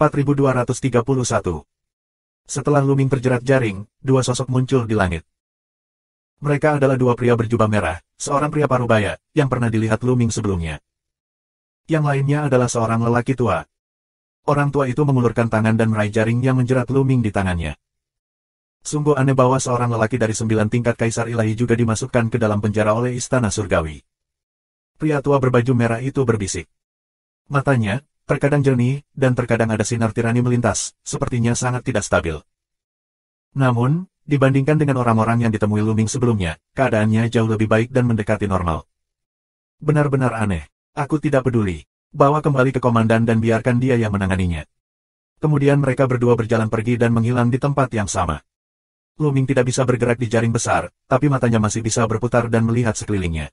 4231. Setelah Luming terjerat jaring, dua sosok muncul di langit. Mereka adalah dua pria berjubah merah, seorang pria parubaya, yang pernah dilihat Luming sebelumnya. Yang lainnya adalah seorang lelaki tua. Orang tua itu mengulurkan tangan dan meraih jaring yang menjerat Luming di tangannya. Sungguh aneh bahwa seorang lelaki dari 9 tingkat Kaisar Ilahi juga dimasukkan ke dalam penjara oleh Istana Surgawi. Pria tua berbaju merah itu berbisik. Matanya, terkadang jernih, dan terkadang ada sinar tirani melintas, sepertinya sangat tidak stabil. Namun, dibandingkan dengan orang-orang yang ditemui Luming sebelumnya, keadaannya jauh lebih baik dan mendekati normal. Benar-benar aneh. Aku tidak peduli. Bawa kembali ke komandan dan biarkan dia yang menanganinya. Kemudian mereka berdua berjalan pergi dan menghilang di tempat yang sama. Luming tidak bisa bergerak di jaring besar, tapi matanya masih bisa berputar dan melihat sekelilingnya.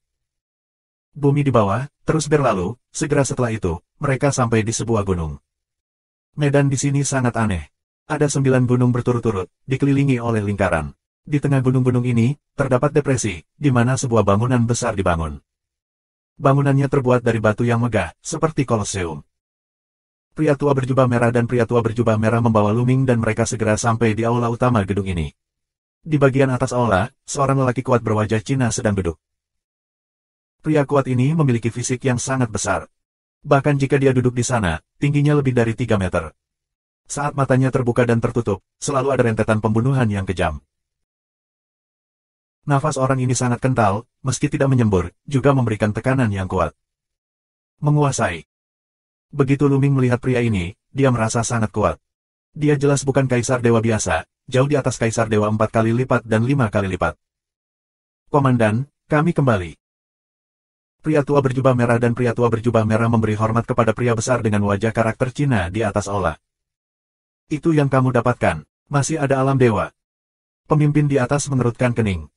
Bumi di bawah terus berlalu, segera setelah itu, mereka sampai di sebuah gunung. Medan di sini sangat aneh. Ada 9 gunung berturut-turut, dikelilingi oleh lingkaran. Di tengah gunung-gunung ini, terdapat depresi, di mana sebuah bangunan besar dibangun. Bangunannya terbuat dari batu yang megah, seperti koloseum. Pria tua berjubah merah dan pria tua berjubah merah membawa Luming dan mereka segera sampai di aula utama gedung ini. Di bagian atas aula, seorang lelaki kuat berwajah Cina sedang duduk. Pria kuat ini memiliki fisik yang sangat besar. Bahkan jika dia duduk di sana, tingginya lebih dari 3 meter. Saat matanya terbuka dan tertutup, selalu ada rentetan pembunuhan yang kejam. Nafas orang ini sangat kental, meski tidak menyembur, juga memberikan tekanan yang kuat. Menguasai. Begitu Luming melihat pria ini, dia merasa sangat kuat. Dia jelas bukan Kaisar Dewa biasa, jauh di atas Kaisar Dewa 4 kali lipat dan 5 kali lipat. Komandan, kami kembali. Pria tua berjubah merah dan pria tua berjubah merah memberi hormat kepada pria besar dengan wajah karakter Cina di atas aula. Itu yang kamu dapatkan, masih ada alam dewa. Pemimpin di atas mengerutkan kening.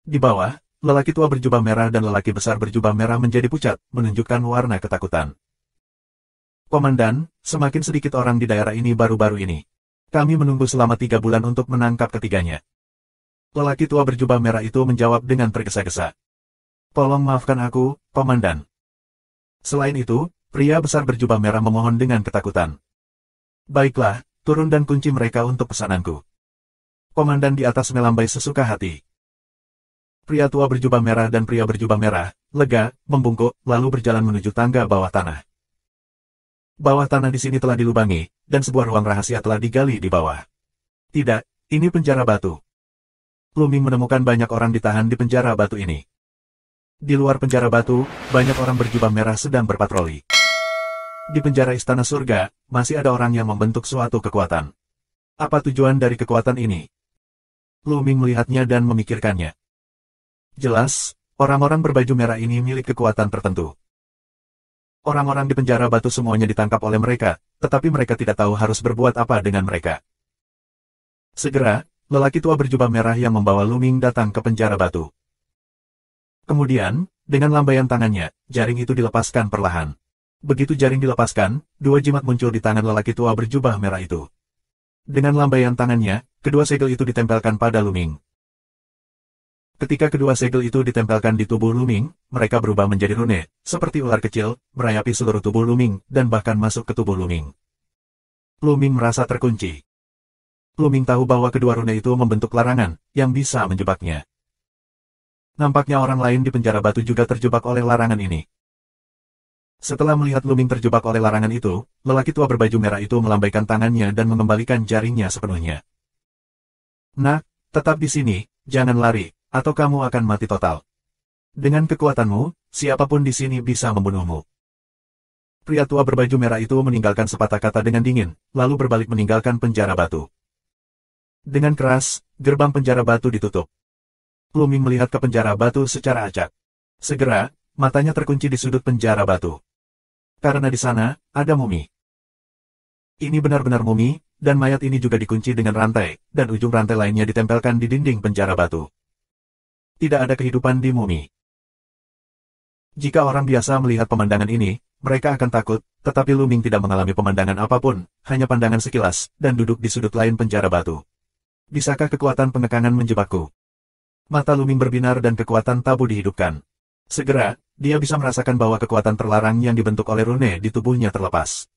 Di bawah, lelaki tua berjubah merah dan lelaki besar berjubah merah menjadi pucat, menunjukkan warna ketakutan. Komandan, semakin sedikit orang di daerah ini baru-baru ini. Kami menunggu selama 3 bulan untuk menangkap ketiganya. Lelaki tua berjubah merah itu menjawab dengan tergesa-gesa. Tolong maafkan aku, Komandan. Selain itu, pria besar berjubah merah memohon dengan ketakutan. Baiklah, turun dan kunci mereka untuk pesananku. Komandan di atas melambai sesuka hati. Pria tua berjubah merah dan pria berjubah merah, lega, membungkuk, lalu berjalan menuju tangga bawah tanah. Bawah tanah di sini telah dilubangi, dan sebuah ruang rahasia telah digali di bawah. Tidak, ini penjara batu. Luming menemukan banyak orang ditahan di penjara batu ini. Di luar penjara batu, banyak orang berjubah merah sedang berpatroli. Di penjara Istana Surga, masih ada orang yang membentuk suatu kekuatan. Apa tujuan dari kekuatan ini? Luming melihatnya dan memikirkannya. Jelas, orang-orang berbaju merah ini milik kekuatan tertentu. Orang-orang di penjara batu semuanya ditangkap oleh mereka, tetapi mereka tidak tahu harus berbuat apa dengan mereka. Segera, lelaki tua berjubah merah yang membawa Luming datang ke penjara batu. Kemudian, dengan lambaian tangannya, jaring itu dilepaskan perlahan. Begitu jaring dilepaskan, 2 jimat muncul di tangan lelaki tua berjubah merah itu. Dengan lambaian tangannya, kedua segel itu ditempelkan pada Luming. Ketika kedua segel itu ditempelkan di tubuh Luming, mereka berubah menjadi rune, seperti ular kecil, merayapi seluruh tubuh Luming, dan bahkan masuk ke tubuh Luming. Luming merasa terkunci. Luming tahu bahwa kedua rune itu membentuk larangan, yang bisa menjebaknya. Nampaknya orang lain di penjara batu juga terjebak oleh larangan ini. Setelah melihat Luming terjebak oleh larangan itu, lelaki tua berbaju merah itu melambaikan tangannya dan mengembalikan jaringnya sepenuhnya. Nak, tetap di sini, jangan lari, atau kamu akan mati total. Dengan kekuatanmu, siapapun di sini bisa membunuhmu. Pria tua berbaju merah itu meninggalkan sepatah kata dengan dingin, lalu berbalik meninggalkan penjara batu. Dengan keras, gerbang penjara batu ditutup. Luming melihat ke penjara batu secara acak. Segera, matanya terkunci di sudut penjara batu. Karena di sana, ada mumi. Ini benar-benar mumi, dan mayat ini juga dikunci dengan rantai, dan ujung rantai lainnya ditempelkan di dinding penjara batu. Tidak ada kehidupan di mumi. Jika orang biasa melihat pemandangan ini, mereka akan takut, tetapi Luming tidak mengalami pemandangan apapun, hanya pandangan sekilas, dan duduk di sudut lain penjara batu. Bisakah kekuatan pengekangan menjebakku? Mata Luming berbinar dan kekuatan tabu dihidupkan. Segera, dia bisa merasakan bahwa kekuatan terlarang yang dibentuk oleh rune di tubuhnya terlepas.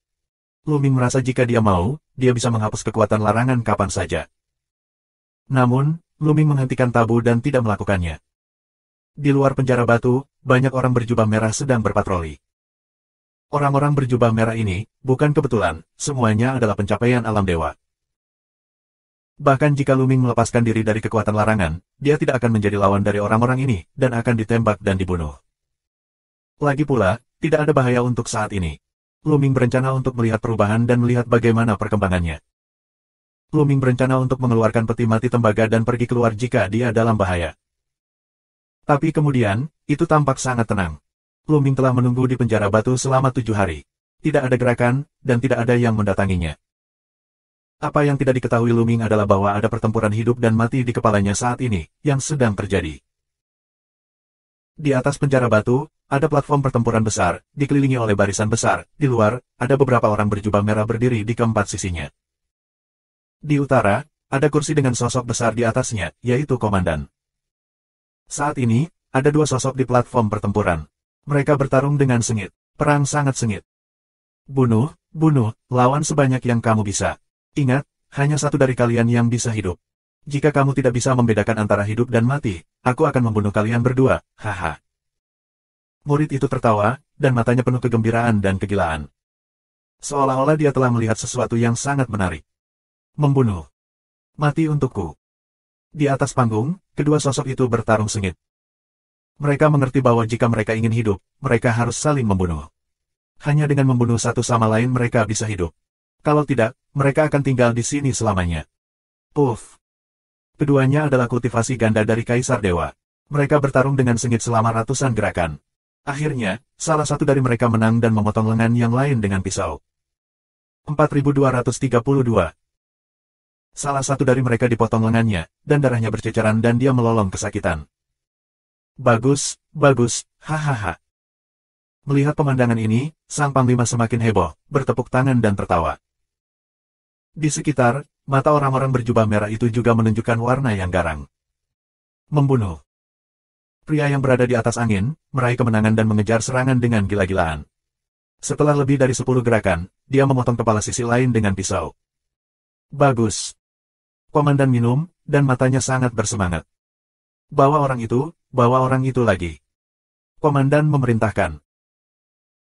Luming merasa jika dia mau, dia bisa menghapus kekuatan larangan kapan saja. Namun, Luming menghentikan tabu dan tidak melakukannya. Di luar penjara batu, banyak orang berjubah merah sedang berpatroli. Orang-orang berjubah merah ini, bukan kebetulan, semuanya adalah pencapaian alam dewa. Bahkan jika Luming melepaskan diri dari kekuatan larangan, dia tidak akan menjadi lawan dari orang-orang ini, dan akan ditembak dan dibunuh. Lagi pula, tidak ada bahaya untuk saat ini. Luming berencana untuk melihat perubahan dan melihat bagaimana perkembangannya. Luming berencana untuk mengeluarkan peti mati tembaga dan pergi keluar jika dia dalam bahaya. Tapi kemudian, itu tampak sangat tenang. Luming telah menunggu di penjara batu selama 7 hari. Tidak ada gerakan, dan tidak ada yang mendatanginya. Apa yang tidak diketahui Luming adalah bahwa ada pertempuran hidup dan mati di kepalanya saat ini, yang sedang terjadi. Di atas penjara batu, ada platform pertempuran besar, dikelilingi oleh barisan besar. Di luar, ada beberapa orang berjubah merah berdiri di keempat sisinya. Di utara, ada kursi dengan sosok besar di atasnya, yaitu komandan. Saat ini, ada 2 sosok di platform pertempuran. Mereka bertarung dengan sengit. Perang sangat sengit. Bunuh, bunuh, lawan sebanyak yang kamu bisa. Ingat, hanya satu dari kalian yang bisa hidup. Jika kamu tidak bisa membedakan antara hidup dan mati, aku akan membunuh kalian berdua, haha. Murid itu tertawa, dan matanya penuh kegembiraan dan kegilaan. Seolah-olah dia telah melihat sesuatu yang sangat menarik. Membunuh. Mati untukku. Di atas panggung, kedua sosok itu bertarung sengit. Mereka mengerti bahwa jika mereka ingin hidup, mereka harus saling membunuh. Hanya dengan membunuh satu sama lain mereka bisa hidup. Kalau tidak, mereka akan tinggal di sini selamanya. Puff. Keduanya adalah kultivasi ganda dari Kaisar Dewa. Mereka bertarung dengan sengit selama ratusan gerakan. Akhirnya, salah satu dari mereka menang dan memotong lengan yang lain dengan pisau. 4232. Salah satu dari mereka dipotong lengannya, dan darahnya berceceran dan dia melolong kesakitan. Bagus, bagus, hahaha. Melihat pemandangan ini, sang panglima semakin heboh, bertepuk tangan dan tertawa. Di sekitar, mata orang-orang berjubah merah itu juga menunjukkan warna yang garang. Membunuh. Pria yang berada di atas angin, meraih kemenangan dan mengejar serangan dengan gila-gilaan. Setelah lebih dari 10 gerakan, dia memotong kepala sisi lain dengan pisau. Bagus. Komandan minum, dan matanya sangat bersemangat. Bawa orang itu lagi. Komandan memerintahkan.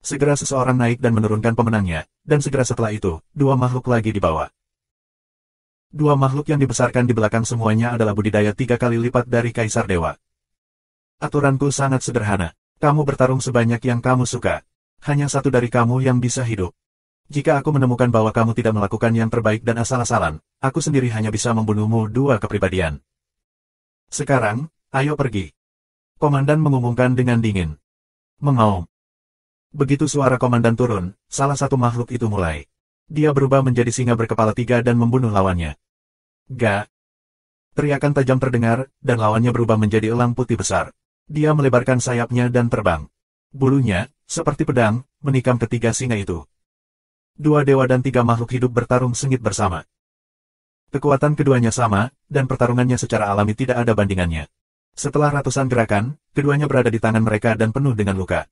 Segera seseorang naik dan menurunkan pemenangnya, dan segera setelah itu, 2 makhluk lagi dibawa. 2 makhluk yang dibesarkan di belakang semuanya adalah budidaya 3 kali lipat dari Kaisar Dewa. Aturanku sangat sederhana. Kamu bertarung sebanyak yang kamu suka. Hanya satu dari kamu yang bisa hidup. Jika aku menemukan bahwa kamu tidak melakukan yang terbaik dan asal-asalan, aku sendiri hanya bisa membunuhmu 2 kepribadian. Sekarang, ayo pergi. Komandan mengumumkan dengan dingin. Mengaum. Begitu suara komandan turun, salah satu makhluk itu mulai. Dia berubah menjadi singa berkepala 3 dan membunuh lawannya. Ga. Teriakan tajam terdengar, dan lawannya berubah menjadi elang putih besar. Dia melebarkan sayapnya dan terbang. Bulunya, seperti pedang, menikam ketiga singa itu. 2 dewa dan 3 makhluk hidup bertarung sengit bersama. Kekuatan keduanya sama, dan pertarungannya secara alami tidak ada bandingannya. Setelah ratusan gerakan, keduanya berada di tangan mereka dan penuh dengan luka.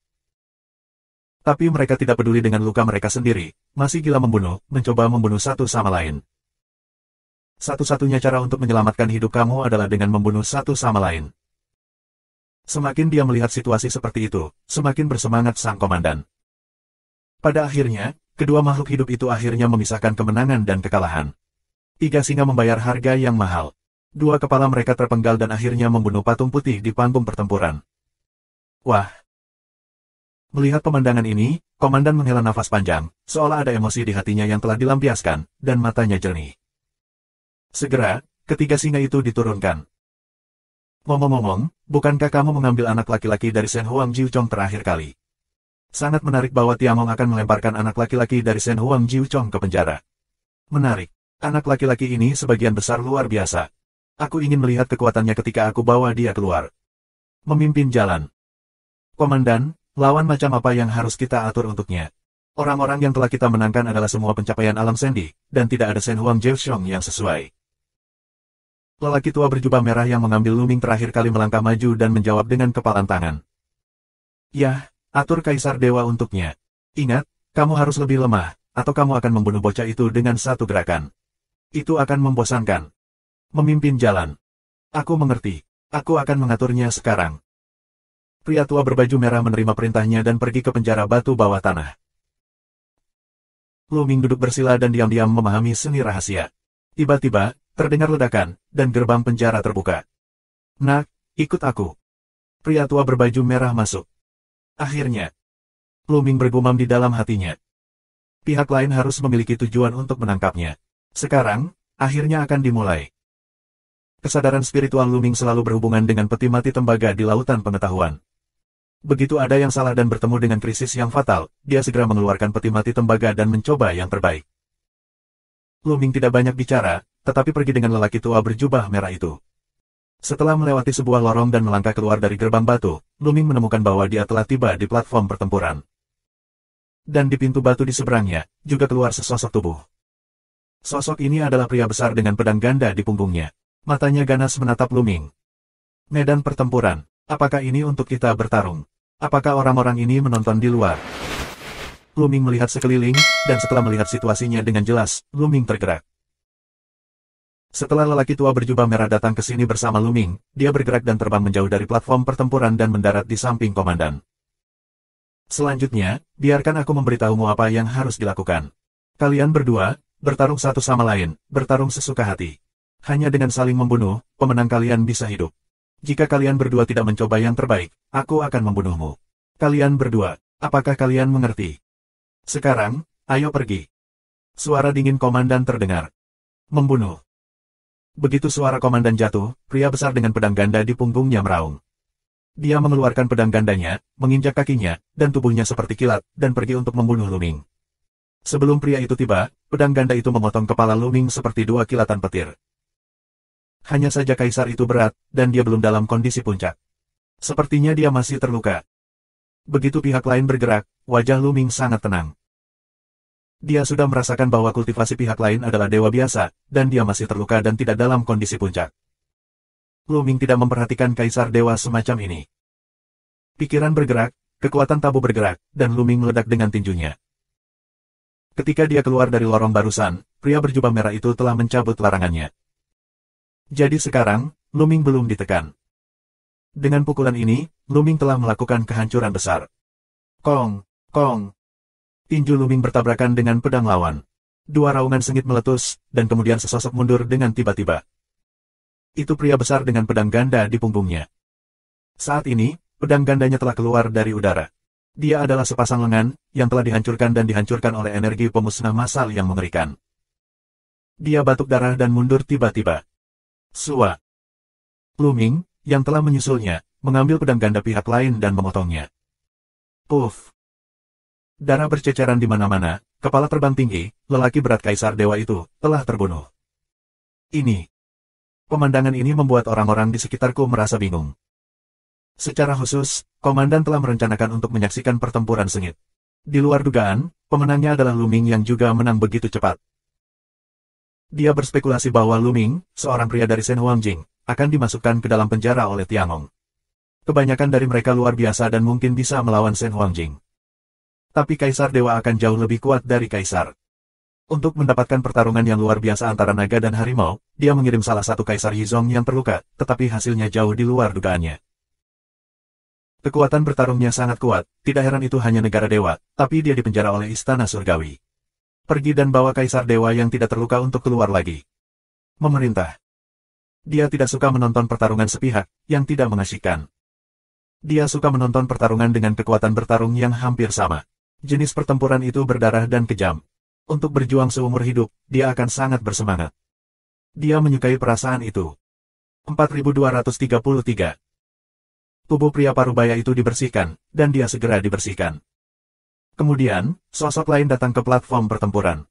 Tapi mereka tidak peduli dengan luka mereka sendiri, masih gila membunuh, mencoba membunuh satu sama lain. Satu-satunya cara untuk menyelamatkan hidup kamu adalah dengan membunuh satu sama lain. Semakin dia melihat situasi seperti itu, semakin bersemangat sang komandan. Pada akhirnya, kedua makhluk hidup itu akhirnya memisahkan kemenangan dan kekalahan. 3 singa membayar harga yang mahal. 2 kepala mereka terpenggal dan akhirnya membunuh patung putih di panggung pertempuran. Wah! Melihat pemandangan ini, komandan menghela nafas panjang, seolah ada emosi di hatinya yang telah dilampiaskan, dan matanya jernih. Segera, ketiga singa itu diturunkan. Ngomong-ngomong, bukankah kamu mengambil anak laki-laki dari Shen Huang Jiuchong terakhir kali? Sangat menarik bahwa Tiangong akan melemparkan anak laki-laki dari Shen Huang Jiuchong ke penjara. Menarik. Anak laki-laki ini sebagian besar luar biasa. Aku ingin melihat kekuatannya ketika aku bawa dia keluar. Memimpin jalan. Komandan, lawan macam apa yang harus kita atur untuknya? Orang-orang yang telah kita menangkan adalah semua pencapaian alam Sandy, dan tidak ada Shen Huang Jiuchong yang sesuai. Lelaki tua berjubah merah yang mengambil Luming terakhir kali melangkah maju dan menjawab dengan kepalan tangan. Yah, atur Kaisar Dewa untuknya. Ingat, kamu harus lebih lemah, atau kamu akan membunuh bocah itu dengan satu gerakan. Itu akan membosankan. Memimpin jalan. Aku mengerti. Aku akan mengaturnya sekarang. Pria tua berbaju merah menerima perintahnya dan pergi ke penjara batu bawah tanah. Lu Ming duduk bersila dan diam-diam memahami seni rahasia. Tiba-tiba, terdengar ledakan, dan gerbang penjara terbuka. Nak, ikut aku. Pria tua berbaju merah masuk. Akhirnya, Lu Ming bergumam di dalam hatinya. Pihak lain harus memiliki tujuan untuk menangkapnya. Sekarang, akhirnya akan dimulai. Kesadaran spiritual Lu Ming selalu berhubungan dengan peti mati tembaga di lautan pengetahuan. Begitu ada yang salah dan bertemu dengan krisis yang fatal, dia segera mengeluarkan peti mati tembaga dan mencoba yang terbaik. Lu Ming tidak banyak bicara, tetapi pergi dengan lelaki tua berjubah merah itu. Setelah melewati sebuah lorong dan melangkah keluar dari gerbang batu, Lu Ming menemukan bahwa dia telah tiba di platform pertempuran. Dan di pintu batu di seberangnya, juga keluar sesosok tubuh. Sosok ini adalah pria besar dengan pedang ganda di punggungnya. Matanya ganas menatap Lu Ming. Medan pertempuran. Apakah ini untuk kita bertarung? Apakah orang-orang ini menonton di luar? Lu Ming melihat sekeliling, dan setelah melihat situasinya dengan jelas, Lu Ming tergerak. Setelah lelaki tua berjubah merah datang ke sini bersama Lu Ming, dia bergerak dan terbang menjauh dari platform pertempuran dan mendarat di samping komandan. Selanjutnya, biarkan aku memberitahumu apa yang harus dilakukan. Kalian berdua, bertarung satu sama lain, bertarung sesuka hati. Hanya dengan saling membunuh, pemenang kalian bisa hidup. Jika kalian berdua tidak mencoba yang terbaik, aku akan membunuhmu. Kalian berdua, apakah kalian mengerti? Sekarang, ayo pergi. Suara dingin komandan terdengar. Membunuh. Begitu suara komandan jatuh, pria besar dengan pedang ganda di punggungnya meraung. Dia mengeluarkan pedang gandanya, menginjak kakinya, dan tubuhnya seperti kilat, dan pergi untuk membunuh Lu Ming. Sebelum pria itu tiba, pedang ganda itu memotong kepala Lu Ming seperti dua kilatan petir. Hanya saja kaisar itu berat, dan dia belum dalam kondisi puncak. Sepertinya dia masih terluka. Begitu pihak lain bergerak, wajah Lu Ming sangat tenang. Dia sudah merasakan bahwa kultivasi pihak lain adalah dewa biasa, dan dia masih terluka dan tidak dalam kondisi puncak. Lu Ming tidak memperhatikan kaisar dewa semacam ini. Pikiran bergerak, kekuatan tabu bergerak, dan Lu Ming meledak dengan tinjunya. Ketika dia keluar dari lorong barusan, pria berjubah merah itu telah mencabut larangannya. Jadi sekarang, Lu Ming belum ditekan. Dengan pukulan ini, Lu Ming telah melakukan kehancuran besar. Kong, kong. Tinju Lu Ming bertabrakan dengan pedang lawan. Dua raungan sengit meletus, dan kemudian sesosok mundur dengan tiba-tiba. Itu pria besar dengan pedang ganda di punggungnya. Saat ini, pedang gandanya telah keluar dari udara. Dia adalah sepasang lengan, yang telah dihancurkan dan dihancurkan oleh energi pemusnah massal yang mengerikan. Dia batuk darah dan mundur tiba-tiba. Sua. Lu Ming, yang telah menyusulnya, mengambil pedang ganda pihak lain dan memotongnya. Puff. Darah berceceran di mana-mana, kepala terbang tinggi, lelaki berat kaisar dewa itu, telah terbunuh. Pemandangan ini membuat orang-orang di sekitarku merasa bingung. Secara khusus, komandan telah merencanakan untuk menyaksikan pertempuran sengit. Di luar dugaan, pemenangnya adalah Lu Ming yang juga menang begitu cepat. Dia berspekulasi bahwa Lu Ming, seorang pria dari Shen Huangjing, akan dimasukkan ke dalam penjara oleh Tiangong. Kebanyakan dari mereka luar biasa dan mungkin bisa melawan Shen Huangjing. Tapi Kaisar Dewa akan jauh lebih kuat dari Kaisar. Untuk mendapatkan pertarungan yang luar biasa antara naga dan harimau, dia mengirim salah satu Kaisar Yizong yang terluka, tetapi hasilnya jauh di luar dugaannya. Kekuatan bertarungnya sangat kuat, tidak heran itu hanya negara dewa, tapi dia dipenjara oleh Istana Surgawi. Pergi dan bawa Kaisar Dewa yang tidak terluka untuk keluar lagi. Memerintah. Dia tidak suka menonton pertarungan sepihak, yang tidak mengasyikkan. Dia suka menonton pertarungan dengan kekuatan bertarung yang hampir sama. Jenis pertempuran itu berdarah dan kejam. Untuk berjuang seumur hidup, dia akan sangat bersemangat. Dia menyukai perasaan itu. 4233. Tubuh pria parubaya itu dibersihkan, dan dia segera dibersihkan. Kemudian, sosok lain datang ke platform pertempuran.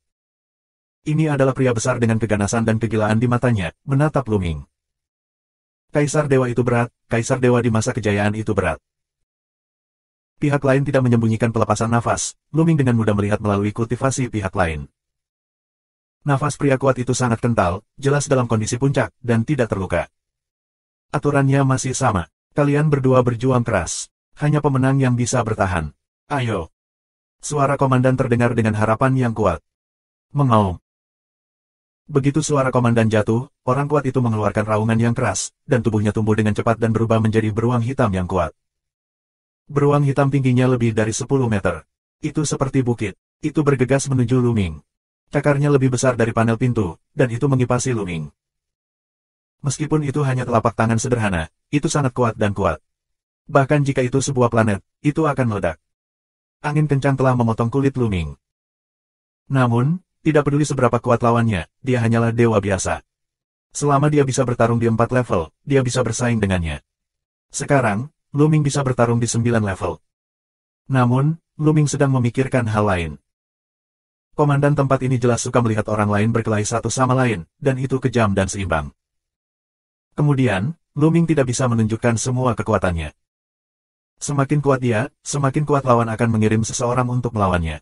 Ini adalah pria besar dengan keganasan dan kegilaan di matanya, menatap Lu Ming. Kaisar Dewa itu berat, Kaisar Dewa di masa kejayaan itu berat. Pihak lain tidak menyembunyikan pelepasan nafas, Lu Ming dengan mudah melihat melalui kultivasi pihak lain. Nafas pria kuat itu sangat kental, jelas dalam kondisi puncak, dan tidak terluka. Aturannya masih sama. Kalian berdua berjuang keras. Hanya pemenang yang bisa bertahan. Ayo. Suara komandan terdengar dengan harapan yang kuat. Mengaum. Begitu suara komandan jatuh, orang kuat itu mengeluarkan raungan yang keras, dan tubuhnya tumbuh dengan cepat dan berubah menjadi beruang hitam yang kuat. Beruang hitam tingginya lebih dari 10 meter. Itu seperti bukit. Itu bergegas menuju Luming. Cakarnya lebih besar dari panel pintu, dan itu mengipasi Luming. Meskipun itu hanya telapak tangan sederhana, itu sangat kuat dan kuat. Bahkan jika itu sebuah planet, itu akan meledak. Angin kencang telah memotong kulit Luming. Namun, tidak peduli seberapa kuat lawannya, dia hanyalah dewa biasa. Selama dia bisa bertarung di 4 level, dia bisa bersaing dengannya. Sekarang, Luming bisa bertarung di 9 level. Namun, Luming sedang memikirkan hal lain. Komandan tempat ini jelas suka melihat orang lain berkelahi satu sama lain, dan itu kejam dan seimbang. Kemudian, Luming tidak bisa menunjukkan semua kekuatannya. Semakin kuat dia, semakin kuat lawan akan mengirim seseorang untuk melawannya.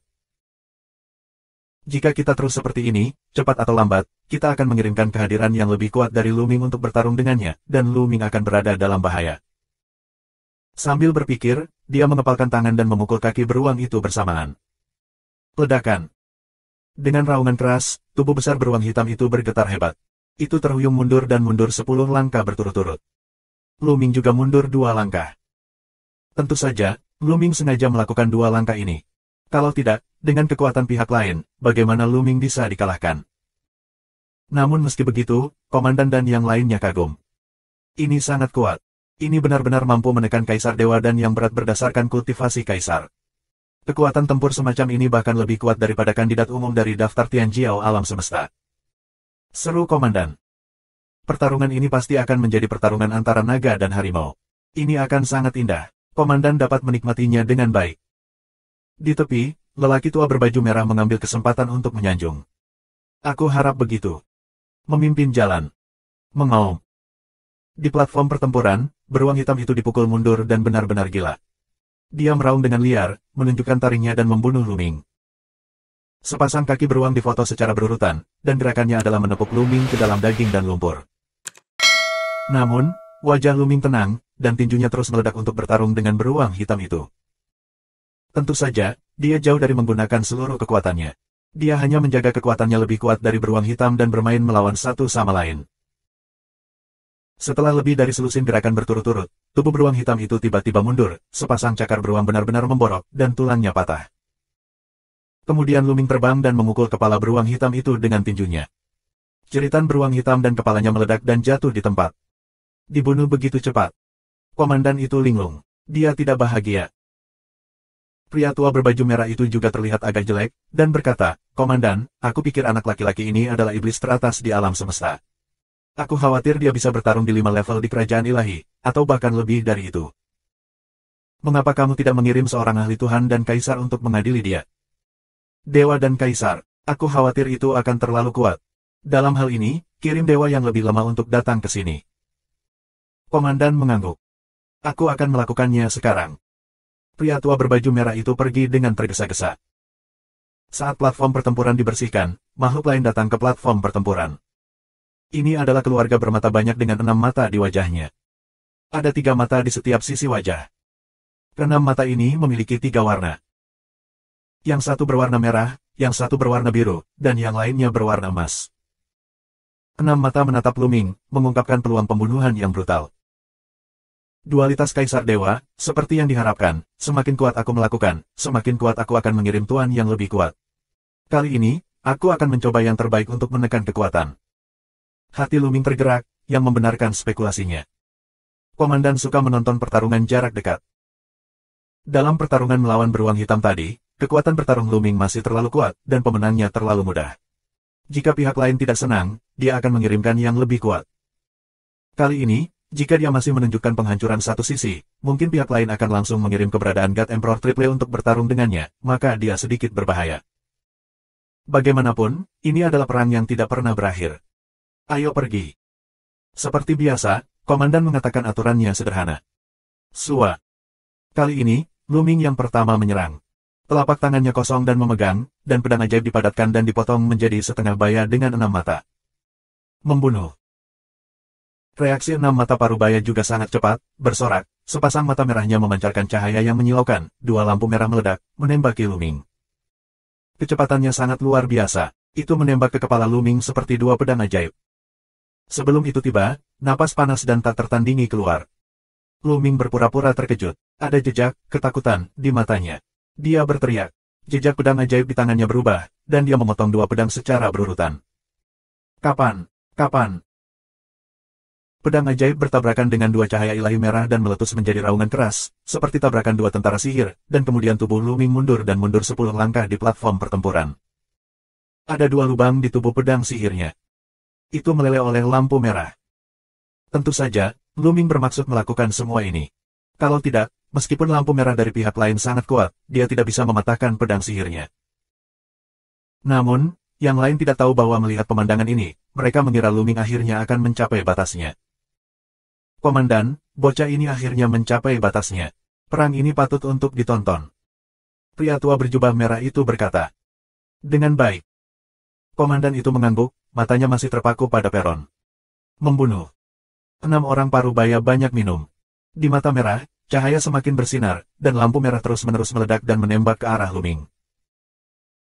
Jika kita terus seperti ini, cepat atau lambat, kita akan mengirimkan kehadiran yang lebih kuat dari Luming untuk bertarung dengannya, dan Luming akan berada dalam bahaya. Sambil berpikir, dia mengepalkan tangan dan memukul kaki beruang itu bersamaan. Ledakan. Dengan raungan keras, tubuh besar beruang hitam itu bergetar hebat. Itu terhuyung mundur dan mundur 10 langkah berturut-turut. Luming juga mundur 2 langkah. Tentu saja, Luming sengaja melakukan 2 langkah ini. Kalau tidak, dengan kekuatan pihak lain, bagaimana Luming bisa dikalahkan? Namun meski begitu, komandan dan yang lainnya kagum. Ini sangat kuat. Ini benar-benar mampu menekan Kaisar Dewa dan yang berat berdasarkan kultivasi Kaisar. Kekuatan tempur semacam ini bahkan lebih kuat daripada kandidat umum dari daftar Tianjiao alam semesta. Seru komandan. Pertarungan ini pasti akan menjadi pertarungan antara naga dan harimau. Ini akan sangat indah. Komandan dapat menikmatinya dengan baik. Di tepi, lelaki tua berbaju merah mengambil kesempatan untuk menyanjung. Aku harap begitu. Memimpin jalan. Mengaum. Di platform pertempuran, beruang hitam itu dipukul mundur dan benar-benar gila. Dia meraung dengan liar, menunjukkan taringnya dan membunuh Luming. Sepasang kaki beruang difoto secara berurutan, dan gerakannya adalah menepuk Luming ke dalam daging dan lumpur. Namun, wajah Luming tenang, dan tinjunya terus meledak untuk bertarung dengan beruang hitam itu. Tentu saja, dia jauh dari menggunakan seluruh kekuatannya. Dia hanya menjaga kekuatannya lebih kuat dari beruang hitam dan bermain melawan satu sama lain. Setelah lebih dari selusin gerakan berturut-turut, tubuh beruang hitam itu tiba-tiba mundur, sepasang cakar beruang benar-benar memborok, dan tulangnya patah. Kemudian Luming terbang dan memukul kepala beruang hitam itu dengan tinjunya. Jeritan beruang hitam dan kepalanya meledak dan jatuh di tempat. Dibunuh begitu cepat. Komandan itu linglung. Dia tidak bahagia. Pria tua berbaju merah itu juga terlihat agak jelek, dan berkata, "Komandan, aku pikir anak laki-laki ini adalah iblis teratas di alam semesta. Aku khawatir dia bisa bertarung di 5 level di kerajaan ilahi, atau bahkan lebih dari itu. Mengapa kamu tidak mengirim seorang ahli Tuhan dan Kaisar untuk mengadili dia? Dewa dan Kaisar, aku khawatir itu akan terlalu kuat. Dalam hal ini, kirim dewa yang lebih lemah untuk datang ke sini." Komandan mengangguk. "Aku akan melakukannya sekarang." Pria tua berbaju merah itu pergi dengan tergesa-gesa. Saat platform pertempuran dibersihkan, makhluk lain datang ke platform pertempuran. Ini adalah keluarga bermata banyak dengan 6 mata di wajahnya. Ada 3 mata di setiap sisi wajah. Keenam mata ini memiliki 3 warna. Yang satu berwarna merah, yang satu berwarna biru, dan yang lainnya berwarna emas. 6 mata menatap Luming, mengungkapkan peluang pembunuhan yang brutal. Dualitas Kaisar Dewa, seperti yang diharapkan, semakin kuat aku melakukan, semakin kuat aku akan mengirim tuan yang lebih kuat. Kali ini, aku akan mencoba yang terbaik untuk menekan kekuatan. Hati Luming tergerak, yang membenarkan spekulasinya. Komandan suka menonton pertarungan jarak dekat. Dalam pertarungan melawan beruang hitam tadi, kekuatan bertarung Luming masih terlalu kuat, dan pemenangnya terlalu mudah. Jika pihak lain tidak senang, dia akan mengirimkan yang lebih kuat. Kali ini, jika dia masih menunjukkan penghancuran satu sisi, mungkin pihak lain akan langsung mengirim keberadaan God Emperor Triple untuk bertarung dengannya, maka dia sedikit berbahaya. Bagaimanapun, ini adalah perang yang tidak pernah berakhir. Ayo pergi. Seperti biasa, komandan mengatakan aturannya sederhana. Sua. Kali ini, Luming yang pertama menyerang. Telapak tangannya kosong dan memegang, dan pedang ajaib dipadatkan dan dipotong menjadi setengah baya dengan 6 mata. Membunuh. Reaksi 6 mata parubaya juga sangat cepat, bersorak, sepasang mata merahnya memancarkan cahaya yang menyilaukan, 2 lampu merah meledak, menembaki Luming. Kecepatannya sangat luar biasa. Itu menembak ke kepala Luming seperti dua pedang ajaib. Sebelum itu tiba, napas panas dan tak tertandingi keluar. Luming berpura-pura terkejut. Ada jejak ketakutan di matanya. Dia berteriak. Jejak pedang ajaib di tangannya berubah, dan dia memotong dua pedang secara berurutan. Kapan? Kapan? Pedang ajaib bertabrakan dengan dua cahaya ilahi merah dan meletus menjadi raungan keras, seperti tabrakan dua tentara sihir, dan kemudian tubuh Luming mundur dan mundur 10 langkah di platform pertempuran. Ada dua lubang di tubuh pedang sihirnya. Itu meleleh oleh lampu merah. Tentu saja, Luming bermaksud melakukan semua ini. Kalau tidak, meskipun lampu merah dari pihak lain sangat kuat, dia tidak bisa mematahkan pedang sihirnya. Namun, yang lain tidak tahu bahwa melihat pemandangan ini, mereka mengira Luming akhirnya akan mencapai batasnya. Komandan, bocah ini akhirnya mencapai batasnya. Perang ini patut untuk ditonton. Pria tua berjubah merah itu berkata. Dengan baik. Komandan itu mengangguk, matanya masih terpaku pada peron. Membunuh. 6 orang parubaya banyak minum. Di mata merah, cahaya semakin bersinar, dan lampu merah terus-menerus meledak dan menembak ke arah Luming.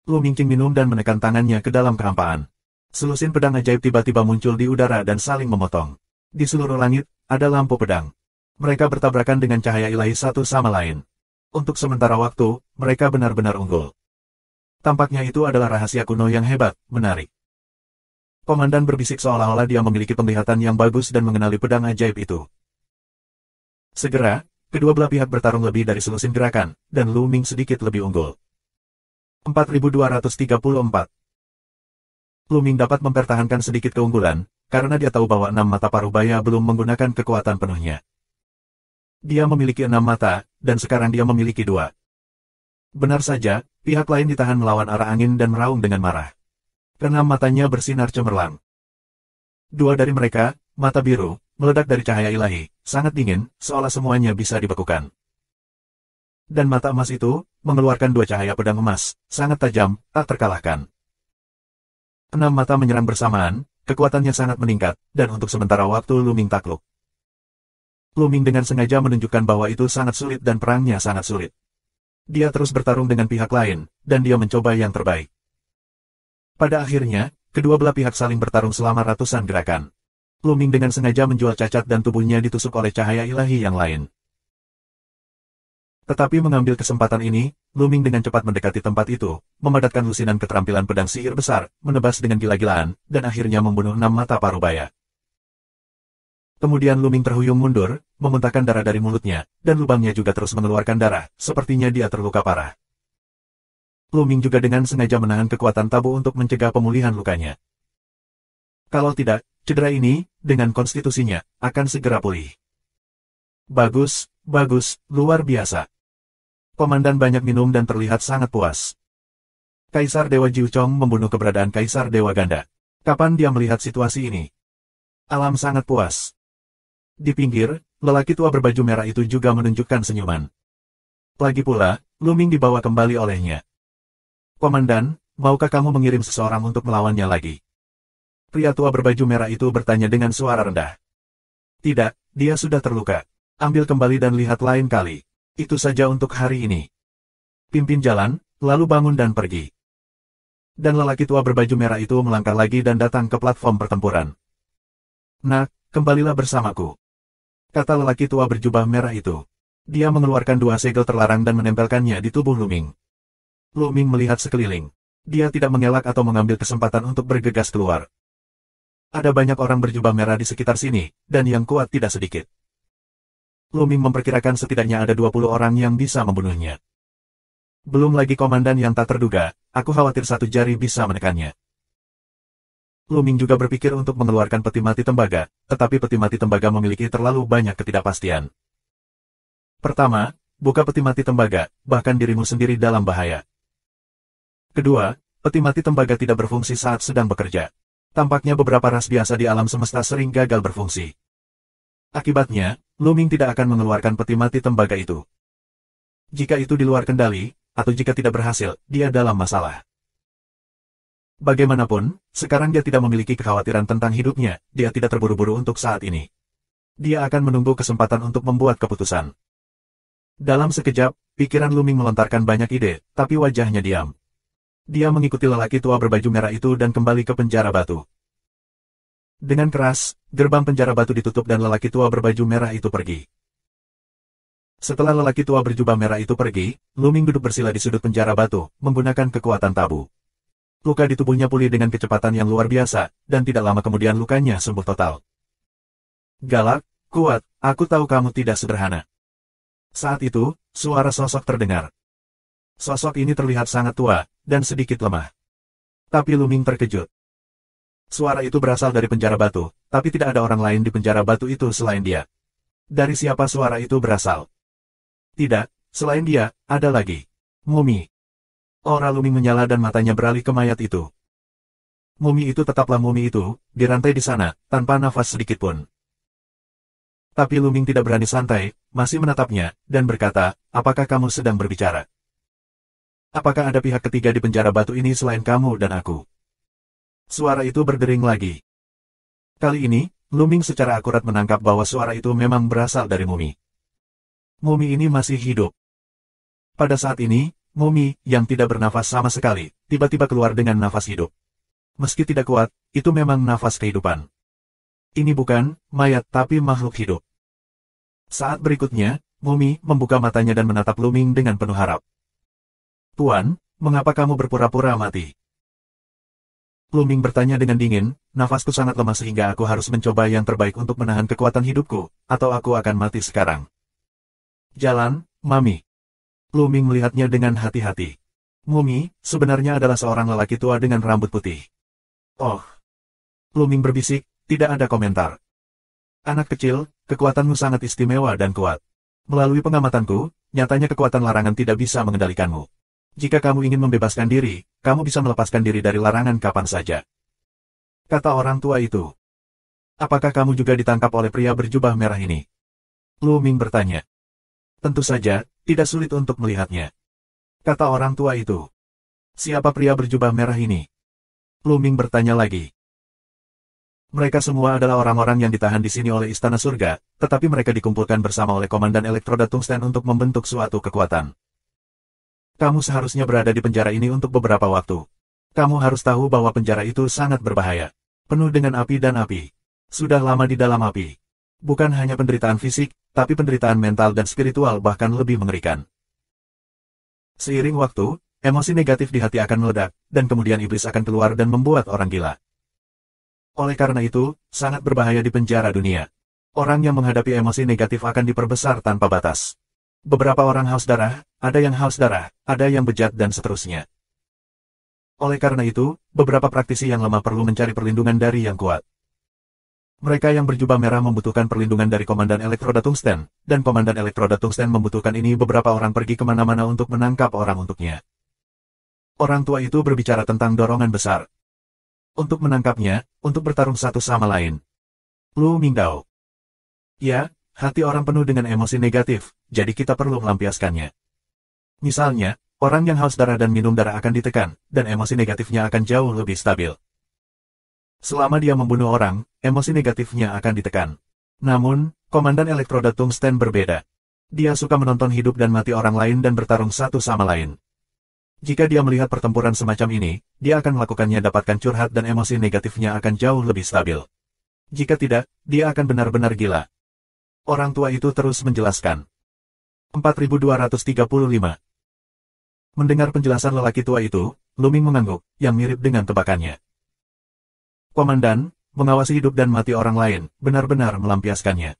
Luming King minum dan menekan tangannya ke dalam kehampaan. Selusin pedang ajaib tiba-tiba muncul di udara dan saling memotong. Di seluruh langit, ada lampu pedang. Mereka bertabrakan dengan cahaya ilahi satu sama lain. Untuk sementara waktu, mereka benar-benar unggul. Tampaknya itu adalah rahasia kuno yang hebat, menarik. Komandan berbisik seolah-olah dia memiliki penglihatan yang bagus dan mengenali pedang ajaib itu. Segera, kedua belah pihak bertarung lebih dari selusin gerakan, dan Luming sedikit lebih unggul. 4234. Luming dapat mempertahankan sedikit keunggulan, karena dia tahu bahwa 6 mata parubaya belum menggunakan kekuatan penuhnya. Dia memiliki 6 mata, dan sekarang dia memiliki 2. Benar saja, pihak lain ditahan melawan arah angin dan meraung dengan marah. Keenam matanya bersinar cemerlang. 2 dari mereka, mata biru, meledak dari cahaya ilahi, sangat dingin, seolah semuanya bisa dibekukan. Dan mata emas itu, mengeluarkan 2 cahaya pedang emas, sangat tajam, tak terkalahkan. 6 mata menyerang bersamaan, kekuatannya sangat meningkat, dan untuk sementara waktu Luming takluk. Luming dengan sengaja menunjukkan bahwa itu sangat sulit dan perangnya sangat sulit. Dia terus bertarung dengan pihak lain, dan dia mencoba yang terbaik. Pada akhirnya, kedua belah pihak saling bertarung selama ratusan gerakan. Luming dengan sengaja menjual cacat dan tubuhnya ditusuk oleh cahaya ilahi yang lain. Tetapi mengambil kesempatan ini, Luming dengan cepat mendekati tempat itu, memadatkan lusinan keterampilan pedang sihir besar, menebas dengan gila-gilaan, dan akhirnya membunuh 6 mata parubaya. Kemudian Luming terhuyung mundur, memuntahkan darah dari mulutnya, dan lubangnya juga terus mengeluarkan darah, sepertinya dia terluka parah. Luming juga dengan sengaja menahan kekuatan tabu untuk mencegah pemulihan lukanya. Kalau tidak, cedera ini, dengan konstitusinya, akan segera pulih. Bagus, bagus, luar biasa. Komandan banyak minum dan terlihat sangat puas. Kaisar Dewa Jiuchong membunuh keberadaan Kaisar Dewa Ganda. Kapan dia melihat situasi ini? Alam sangat puas. Di pinggir, lelaki tua berbaju merah itu juga menunjukkan senyuman. Lagi pula, Luming dibawa kembali olehnya. Komandan, maukah kamu mengirim seseorang untuk melawannya lagi? Pria tua berbaju merah itu bertanya dengan suara rendah. Tidak, dia sudah terluka. Ambil kembali dan lihat lain kali. Itu saja untuk hari ini. Pimpin jalan, lalu bangun dan pergi. Dan lelaki tua berbaju merah itu melangkah lagi dan datang ke platform pertempuran. Nak, kembalilah bersamaku. Kata lelaki tua berjubah merah itu. Dia mengeluarkan 2 segel terlarang dan menempelkannya di tubuh Luming. Luming melihat sekeliling. Dia tidak mengelak atau mengambil kesempatan untuk bergegas keluar. Ada banyak orang berjubah merah di sekitar sini, dan yang kuat tidak sedikit. Luming memperkirakan setidaknya ada 20 orang yang bisa membunuhnya. Belum lagi komandan yang tak terduga, aku khawatir 1 jari bisa menekannya. Luming juga berpikir untuk mengeluarkan peti mati tembaga, tetapi peti mati tembaga memiliki terlalu banyak ketidakpastian. Pertama, buka peti mati tembaga, bahkan dirimu sendiri dalam bahaya. Kedua, peti mati tembaga tidak berfungsi saat sedang bekerja. Tampaknya beberapa ras biasa di alam semesta sering gagal berfungsi. Akibatnya, Luming tidak akan mengeluarkan peti mati tembaga itu. Jika itu di luar kendali, atau jika tidak berhasil, dia dalam masalah. Bagaimanapun, sekarang dia tidak memiliki kekhawatiran tentang hidupnya, dia tidak terburu-buru untuk saat ini. Dia akan menunggu kesempatan untuk membuat keputusan. Dalam sekejap, pikiran Luming melontarkan banyak ide, tapi wajahnya diam. Dia mengikuti lelaki tua berbaju merah itu dan kembali ke penjara batu. Dengan keras, gerbang penjara batu ditutup dan lelaki tua berbaju merah itu pergi. Setelah lelaki tua berjubah merah itu pergi, Lu Ming duduk bersila di sudut penjara batu, menggunakan kekuatan tabu. Luka di tubuhnya pulih dengan kecepatan yang luar biasa, dan tidak lama kemudian lukanya sembuh total. Galak, kuat, aku tahu kamu tidak sederhana. Saat itu, suara sosok terdengar. Sosok ini terlihat sangat tua, dan sedikit lemah. Tapi Lu Ming terkejut. Suara itu berasal dari penjara batu, tapi tidak ada orang lain di penjara batu itu selain dia. Dari siapa suara itu berasal? Tidak, selain dia, ada lagi. Mumi. Aura Lu Ming menyala dan matanya beralih ke mayat itu. Mumi itu tetaplah mumi itu, dirantai di sana, tanpa nafas sedikit pun. Tapi Lu Ming tidak berani santai, masih menatapnya, dan berkata, apakah kamu sedang berbicara? Apakah ada pihak ketiga di penjara batu ini selain kamu dan aku? Suara itu berdering lagi. Kali ini, Lu Ming secara akurat menangkap bahwa suara itu memang berasal dari mumi. Mumi ini masih hidup. Pada saat ini, mumi, yang tidak bernafas sama sekali, tiba-tiba keluar dengan nafas hidup. Meski tidak kuat, itu memang nafas kehidupan. Ini bukan mayat tapi makhluk hidup. Saat berikutnya, mumi membuka matanya dan menatap Lu Ming dengan penuh harap. Tuan, mengapa kamu berpura-pura mati? Lu Ming bertanya dengan dingin, nafasku sangat lemah sehingga aku harus mencoba yang terbaik untuk menahan kekuatan hidupku, atau aku akan mati sekarang. Jalan, Mami. Lu Ming melihatnya dengan hati-hati. Mumi, sebenarnya adalah seorang lelaki tua dengan rambut putih. Oh. Lu Ming berbisik, tidak ada komentar. Anak kecil, kekuatanmu sangat istimewa dan kuat. Melalui pengamatanku, nyatanya kekuatan larangan tidak bisa mengendalikanmu. Jika kamu ingin membebaskan diri, kamu bisa melepaskan diri dari larangan kapan saja. Kata orang tua itu. Apakah kamu juga ditangkap oleh pria berjubah merah ini? Lu Ming bertanya. Tentu saja, tidak sulit untuk melihatnya. Kata orang tua itu. Siapa pria berjubah merah ini? Lu Ming bertanya lagi. Mereka semua adalah orang-orang yang ditahan di sini oleh Istana Surga, tetapi mereka dikumpulkan bersama oleh Komandan Elektroda Tungsten untuk membentuk suatu kekuatan. Kamu seharusnya berada di penjara ini untuk beberapa waktu. Kamu harus tahu bahwa penjara itu sangat berbahaya. Penuh dengan api dan api. Sudah lama di dalam api. Bukan hanya penderitaan fisik, tapi penderitaan mental dan spiritual bahkan lebih mengerikan. Seiring waktu, emosi negatif di hati akan meledak, dan kemudian iblis akan keluar dan membuat orang gila. Oleh karena itu, sangat berbahaya di penjara dunia. Orang yang menghadapi emosi negatif akan diperbesar tanpa batas. Beberapa orang haus darah, ada yang haus darah, ada yang bejat dan seterusnya. Oleh karena itu, beberapa praktisi yang lemah perlu mencari perlindungan dari yang kuat. Mereka yang berjubah merah membutuhkan perlindungan dari Komandan Elektroda Tungsten, dan Komandan Elektroda Tungsten membutuhkan ini beberapa orang pergi kemana-mana untuk menangkap orang untuknya. Orang tua itu berbicara tentang dorongan besar. Untuk menangkapnya, untuk bertarung satu sama lain. Lu Mingdao. Ya, hati orang penuh dengan emosi negatif, jadi kita perlu melampiaskannya. Misalnya, orang yang haus darah dan minum darah akan ditekan, dan emosi negatifnya akan jauh lebih stabil. Selama dia membunuh orang, emosi negatifnya akan ditekan. Namun, Komandan Elektroda Tungsten berbeda. Dia suka menonton hidup dan mati orang lain dan bertarung satu sama lain. Jika dia melihat pertempuran semacam ini, dia akan melakukannya dapatkan curhat dan emosi negatifnya akan jauh lebih stabil. Jika tidak, dia akan benar-benar gila. Orang tua itu terus menjelaskan. 4235. Mendengar penjelasan lelaki tua itu, Lu Ming mengangguk, yang mirip dengan tebakannya. Komandan, mengawasi hidup dan mati orang lain, benar-benar melampiaskannya.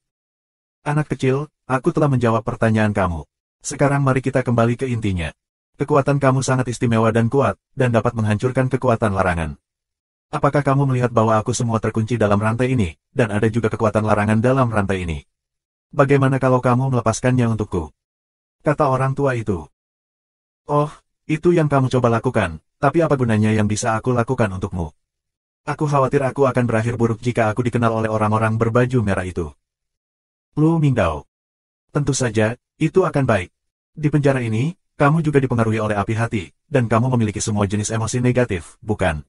Anak kecil, aku telah menjawab pertanyaan kamu. Sekarang mari kita kembali ke intinya. Kekuatan kamu sangat istimewa dan kuat, dan dapat menghancurkan kekuatan larangan. Apakah kamu melihat bahwa aku semua terkunci dalam rantai ini, dan ada juga kekuatan larangan dalam rantai ini? Bagaimana kalau kamu melepaskannya untukku? Kata orang tua itu. Oh, itu yang kamu coba lakukan, tapi apa gunanya yang bisa aku lakukan untukmu? Aku khawatir aku akan berakhir buruk jika aku dikenal oleh orang-orang berbaju merah itu. Lu Mingdao. Tentu saja, itu akan baik. Di penjara ini, kamu juga dipengaruhi oleh api hati, dan kamu memiliki semua jenis emosi negatif, bukan?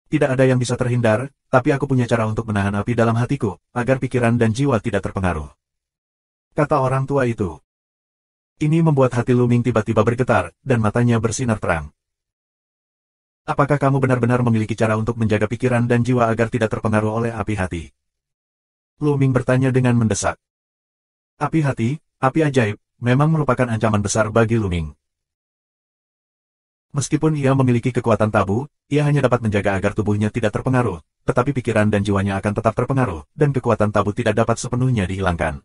Tidak ada yang bisa terhindar, tapi aku punya cara untuk menahan api dalam hatiku, agar pikiran dan jiwa tidak terpengaruh. Kata orang tua itu. Ini membuat hati Lu Ming tiba-tiba bergetar, dan matanya bersinar terang. Apakah kamu benar-benar memiliki cara untuk menjaga pikiran dan jiwa agar tidak terpengaruh oleh api hati? Lu Ming bertanya dengan mendesak. Api hati, api ajaib, memang merupakan ancaman besar bagi Lu Ming. Meskipun ia memiliki kekuatan tabu, ia hanya dapat menjaga agar tubuhnya tidak terpengaruh, tetapi pikiran dan jiwanya akan tetap terpengaruh, dan kekuatan tabu tidak dapat sepenuhnya dihilangkan.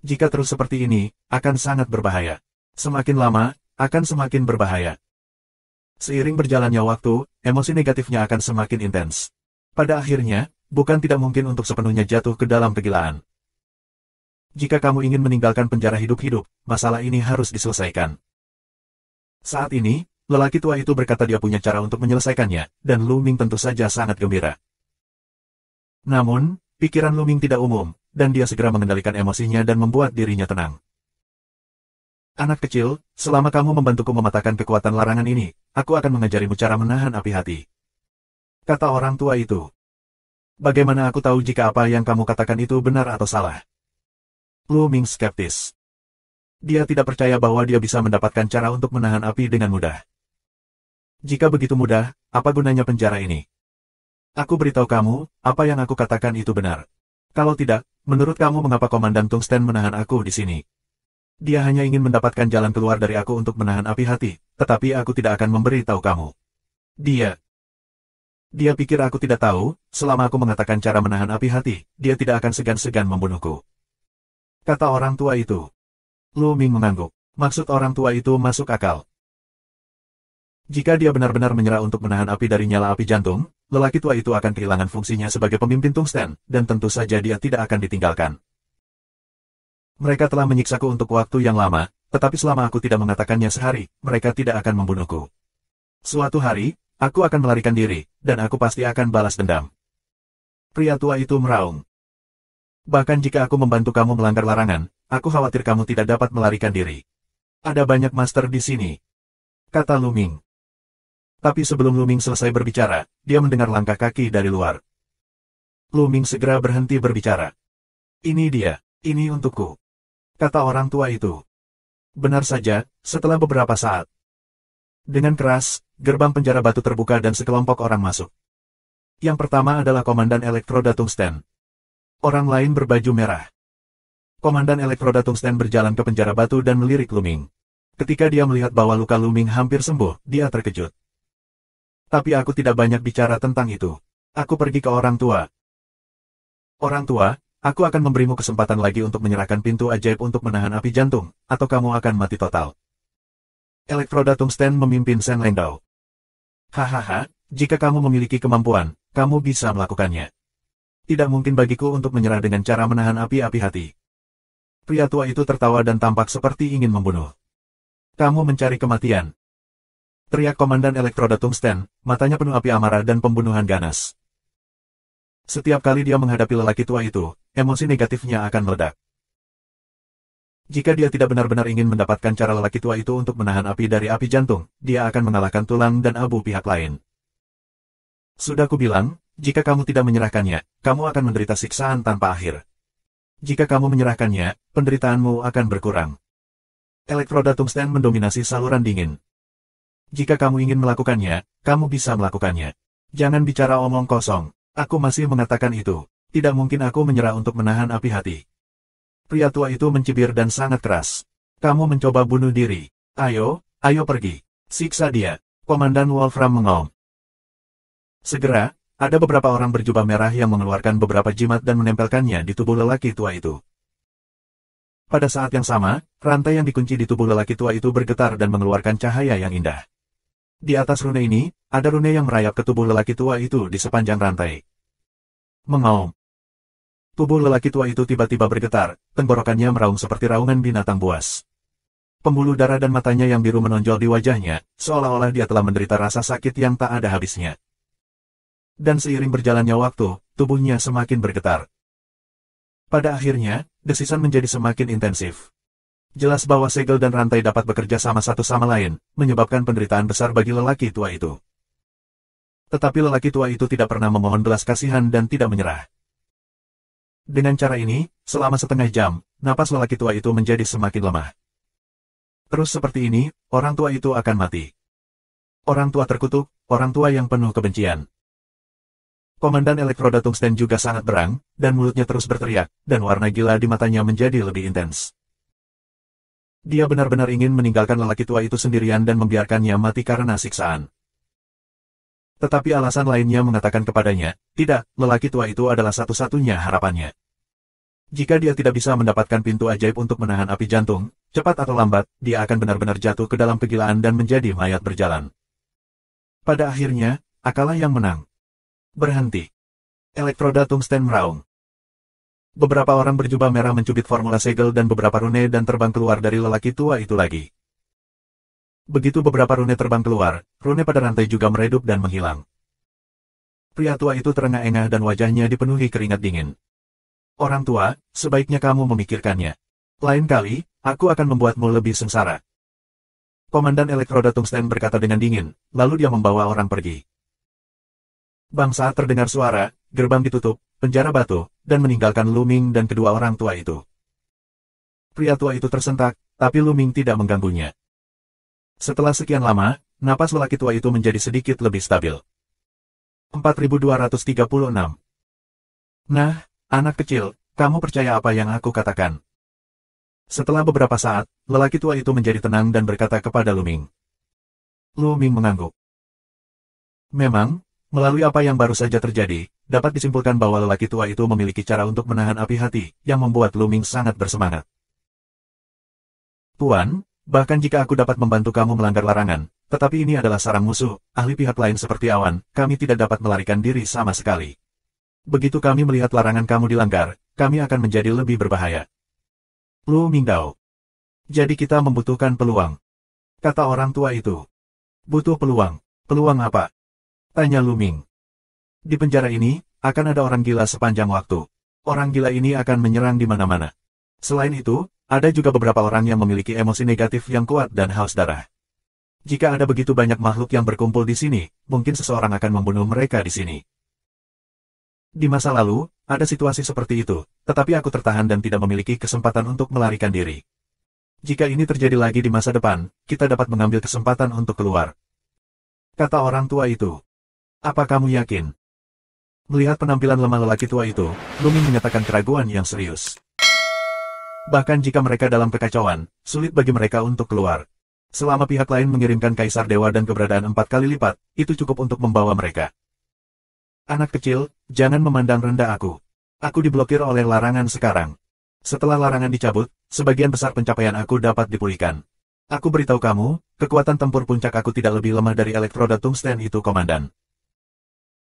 Jika terus seperti ini, akan sangat berbahaya. Semakin lama, akan semakin berbahaya. Seiring berjalannya waktu, emosi negatifnya akan semakin intens. Pada akhirnya, bukan tidak mungkin untuk sepenuhnya jatuh ke dalam kegilaan. Jika kamu ingin meninggalkan penjara hidup-hidup, masalah ini harus diselesaikan. Saat ini, lelaki tua itu berkata dia punya cara untuk menyelesaikannya, dan Lu Ming tentu saja sangat gembira. Namun, pikiran Lu Ming tidak umum, dan dia segera mengendalikan emosinya dan membuat dirinya tenang. Anak kecil, selama kamu membantuku mematahkan kekuatan larangan ini, aku akan mengajarimu cara menahan api hati. Kata orang tua itu. Bagaimana aku tahu jika apa yang kamu katakan itu benar atau salah? Lu Ming skeptis. Dia tidak percaya bahwa dia bisa mendapatkan cara untuk menahan api dengan mudah. Jika begitu mudah, apa gunanya penjara ini? Aku beritahu kamu, apa yang aku katakan itu benar. Kalau tidak, menurut kamu mengapa Komandan Tungsten menahan aku di sini? Dia hanya ingin mendapatkan jalan keluar dari aku untuk menahan api hati, tetapi aku tidak akan memberitahu kamu. Dia pikir aku tidak tahu, selama aku mengatakan cara menahan api hati, dia tidak akan segan-segan membunuhku. Kata orang tua itu. Lu Ming mengangguk. Maksud orang tua itu masuk akal. Jika dia benar-benar menyerah untuk menahan api dari nyala api jantung, lelaki tua itu akan kehilangan fungsinya sebagai pemimpin Tungsten, dan tentu saja dia tidak akan ditinggalkan. Mereka telah menyiksaku untuk waktu yang lama, tetapi selama aku tidak mengatakannya sehari, mereka tidak akan membunuhku. Suatu hari, aku akan melarikan diri, dan aku pasti akan balas dendam. Pria tua itu meraung. Bahkan jika aku membantu kamu melanggar larangan, aku khawatir kamu tidak dapat melarikan diri. Ada banyak master di sini. Kata Lu Ming. Tapi sebelum Lu Ming selesai berbicara, dia mendengar langkah kaki dari luar. Lu Ming segera berhenti berbicara. Ini dia, ini untukku. Kata orang tua itu. Benar saja, setelah beberapa saat. Dengan keras, gerbang penjara batu terbuka dan sekelompok orang masuk. Yang pertama adalah Komandan Elektroda Tungsten. Orang lain berbaju merah. Komandan Elektroda Tungsten berjalan ke penjara batu dan melirik Lu Ming. Ketika dia melihat bahwa luka Lu Ming hampir sembuh, dia terkejut. Tapi aku tidak banyak bicara tentang itu. Aku pergi ke orang tua. Orang tua, aku akan memberimu kesempatan lagi untuk menyerahkan pintu ajaib untuk menahan api jantung, atau kamu akan mati total. Elektroda Tungsten memimpin Shen Lengdao. Hahaha, jika kamu memiliki kemampuan, kamu bisa melakukannya. Tidak mungkin bagiku untuk menyerah dengan cara menahan api-api hati. Pria tua itu tertawa dan tampak seperti ingin membunuh. Kamu mencari kematian. Teriak Komandan Elektroda Tungsten, matanya penuh api amarah dan pembunuhan ganas. Setiap kali dia menghadapi lelaki tua itu, emosi negatifnya akan meledak. Jika dia tidak benar-benar ingin mendapatkan cara lelaki tua itu untuk menahan api dari api jantung, dia akan mengalahkan tulang dan abu pihak lain. Sudah kubilang, jika kamu tidak menyerahkannya, kamu akan menderita siksaan tanpa akhir. Jika kamu menyerahkannya, penderitaanmu akan berkurang. Elektroda Tungsten mendominasi saluran dingin. Jika kamu ingin melakukannya, kamu bisa melakukannya. Jangan bicara omong kosong. Aku masih mengatakan itu. Tidak mungkin aku menyerah untuk menahan api hati. Pria tua itu mencibir dan sangat keras. Kamu mencoba bunuh diri. Ayo, ayo pergi. Siksa dia. Komandan Wolfram mengaum. Segera, ada beberapa orang berjubah merah yang mengeluarkan beberapa jimat dan menempelkannya di tubuh lelaki tua itu. Pada saat yang sama, rantai yang dikunci di tubuh lelaki tua itu bergetar dan mengeluarkan cahaya yang indah. Di atas rune ini, ada rune yang merayap ke tubuh lelaki tua itu di sepanjang rantai. Mengaum. Tubuh lelaki tua itu tiba-tiba bergetar, tenggorokannya meraung seperti raungan binatang buas. Pembuluh darah dan matanya yang biru menonjol di wajahnya, seolah-olah dia telah menderita rasa sakit yang tak ada habisnya. Dan seiring berjalannya waktu, tubuhnya semakin bergetar. Pada akhirnya, desisan menjadi semakin intensif. Jelas bahwa segel dan rantai dapat bekerja sama satu sama lain, menyebabkan penderitaan besar bagi lelaki tua itu. Tetapi lelaki tua itu tidak pernah memohon belas kasihan dan tidak menyerah. Dengan cara ini, selama setengah jam, napas lelaki tua itu menjadi semakin lemah. Terus seperti ini, orang tua itu akan mati. Orang tua terkutuk, orang tua yang penuh kebencian. Komandan Elektroda Tungsten juga sangat berang, dan mulutnya terus berteriak, dan warna gila di matanya menjadi lebih intens. Dia benar-benar ingin meninggalkan lelaki tua itu sendirian dan membiarkannya mati karena siksaan. Tetapi alasan lainnya mengatakan kepadanya, tidak, lelaki tua itu adalah satu-satunya harapannya. Jika dia tidak bisa mendapatkan pintu ajaib untuk menahan api jantung, cepat atau lambat, dia akan benar-benar jatuh ke dalam kegilaan dan menjadi mayat berjalan. Pada akhirnya, akalah yang menang. Berhenti. Elektroda Tungsten meraung. Beberapa orang berjubah merah mencubit formula segel dan beberapa rune dan terbang keluar dari lelaki tua itu lagi. Begitu beberapa rune terbang keluar, rune pada rantai juga meredup dan menghilang. Pria tua itu terengah-engah dan wajahnya dipenuhi keringat dingin. Orang tua, sebaiknya kamu memikirkannya. Lain kali, aku akan membuatmu lebih sengsara. Komandan Elektroda Tungsten berkata dengan dingin, lalu dia membawa orang pergi. Saat terdengar suara, gerbang ditutup, penjara batu, dan meninggalkan Luming dan kedua orang tua itu. Pria tua itu tersentak, tapi Luming tidak mengganggunya. Setelah sekian lama, napas lelaki tua itu menjadi sedikit lebih stabil. 4236. Nah, anak kecil, kamu percaya apa yang aku katakan? Setelah beberapa saat, lelaki tua itu menjadi tenang dan berkata kepada Luming. Luming mengangguk. Memang, melalui apa yang baru saja terjadi, dapat disimpulkan bahwa lelaki tua itu memiliki cara untuk menahan api hati, yang membuat Luming sangat bersemangat. Tuan, bahkan jika aku dapat membantu kamu melanggar larangan, tetapi ini adalah sarang musuh, ahli pihak lain seperti awan, kami tidak dapat melarikan diri sama sekali. Begitu kami melihat larangan kamu dilanggar, kami akan menjadi lebih berbahaya. Lu Mingdao. Jadi kita membutuhkan peluang. Kata orang tua itu. Butuh peluang. Peluang apa? Tanya Luming. Di penjara ini, akan ada orang gila sepanjang waktu. Orang gila ini akan menyerang di mana-mana. Selain itu, ada juga beberapa orang yang memiliki emosi negatif yang kuat dan haus darah. Jika ada begitu banyak makhluk yang berkumpul di sini, mungkin seseorang akan membunuh mereka di sini. Di masa lalu, ada situasi seperti itu, tetapi aku tertahan dan tidak memiliki kesempatan untuk melarikan diri. Jika ini terjadi lagi di masa depan, kita dapat mengambil kesempatan untuk keluar. Kata orang tua itu. Apa kamu yakin? Melihat penampilan lemah lelaki tua itu, Luming menyatakan keraguan yang serius. Bahkan jika mereka dalam kekacauan, sulit bagi mereka untuk keluar. Selama pihak lain mengirimkan Kaisar Dewa dan keberadaan 4 kali lipat, itu cukup untuk membawa mereka. Anak kecil, jangan memandang rendah aku. Aku diblokir oleh larangan sekarang. Setelah larangan dicabut, sebagian besar pencapaian aku dapat dipulihkan. Aku beritahu kamu, kekuatan tempur puncak aku tidak lebih lemah dari Elektroda Tungsten itu, Komandan.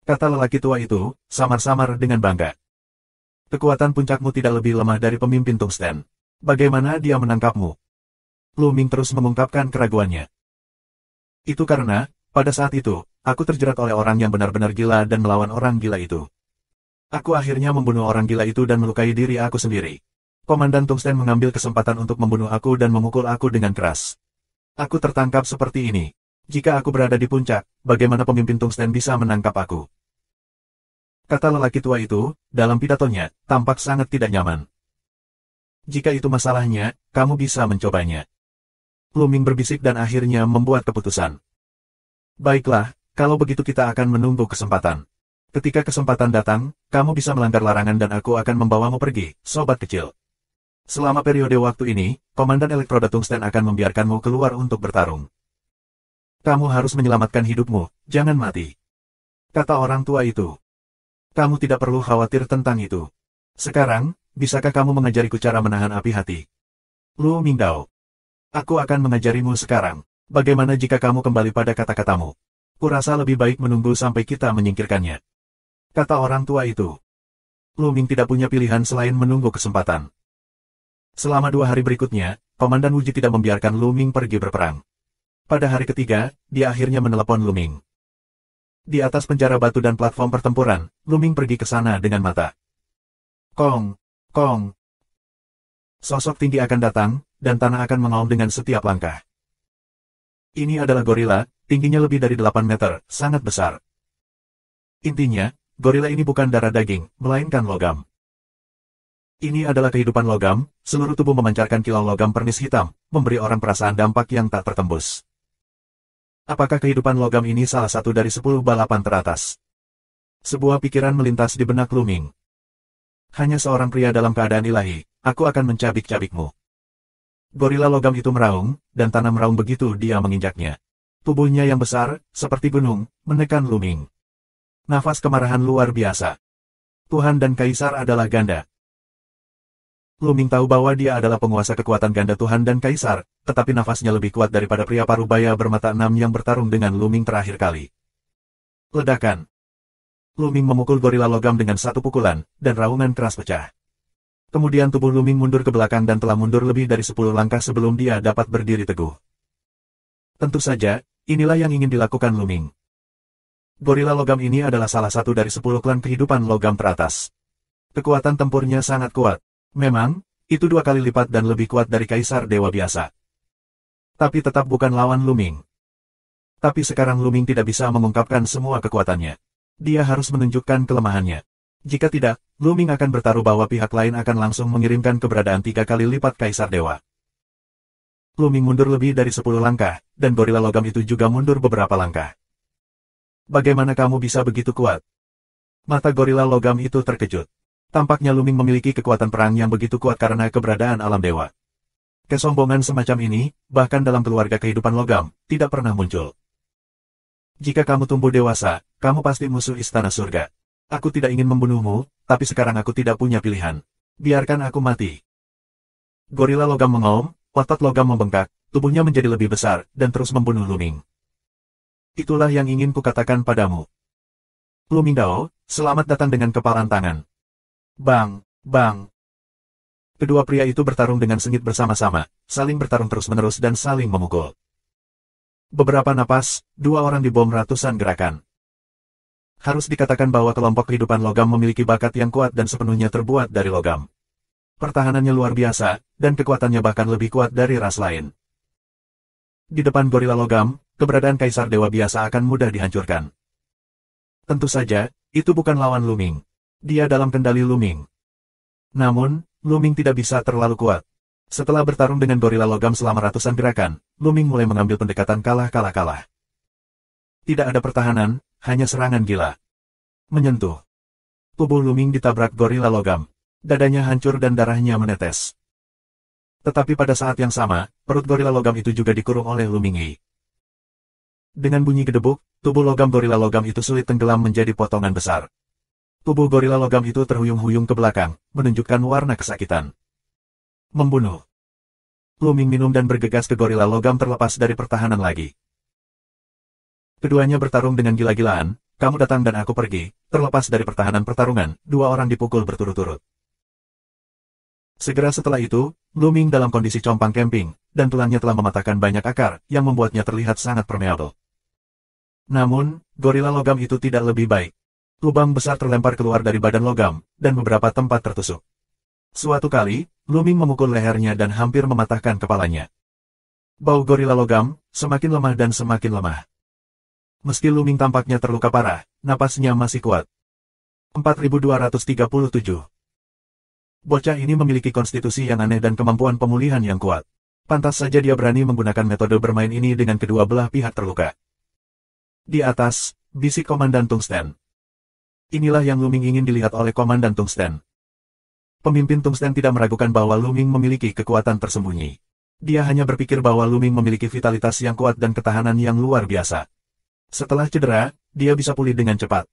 Kata lelaki tua itu, samar-samar dengan bangga. Kekuatan puncakmu tidak lebih lemah dari pemimpin Tungsten. Bagaimana dia menangkapmu? Luming terus mengungkapkan keraguannya. Itu karena, pada saat itu, aku terjerat oleh orang yang benar-benar gila dan melawan orang gila itu. Aku akhirnya membunuh orang gila itu dan melukai diri aku sendiri. Komandan Tungsten mengambil kesempatan untuk membunuh aku dan memukul aku dengan keras. Aku tertangkap seperti ini. Jika aku berada di puncak, bagaimana pemimpin Tungsten bisa menangkap aku? Kata lelaki tua itu, dalam pidatonya, tampak sangat tidak nyaman. Jika itu masalahnya, kamu bisa mencobanya. Luming berbisik dan akhirnya membuat keputusan. Baiklah, kalau begitu kita akan menunggu kesempatan. Ketika kesempatan datang, kamu bisa melanggar larangan dan aku akan membawamu pergi, sobat kecil. Selama periode waktu ini, Komandan Elektroda Tungsten akan membiarkanmu keluar untuk bertarung. Kamu harus menyelamatkan hidupmu, jangan mati. Kata orang tua itu. Kamu tidak perlu khawatir tentang itu. Sekarang, bisakah kamu mengajariku cara menahan api hati? Lu Mingdao. Aku akan mengajarimu sekarang. Bagaimana jika kamu kembali pada kata-katamu? Kurasa lebih baik menunggu sampai kita menyingkirkannya. Kata orang tua itu. Luming tidak punya pilihan selain menunggu kesempatan. Selama 2 hari berikutnya, Komandan Wuji tidak membiarkan Luming pergi berperang. Pada hari ketiga, dia akhirnya menelepon Luming. Di atas penjara batu dan platform pertempuran, Luming pergi ke sana dengan mata. Kong, kong. Sosok tinggi akan datang, dan tanah akan mengaum dengan setiap langkah. Ini adalah gorila, tingginya lebih dari 8 meter, sangat besar. Intinya, gorila ini bukan darah daging, melainkan logam. Ini adalah kehidupan logam, seluruh tubuh memancarkan kilau logam pernis hitam, memberi orang perasaan dampak yang tak tertembus. Apakah kehidupan logam ini salah satu dari 10 balapan teratas? Sebuah pikiran melintas di benak Luming. Hanya seorang pria dalam keadaan ilahi, aku akan mencabik-cabikmu. Gorila logam itu meraung, dan tanah meraung begitu dia menginjaknya. Tubuhnya yang besar, seperti gunung, menekan Luming. Nafas kemarahan luar biasa. Tuhan dan Kaisar adalah ganda. Luming tahu bahwa dia adalah penguasa kekuatan ganda Tuhan dan Kaisar, tetapi nafasnya lebih kuat daripada pria parubaya bermata enam yang bertarung dengan Luming terakhir kali. Ledakan. Luming memukul gorila logam dengan satu pukulan, dan raungan keras pecah. Kemudian tubuh Luming mundur ke belakang dan telah mundur lebih dari 10 langkah sebelum dia dapat berdiri teguh. Tentu saja, inilah yang ingin dilakukan Luming. Gorila logam ini adalah salah satu dari 10 klan kehidupan logam teratas. Kekuatan tempurnya sangat kuat. Memang, itu 2 kali lipat dan lebih kuat dari Kaisar Dewa biasa. Tapi tetap bukan lawan Luming. Tapi sekarang Luming tidak bisa mengungkapkan semua kekuatannya. Dia harus menunjukkan kelemahannya. Jika tidak, Luming akan bertaruh bahwa pihak lain akan langsung mengirimkan keberadaan 3 kali lipat Kaisar Dewa. Luming mundur lebih dari 10 langkah, dan gorila logam itu juga mundur beberapa langkah. Bagaimana kamu bisa begitu kuat? Mata gorila logam itu terkejut. Tampaknya Luming memiliki kekuatan perang yang begitu kuat karena keberadaan alam dewa. Kesombongan semacam ini, bahkan dalam keluarga kehidupan logam, tidak pernah muncul. Jika kamu tumbuh dewasa, kamu pasti musuh istana surga. Aku tidak ingin membunuhmu, tapi sekarang aku tidak punya pilihan. Biarkan aku mati. Gorila logam mengaum, otot logam membengkak, tubuhnya menjadi lebih besar, dan terus membunuh Luming. Itulah yang ingin kukatakan padamu. Luming Dao, selamat datang dengan kepalan tangan. Bang, bang. Kedua pria itu bertarung dengan sengit bersama-sama, saling bertarung terus-menerus dan saling memukul. Beberapa napas, 2 orang dibom ratusan gerakan. Harus dikatakan bahwa kelompok kehidupan logam memiliki bakat yang kuat dan sepenuhnya terbuat dari logam. Pertahanannya luar biasa, dan kekuatannya bahkan lebih kuat dari ras lain. Di depan gorila logam, keberadaan Kaisar Dewa biasa akan mudah dihancurkan. Tentu saja, itu bukan lawan Luming. Dia dalam kendali Luming. Namun, Luming tidak bisa terlalu kuat. Setelah bertarung dengan gorila logam selama ratusan gerakan, Luming mulai mengambil pendekatan kalah. Tidak ada pertahanan, hanya serangan gila. Menyentuh. Tubuh Luming ditabrak gorila logam. Dadanya hancur dan darahnya menetes. Tetapi pada saat yang sama, perut gorila logam itu juga dikurung oleh Luming Yi. Dengan bunyi gedebuk, tubuh logam gorila logam itu sulit tenggelam menjadi potongan besar. Tubuh gorila logam itu terhuyung-huyung ke belakang, menunjukkan warna kesakitan. Membunuh. Luming minum dan bergegas ke gorila logam terlepas dari pertahanan lagi. Keduanya bertarung dengan gila-gilaan, kamu datang dan aku pergi, terlepas dari pertahanan pertarungan, 2 orang dipukul berturut-turut. Segera setelah itu, Luming dalam kondisi compang camping, dan tulangnya telah mematahkan banyak akar, yang membuatnya terlihat sangat permeabel. Namun, gorila logam itu tidak lebih baik. Lubang besar terlempar keluar dari badan logam, dan beberapa tempat tertusuk. Suatu kali, Luming memukul lehernya dan hampir mematahkan kepalanya. Bau gorila logam, semakin lemah dan semakin lemah. Meski Luming tampaknya terluka parah, napasnya masih kuat. 4237. Bocah ini memiliki konstitusi yang aneh dan kemampuan pemulihan yang kuat. Pantas saja dia berani menggunakan metode bermain ini dengan kedua belah pihak terluka. Di atas, bisik Komandan Tungsten. Inilah yang Luming ingin dilihat oleh Komandan Tungsten. Pemimpin Tungsten tidak meragukan bahwa Luming memiliki kekuatan tersembunyi. Dia hanya berpikir bahwa Luming memiliki vitalitas yang kuat dan ketahanan yang luar biasa. Setelah cedera, dia bisa pulih dengan cepat.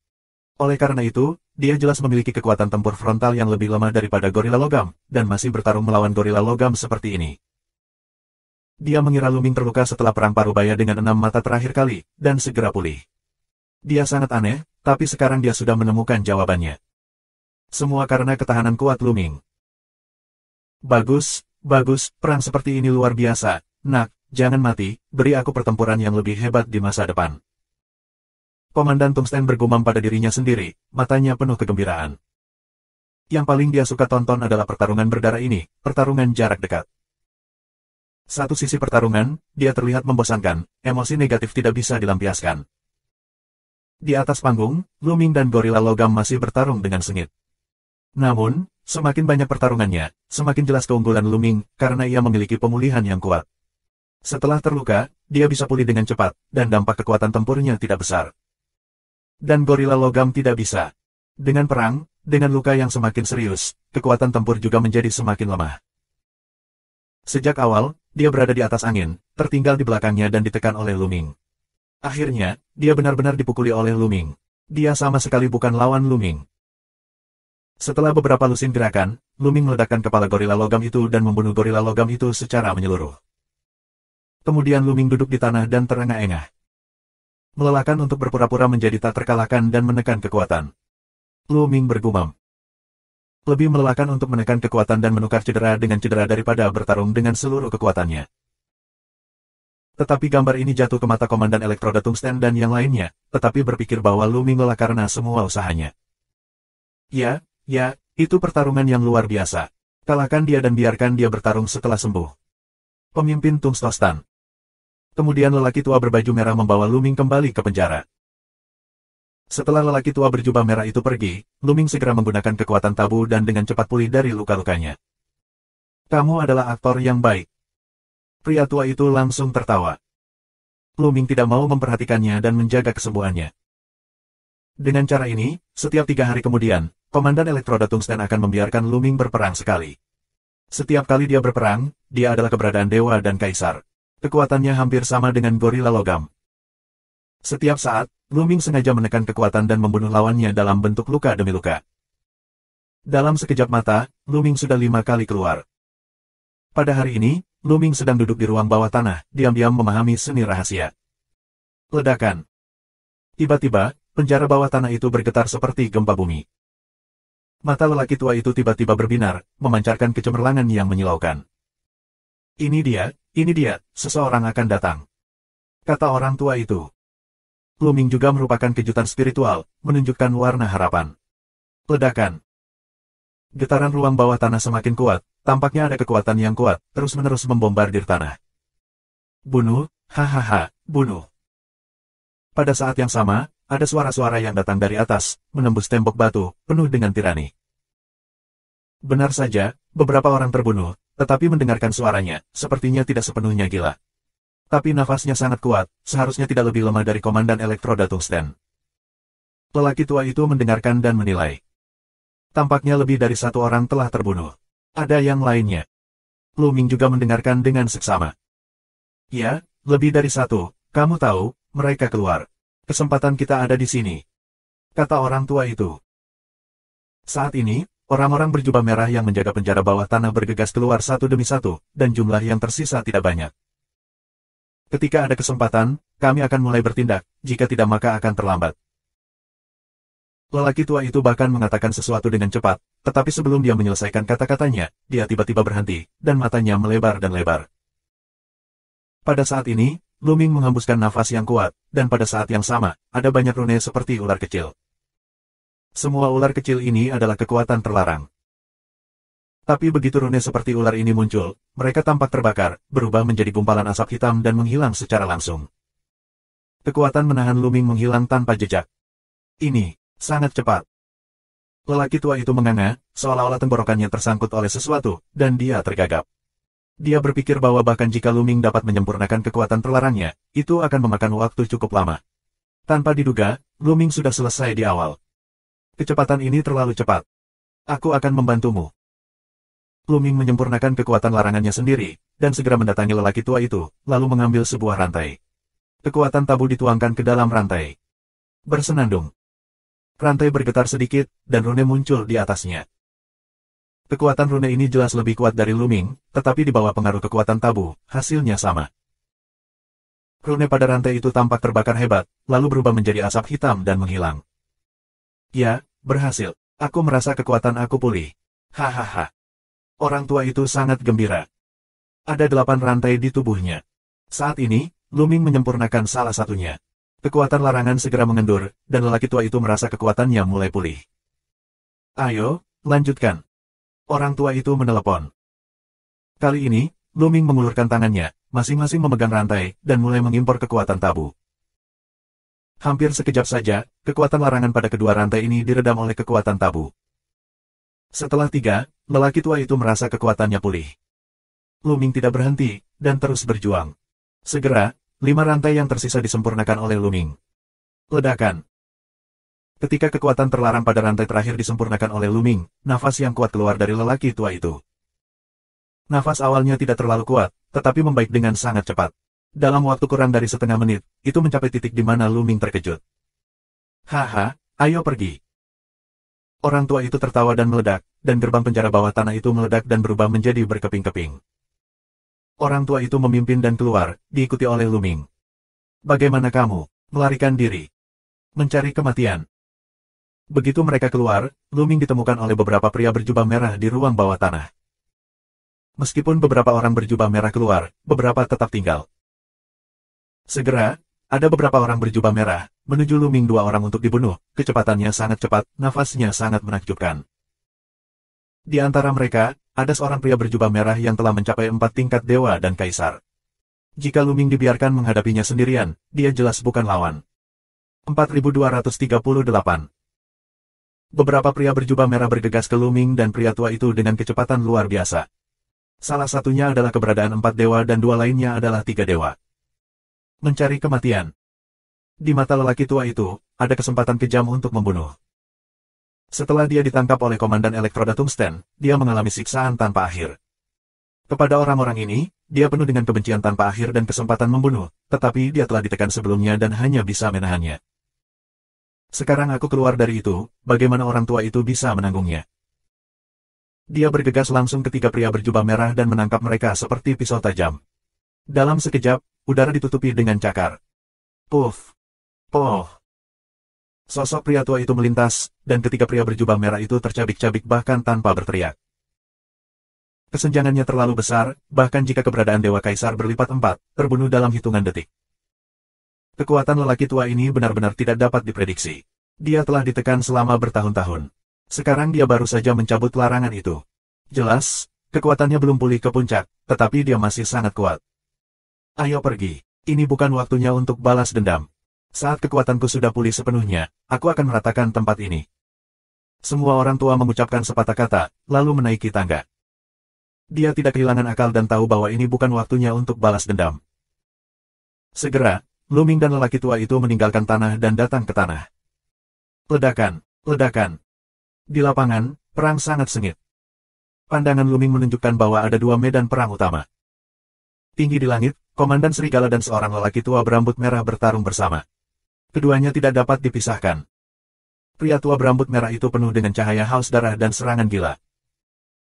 Oleh karena itu, dia jelas memiliki kekuatan tempur frontal yang lebih lemah daripada gorila logam, dan masih bertarung melawan gorila logam seperti ini. Dia mengira Luming terluka setelah perang Parubaya dengan 6 mata terakhir kali, dan segera pulih. Dia sangat aneh, tapi sekarang dia sudah menemukan jawabannya. Semua karena ketahanan kuat Luming. Bagus, bagus, perang seperti ini luar biasa. Nak, jangan mati, beri aku pertempuran yang lebih hebat di masa depan. Komandan Tungsten bergumam pada dirinya sendiri, matanya penuh kegembiraan. Yang paling dia suka tonton adalah pertarungan berdarah ini, pertarungan jarak dekat. Satu sisi pertarungan, dia terlihat membosankan, emosi negatif tidak bisa dilampiaskan. Di atas panggung, Luming dan gorila logam masih bertarung dengan sengit. Namun, semakin banyak pertarungannya, semakin jelas keunggulan Luming, karena ia memiliki pemulihan yang kuat. Setelah terluka, dia bisa pulih dengan cepat, dan dampak kekuatan tempurnya tidak besar. Dan gorila logam tidak bisa. Dengan perang, dengan luka yang semakin serius, kekuatan tempur juga menjadi semakin lemah. Sejak awal, dia berada di atas angin, tertinggal di belakangnya dan ditekan oleh Luming. Akhirnya, dia benar-benar dipukuli oleh Luming. Dia sama sekali bukan lawan Luming. Setelah beberapa lusin gerakan, Luming meledakkan kepala gorila logam itu dan membunuh gorila logam itu secara menyeluruh. Kemudian Luming duduk di tanah dan terengah-engah. Melelahkan untuk berpura-pura menjadi tak terkalahkan dan menekan kekuatan. Luming bergumam. Lebih melelahkan untuk menekan kekuatan dan menukar cedera dengan cedera daripada bertarung dengan seluruh kekuatannya. Tetapi gambar ini jatuh ke mata Komandan Elektroda Tungsten dan yang lainnya, tetapi berpikir bahwa Luming lelah karena semua usahanya. Ya, itu pertarungan yang luar biasa. Kalahkan dia dan biarkan dia bertarung setelah sembuh. Pemimpin Tungstostan. Kemudian lelaki tua berbaju merah membawa Luming kembali ke penjara. Setelah lelaki tua berjubah merah itu pergi, Luming segera menggunakan kekuatan tabu dan dengan cepat pulih dari luka-lukanya. Kamu adalah aktor yang baik. Pria tua itu langsung tertawa. Luming tidak mau memperhatikannya dan menjaga kesembuhannya. Dengan cara ini, setiap 3 hari kemudian, Komandan Elektroda Tungsten akan membiarkan Luming berperang sekali. Setiap kali dia berperang, dia adalah keberadaan dewa dan kaisar. Kekuatannya hampir sama dengan gorila logam. Setiap saat, Luming sengaja menekan kekuatan dan membunuh lawannya dalam bentuk luka demi luka. Dalam sekejap mata, Luming sudah 5 kali keluar. Pada hari ini, Luming sedang duduk di ruang bawah tanah, diam-diam memahami seni rahasia. Ledakan. Tiba-tiba, penjara bawah tanah itu bergetar seperti gempa bumi. Mata lelaki tua itu tiba-tiba berbinar, memancarkan kecemerlangan yang menyilaukan. Ini dia, seseorang akan datang. Kata orang tua itu. Luming juga merupakan kejutan spiritual, menunjukkan warna harapan. Ledakan. Getaran ruang bawah tanah semakin kuat, tampaknya ada kekuatan yang kuat, terus-menerus membombardir tanah. Bunuh, hahaha, bunuh. Pada saat yang sama, ada suara-suara yang datang dari atas, menembus tembok batu, penuh dengan tirani. Benar saja, beberapa orang terbunuh, tetapi mendengarkan suaranya, sepertinya tidak sepenuhnya gila. Tapi nafasnya sangat kuat, seharusnya tidak lebih lemah dari Komandan Elektroda Tungsten. Lelaki tua itu mendengarkan dan menilai. Tampaknya lebih dari 1 orang telah terbunuh. Ada yang lainnya. Luming juga mendengarkan dengan seksama. Ya, lebih dari 1, kamu tahu, mereka keluar. Kesempatan kita ada di sini. Kata orang tua itu. Saat ini, orang-orang berjubah merah yang menjaga penjara bawah tanah bergegas keluar satu demi satu, dan jumlah yang tersisa tidak banyak. Ketika ada kesempatan, kami akan mulai bertindak, jika tidak maka akan terlambat. Lelaki tua itu bahkan mengatakan sesuatu dengan cepat, tetapi sebelum dia menyelesaikan kata-katanya, dia tiba-tiba berhenti, dan matanya melebar dan lebar. Pada saat ini, Luming menghembuskan nafas yang kuat, dan pada saat yang sama, ada banyak rune seperti ular kecil. Semua ular kecil ini adalah kekuatan terlarang. Tapi begitu rune seperti ular ini muncul, mereka tampak terbakar, berubah menjadi gumpalan asap hitam dan menghilang secara langsung. Kekuatan menahan Luming menghilang tanpa jejak. Ini sangat cepat. Lelaki tua itu menganga, seolah-olah tenggorokannya tersangkut oleh sesuatu, dan dia tergagap. Dia berpikir bahwa bahkan jika Luming dapat menyempurnakan kekuatan terlarangnya, itu akan memakan waktu cukup lama. Tanpa diduga, Luming sudah selesai di awal. Kecepatan ini terlalu cepat. Aku akan membantumu. Luming menyempurnakan kekuatan larangannya sendiri, dan segera mendatangi lelaki tua itu, lalu mengambil sebuah rantai. Kekuatan tabu dituangkan ke dalam rantai. Bersenandung. Rantai bergetar sedikit, dan rune muncul di atasnya. Kekuatan rune ini jelas lebih kuat dari Luming, tetapi di bawah pengaruh kekuatan tabu, hasilnya sama. Rune pada rantai itu tampak terbakar hebat, lalu berubah menjadi asap hitam dan menghilang. Ya, berhasil. Aku merasa kekuatan aku pulih. Hahaha. Orang tua itu sangat gembira. Ada 8 rantai di tubuhnya. Saat ini, Luming menyempurnakan salah satunya. Kekuatan larangan segera mengendur, dan lelaki tua itu merasa kekuatannya mulai pulih. Ayo, lanjutkan. Orang tua itu menelepon. Kali ini, Luming mengulurkan tangannya, masing-masing memegang rantai, dan mulai mengimpor kekuatan tabu. Hampir sekejap saja, kekuatan larangan pada kedua rantai ini diredam oleh kekuatan tabu. Setelah 3, lelaki tua itu merasa kekuatannya pulih. Luming tidak berhenti, dan terus berjuang. Segera, 5 rantai yang tersisa disempurnakan oleh Luming. Ledakan. Ketika kekuatan terlarang pada rantai terakhir disempurnakan oleh Luming, nafas yang kuat keluar dari lelaki tua itu. Nafas awalnya tidak terlalu kuat, tetapi membaik dengan sangat cepat. Dalam waktu kurang dari setengah menit, itu mencapai titik di mana Luming terkejut. Haha, ayo pergi. Orang tua itu tertawa dan meledak, dan gerbang penjara bawah tanah itu meledak dan berubah menjadi berkeping-keping. Orang tua itu memimpin dan keluar, diikuti oleh Luming. Bagaimana kamu? Melarikan diri. Mencari kematian. Begitu mereka keluar, Luming ditemukan oleh beberapa pria berjubah merah di ruang bawah tanah. Meskipun beberapa orang berjubah merah keluar, beberapa tetap tinggal. Segera, ada beberapa orang berjubah merah, menuju Luming 2 orang untuk dibunuh, kecepatannya sangat cepat, nafasnya sangat menakjubkan. Di antara mereka, ada seorang pria berjubah merah yang telah mencapai 4 tingkat dewa dan kaisar. Jika Luming dibiarkan menghadapinya sendirian, dia jelas bukan lawan. 4238. Beberapa pria berjubah merah bergegas ke Luming dan pria tua itu dengan kecepatan luar biasa. Salah satunya adalah keberadaan 4 dewa dan 2 lainnya adalah 3 dewa. Mencari kematian. Di mata lelaki tua itu, ada kesempatan kejam untuk membunuh. Setelah dia ditangkap oleh Komandan Elektroda Tungsten, dia mengalami siksaan tanpa akhir. Kepada orang-orang ini, dia penuh dengan kebencian tanpa akhir dan kesempatan membunuh, tetapi dia telah ditekan sebelumnya dan hanya bisa menahannya. Sekarang aku keluar dari itu, bagaimana orang tua itu bisa menanggungnya? Dia bergegas langsung ke 3 pria berjubah merah dan menangkap mereka seperti pisau tajam. Dalam sekejap, udara ditutupi dengan cakar. Puff! Poh! Sosok pria tua itu melintas, dan ketiga pria berjubah merah itu tercabik-cabik bahkan tanpa berteriak. Kesenjangannya terlalu besar, bahkan jika keberadaan Dewa Kaisar berlipat 4, terbunuh dalam hitungan detik. Kekuatan lelaki tua ini benar-benar tidak dapat diprediksi. Dia telah ditekan selama bertahun-tahun. Sekarang dia baru saja mencabut larangan itu. Jelas, kekuatannya belum pulih ke puncak, tetapi dia masih sangat kuat. Ayo pergi, ini bukan waktunya untuk balas dendam. Saat kekuatanku sudah pulih sepenuhnya, aku akan meratakan tempat ini. Semua orang tua mengucapkan sepatah kata, lalu menaiki tangga. Dia tidak kehilangan akal dan tahu bahwa ini bukan waktunya untuk balas dendam. Segera, Luming dan lelaki tua itu meninggalkan tanah dan datang ke tanah. Ledakan, ledakan. Di lapangan, perang sangat sengit. Pandangan Luming menunjukkan bahwa ada 2 medan perang utama. Tinggi di langit, Komandan Serigala dan seorang lelaki tua berambut merah bertarung bersama. Keduanya tidak dapat dipisahkan. Pria tua berambut merah itu penuh dengan cahaya haus darah dan serangan gila.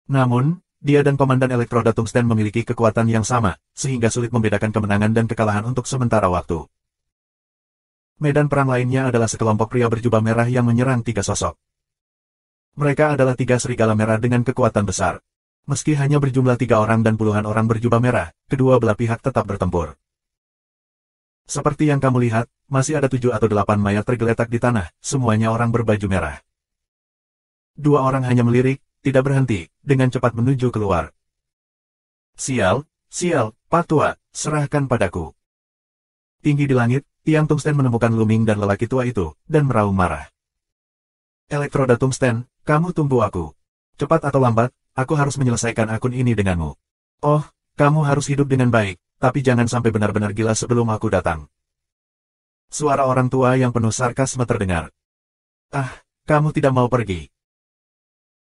Namun, dia dan Komandan Elektroda Tungsten memiliki kekuatan yang sama, sehingga sulit membedakan kemenangan dan kekalahan untuk sementara waktu. Medan perang lainnya adalah sekelompok pria berjubah merah yang menyerang 3 sosok. Mereka adalah 3 serigala merah dengan kekuatan besar. Meski hanya berjumlah 3 orang dan puluhan orang berjubah merah, kedua belah pihak tetap bertempur. Seperti yang kamu lihat, masih ada 7 atau 8 mayat tergeletak di tanah, semuanya orang berbaju merah. 2 orang hanya melirik, tidak berhenti, dengan cepat menuju keluar. Sial, sial, Pak Tua, serahkan padaku. Tinggi di langit, Tiang Tungsten menemukan Luming dan lelaki tua itu, dan meraung marah. Elektroda Tungsten, kamu tunggu aku. Cepat atau lambat, aku harus menyelesaikan akun ini denganmu. Oh, kamu harus hidup dengan baik. Tapi jangan sampai benar-benar gila sebelum aku datang. Suara orang tua yang penuh sarkasme terdengar. Ah, kamu tidak mau pergi.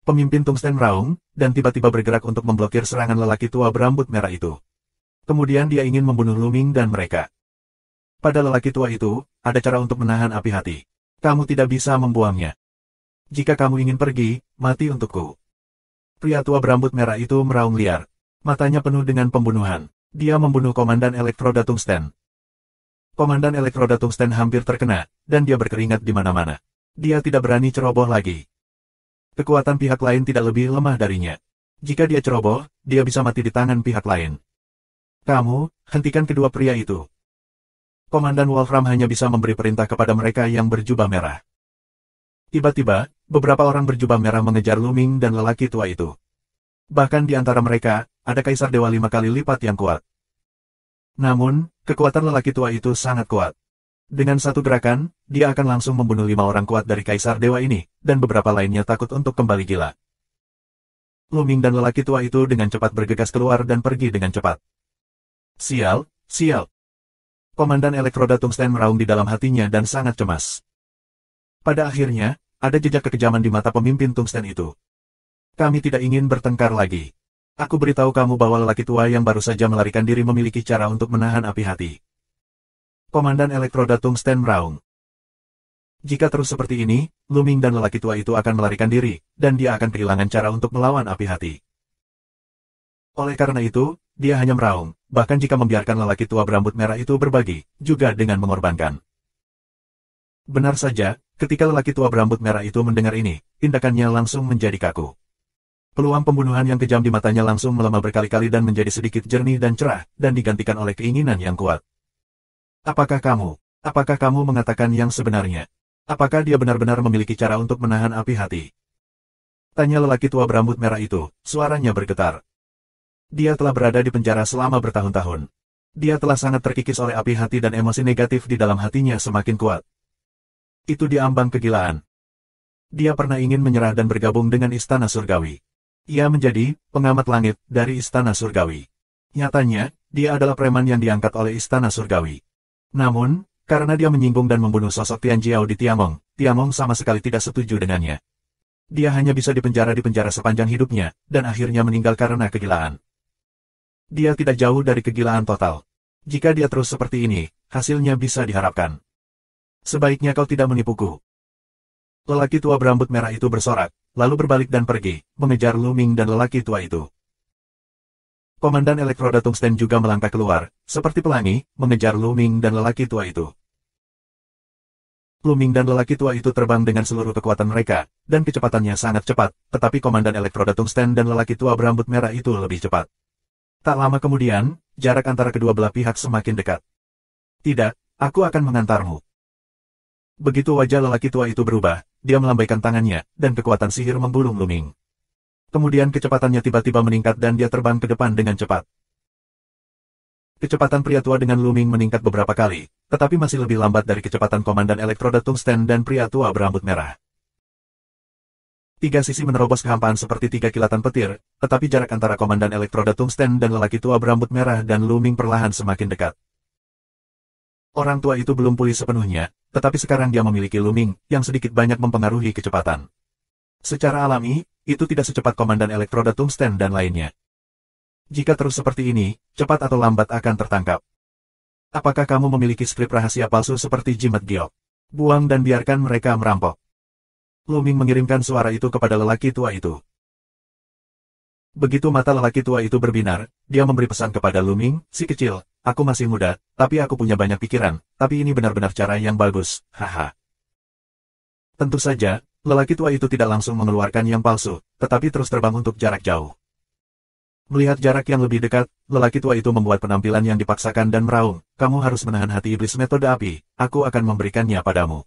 Pemimpin Tungsten meraung, dan tiba-tiba bergerak untuk memblokir serangan lelaki tua berambut merah itu. Kemudian dia ingin membunuh Luming dan mereka. Pada lelaki tua itu, ada cara untuk menahan api hati. Kamu tidak bisa membuangnya. Jika kamu ingin pergi, mati untukku. Pria tua berambut merah itu meraung liar. Matanya penuh dengan pembunuhan. Dia membunuh Komandan Elektroda Tungsten. Komandan Elektroda Tungsten hampir terkena, dan dia berkeringat di mana-mana. Dia tidak berani ceroboh lagi. Kekuatan pihak lain tidak lebih lemah darinya. Jika dia ceroboh, dia bisa mati di tangan pihak lain. Kamu, hentikan kedua pria itu. Komandan Wolfram hanya bisa memberi perintah kepada mereka yang berjubah merah. Tiba-tiba, beberapa orang berjubah merah mengejar Luming dan lelaki tua itu. Bahkan di antara mereka, ada Kaisar Dewa 5 kali lipat yang kuat. Namun, kekuatan lelaki tua itu sangat kuat. Dengan satu gerakan, dia akan langsung membunuh 5 orang kuat dari Kaisar Dewa ini, dan beberapa lainnya takut untuk kembali gila. Luming dan lelaki tua itu dengan cepat bergegas keluar dan pergi dengan cepat. Sial, Sial. Komandan Elektroda Tungsten meraung di dalam hatinya dan sangat cemas. Pada akhirnya, ada jejak kekejaman di mata pemimpin Tungsten itu. Kami tidak ingin bertengkar lagi. Aku beritahu kamu bahwa lelaki tua yang baru saja melarikan diri memiliki cara untuk menahan api hati. Komandan Elektroda Tungsten meraung. Jika terus seperti ini, Luming dan lelaki tua itu akan melarikan diri, dan dia akan kehilangan cara untuk melawan api hati. Oleh karena itu, dia hanya meraung, bahkan jika membiarkan lelaki tua berambut merah itu berbagi, juga dengan mengorbankan. Benar saja, ketika lelaki tua berambut merah itu mendengar ini, tindakannya langsung menjadi kaku. Peluang pembunuhan yang kejam di matanya langsung melemah berkali-kali dan menjadi sedikit jernih dan cerah, dan digantikan oleh keinginan yang kuat. Apakah kamu mengatakan yang sebenarnya? Apakah dia benar-benar memiliki cara untuk menahan api hati? Tanya lelaki tua berambut merah itu, suaranya bergetar. Dia telah berada di penjara selama bertahun-tahun. Dia telah sangat terkikis oleh api hati dan emosi negatif di dalam hatinya semakin kuat. Itu diambang kegilaan. Dia pernah ingin menyerah dan bergabung dengan Istana Surgawi. Ia menjadi pengamat langit dari Istana Surgawi. Nyatanya, dia adalah preman yang diangkat oleh Istana Surgawi. Namun, karena dia menyinggung dan membunuh sosok Tian Jiao di Tiamong, Tiamong sama sekali tidak setuju dengannya. Dia hanya bisa dipenjara sepanjang hidupnya, dan akhirnya meninggal karena kegilaan. Dia tidak jauh dari kegilaan total. Jika dia terus seperti ini, hasilnya bisa diharapkan. Sebaiknya kau tidak menipuku. Lelaki tua berambut merah itu bersorak, lalu berbalik dan pergi, mengejar Luming dan lelaki tua itu. Komandan Elektroda Tungsten juga melangkah keluar, seperti pelangi, mengejar Luming dan lelaki tua itu. Luming dan lelaki tua itu terbang dengan seluruh kekuatan mereka, dan kecepatannya sangat cepat, tetapi Komandan Elektroda Tungsten dan lelaki tua berambut merah itu lebih cepat. Tak lama kemudian, jarak antara kedua belah pihak semakin dekat. Tidak, aku akan mengantarmu. Begitu wajah lelaki tua itu berubah, dia melambaikan tangannya, dan kekuatan sihir menggulung Luming. Kemudian kecepatannya tiba-tiba meningkat dan dia terbang ke depan dengan cepat. Kecepatan pria tua dengan Luming meningkat beberapa kali, tetapi masih lebih lambat dari kecepatan Komandan Elektroda Tungsten dan pria tua berambut merah. Tiga sisi menerobos kehampaan seperti tiga kilatan petir, tetapi jarak antara Komandan Elektroda Tungsten dan lelaki tua berambut merah dan Luming perlahan semakin dekat. Orang tua itu belum pulih sepenuhnya, tetapi sekarang dia memiliki Luming, yang sedikit banyak mempengaruhi kecepatan. Secara alami, itu tidak secepat Komandan Elektroda Tungsten dan lainnya. Jika terus seperti ini, cepat atau lambat akan tertangkap. Apakah kamu memiliki skrip rahasia palsu seperti Jimat Giok? Buang dan biarkan mereka merampok. Luming mengirimkan suara itu kepada lelaki tua itu. Begitu mata lelaki tua itu berbinar, dia memberi pesan kepada Luming, si kecil, aku masih muda, tapi aku punya banyak pikiran, tapi ini benar-benar cara yang bagus, haha. Tentu saja, lelaki tua itu tidak langsung mengeluarkan yang palsu, tetapi terus terbang untuk jarak jauh. Melihat jarak yang lebih dekat, lelaki tua itu membuat penampilan yang dipaksakan dan meraung, kamu harus menahan hati iblis metode api, aku akan memberikannya padamu.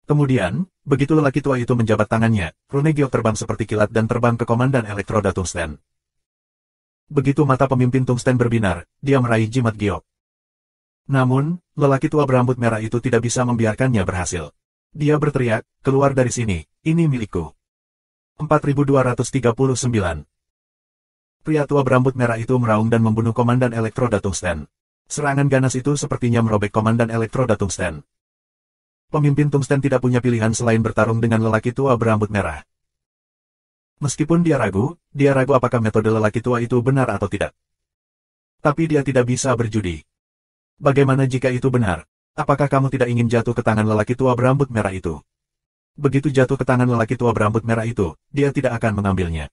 Kemudian, begitu lelaki tua itu menjabat tangannya, rune giok terbang seperti kilat dan terbang ke Komandan Elektroda Tungsten. Begitu mata pemimpin Tungsten berbinar, dia meraih jimat giok. Namun, lelaki tua berambut merah itu tidak bisa membiarkannya berhasil. Dia berteriak, keluar dari sini, ini milikku. 4239. Pria tua berambut merah itu meraung dan membunuh Komandan Elektroda Tungsten. Serangan ganas itu sepertinya merobek Komandan Elektroda Tungsten. Pemimpin Tungsten tidak punya pilihan selain bertarung dengan lelaki tua berambut merah. Meskipun dia ragu apakah metode lelaki tua itu benar atau tidak. Tapi dia tidak bisa berjudi. Bagaimana jika itu benar? Apakah kamu tidak ingin jatuh ke tangan lelaki tua berambut merah itu? Begitu jatuh ke tangan lelaki tua berambut merah itu, dia tidak akan mengambilnya.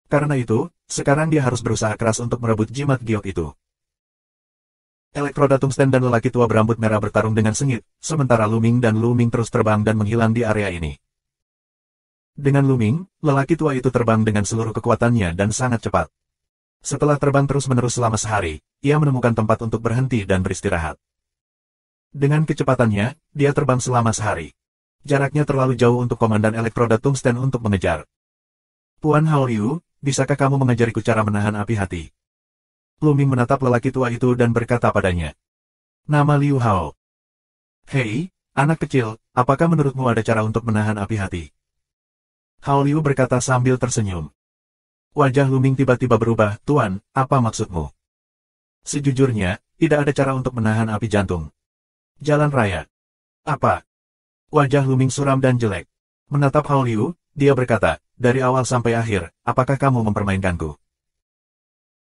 Karena itu, sekarang dia harus berusaha keras untuk merebut jimat giok itu. Elektroda Tungsten dan lelaki tua berambut merah bertarung dengan sengit, sementara Luming terus terbang dan menghilang di area ini. Dengan Luming, lelaki tua itu terbang dengan seluruh kekuatannya dan sangat cepat. Setelah terbang terus-menerus selama sehari, ia menemukan tempat untuk berhenti dan beristirahat. Dengan kecepatannya, dia terbang selama sehari. Jaraknya terlalu jauh untuk Komandan Elektroda Tungsten untuk mengejar. Puan Hao Liu, bisakah kamu mengajariku cara menahan api hati? Luming menatap lelaki tua itu dan berkata padanya. Nama Liu Hao. Hei, anak kecil, apakah menurutmu ada cara untuk menahan api hati? Hao Liu berkata sambil tersenyum. Wajah Luming tiba-tiba berubah, Tuan, apa maksudmu? Sejujurnya, tidak ada cara untuk menahan api jantung. Jalan raya. Apa? Wajah Luming suram dan jelek. Menatap Hao Liu, dia berkata, dari awal sampai akhir, apakah kamu mempermainkanku?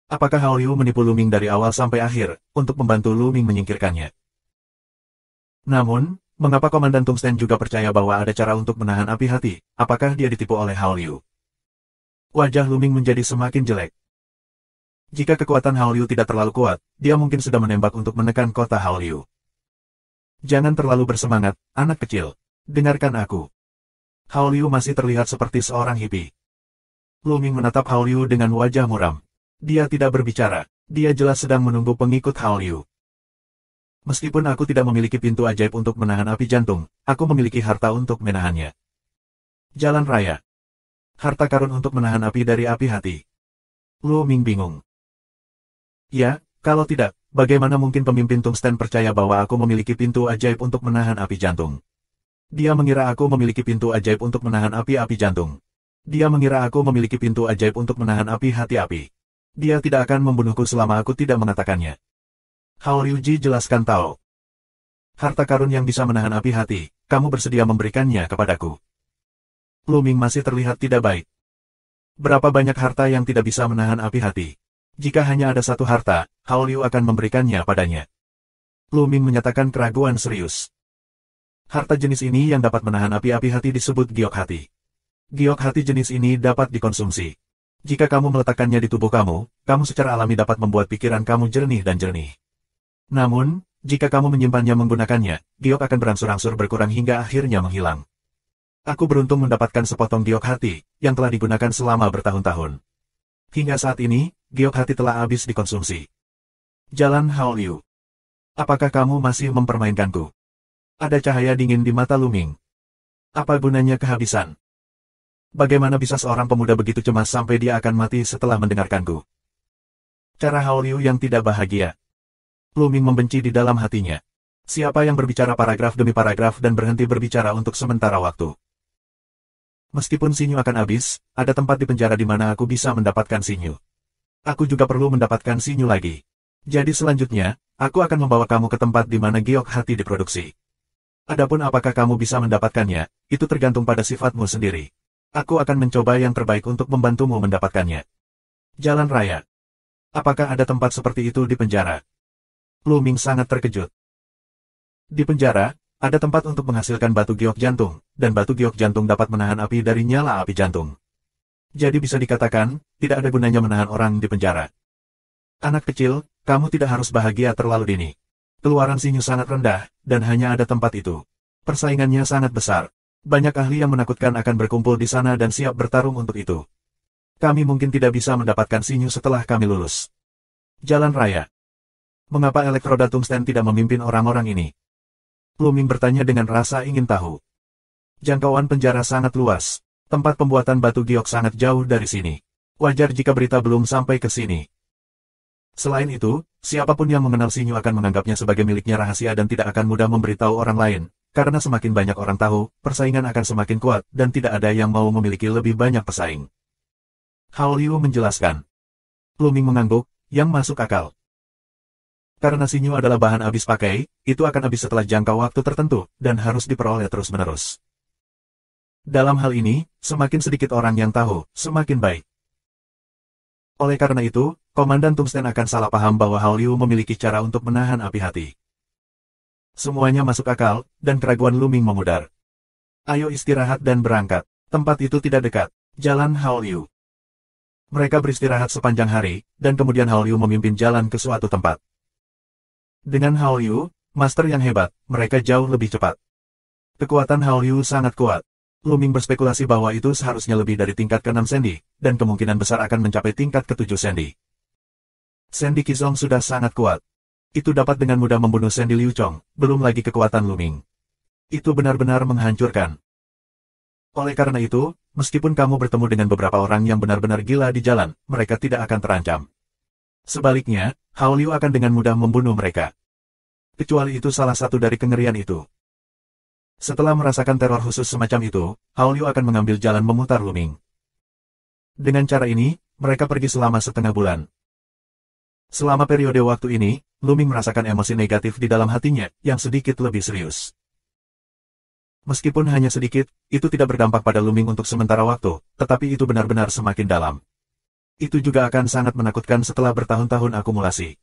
Apakah Hao Liu menipu Luming dari awal sampai akhir, untuk membantu Luming menyingkirkannya? Namun, mengapa Komandan Tungsten juga percaya bahwa ada cara untuk menahan api hati? Apakah dia ditipu oleh Hao Liu? Wajah Luming menjadi semakin jelek. Jika kekuatan Hao Liu tidak terlalu kuat, dia mungkin sudah menembak untuk menekan kota Hao Liu. Jangan terlalu bersemangat, anak kecil. Dengarkan aku. Hao Liu masih terlihat seperti seorang hippie. Luming menatap Hao Liu dengan wajah muram. Dia tidak berbicara. Dia jelas sedang menunggu pengikut Hao Liu. Meskipun aku tidak memiliki pintu ajaib untuk menahan api jantung, aku memiliki harta untuk menahannya. Jalan raya. Harta karun untuk menahan api dari api hati. Luming bingung. Ya, kalau tidak, bagaimana mungkin pemimpin Tungsten percaya bahwa aku memiliki pintu ajaib untuk menahan api jantung? Dia mengira aku memiliki pintu ajaib untuk menahan api-api jantung. Dia mengira aku memiliki pintu ajaib untuk menahan api hati-api. Dia tidak akan membunuhku selama aku tidak mengatakannya. Hao Liuji jelaskan Tao. Harta karun yang bisa menahan api hati, kamu bersedia memberikannya kepadaku. Luming masih terlihat tidak baik. Berapa banyak harta yang tidak bisa menahan api hati? Jika hanya ada satu harta, Hao Liu akan memberikannya padanya. Luming menyatakan keraguan serius. Harta jenis ini yang dapat menahan api-api hati disebut giok hati. Giok hati jenis ini dapat dikonsumsi. Jika kamu meletakkannya di tubuh kamu, kamu secara alami dapat membuat pikiran kamu jernih dan jernih. Namun, jika kamu menyimpannya menggunakannya, giok akan berangsur-angsur berkurang hingga akhirnya menghilang. Aku beruntung mendapatkan sepotong giok hati, yang telah digunakan selama bertahun-tahun. Hingga saat ini, giok hati telah habis dikonsumsi. Jalan Hao Liu. Apakah kamu masih mempermainkanku? Ada cahaya dingin di mata Luming. Apa gunanya kehabisan? Bagaimana bisa seorang pemuda begitu cemas sampai dia akan mati setelah mendengarkanku? Cara Hao Liu yang tidak bahagia. Luming membenci di dalam hatinya. Siapa yang berbicara paragraf demi paragraf dan berhenti berbicara untuk sementara waktu? Meskipun sinyu akan habis, ada tempat di penjara di mana aku bisa mendapatkan sinyu. Aku juga perlu mendapatkan sinyu lagi. Jadi selanjutnya, aku akan membawa kamu ke tempat di mana giok hati diproduksi. Adapun apakah kamu bisa mendapatkannya, itu tergantung pada sifatmu sendiri. Aku akan mencoba yang terbaik untuk membantumu mendapatkannya. Jalan raya. Apakah ada tempat seperti itu di penjara? Luming sangat terkejut. Di penjara, ada tempat untuk menghasilkan batu giok jantung, dan batu giok jantung dapat menahan api dari nyala api jantung. Jadi bisa dikatakan, tidak ada gunanya menahan orang di penjara. Anak kecil, kamu tidak harus bahagia terlalu dini. Keluaran sinyu sangat rendah, dan hanya ada tempat itu. Persaingannya sangat besar. Banyak ahli yang menakutkan akan berkumpul di sana dan siap bertarung untuk itu. Kami mungkin tidak bisa mendapatkan sinyu setelah kami lulus. Jalan raya. Mengapa Elektroda Tungsten tidak memimpin orang-orang ini? Luming bertanya dengan rasa ingin tahu. Jangkauan penjara sangat luas. Tempat pembuatan batu giok sangat jauh dari sini. Wajar jika berita belum sampai ke sini. Selain itu, siapapun yang mengenal sinyu akan menganggapnya sebagai miliknya rahasia dan tidak akan mudah memberitahu orang lain. Karena semakin banyak orang tahu, persaingan akan semakin kuat, dan tidak ada yang mau memiliki lebih banyak pesaing. Hao Liu menjelaskan. Luming mengangguk, yang masuk akal. Karena sinyu adalah bahan habis pakai, itu akan habis setelah jangka waktu tertentu, dan harus diperoleh terus-menerus. Dalam hal ini, semakin sedikit orang yang tahu, semakin baik. Oleh karena itu, Komandan Tungsten akan salah paham bahwa Hao Liu memiliki cara untuk menahan api hati. Semuanya masuk akal, dan keraguan Luming memudar. Ayo istirahat dan berangkat. Tempat itu tidak dekat. Jalan Hao Liu. Mereka beristirahat sepanjang hari, dan kemudian Hao Liu memimpin jalan ke suatu tempat. Dengan Hao Liu, master yang hebat, mereka jauh lebih cepat. Kekuatan Hao Liu sangat kuat. Luming berspekulasi bahwa itu seharusnya lebih dari tingkat ke-6 sendi, dan kemungkinan besar akan mencapai tingkat ke-7 sendi. Sendi Qizong sudah sangat kuat. Itu dapat dengan mudah membunuh Sendi Liu Chong, belum lagi kekuatan Luming. Itu benar-benar menghancurkan. Oleh karena itu, meskipun kamu bertemu dengan beberapa orang yang benar-benar gila di jalan, mereka tidak akan terancam. Sebaliknya, Hao Liu akan dengan mudah membunuh mereka. Kecuali itu salah satu dari kengerian itu. Setelah merasakan teror khusus semacam itu, Hao Liu akan mengambil jalan memutar Luming. Dengan cara ini, mereka pergi selama setengah bulan. Selama periode waktu ini, Luming merasakan emosi negatif di dalam hatinya, yang sedikit lebih serius. Meskipun hanya sedikit, itu tidak berdampak pada Luming untuk sementara waktu, tetapi itu benar-benar semakin dalam. Itu juga akan sangat menakutkan setelah bertahun-tahun akumulasi.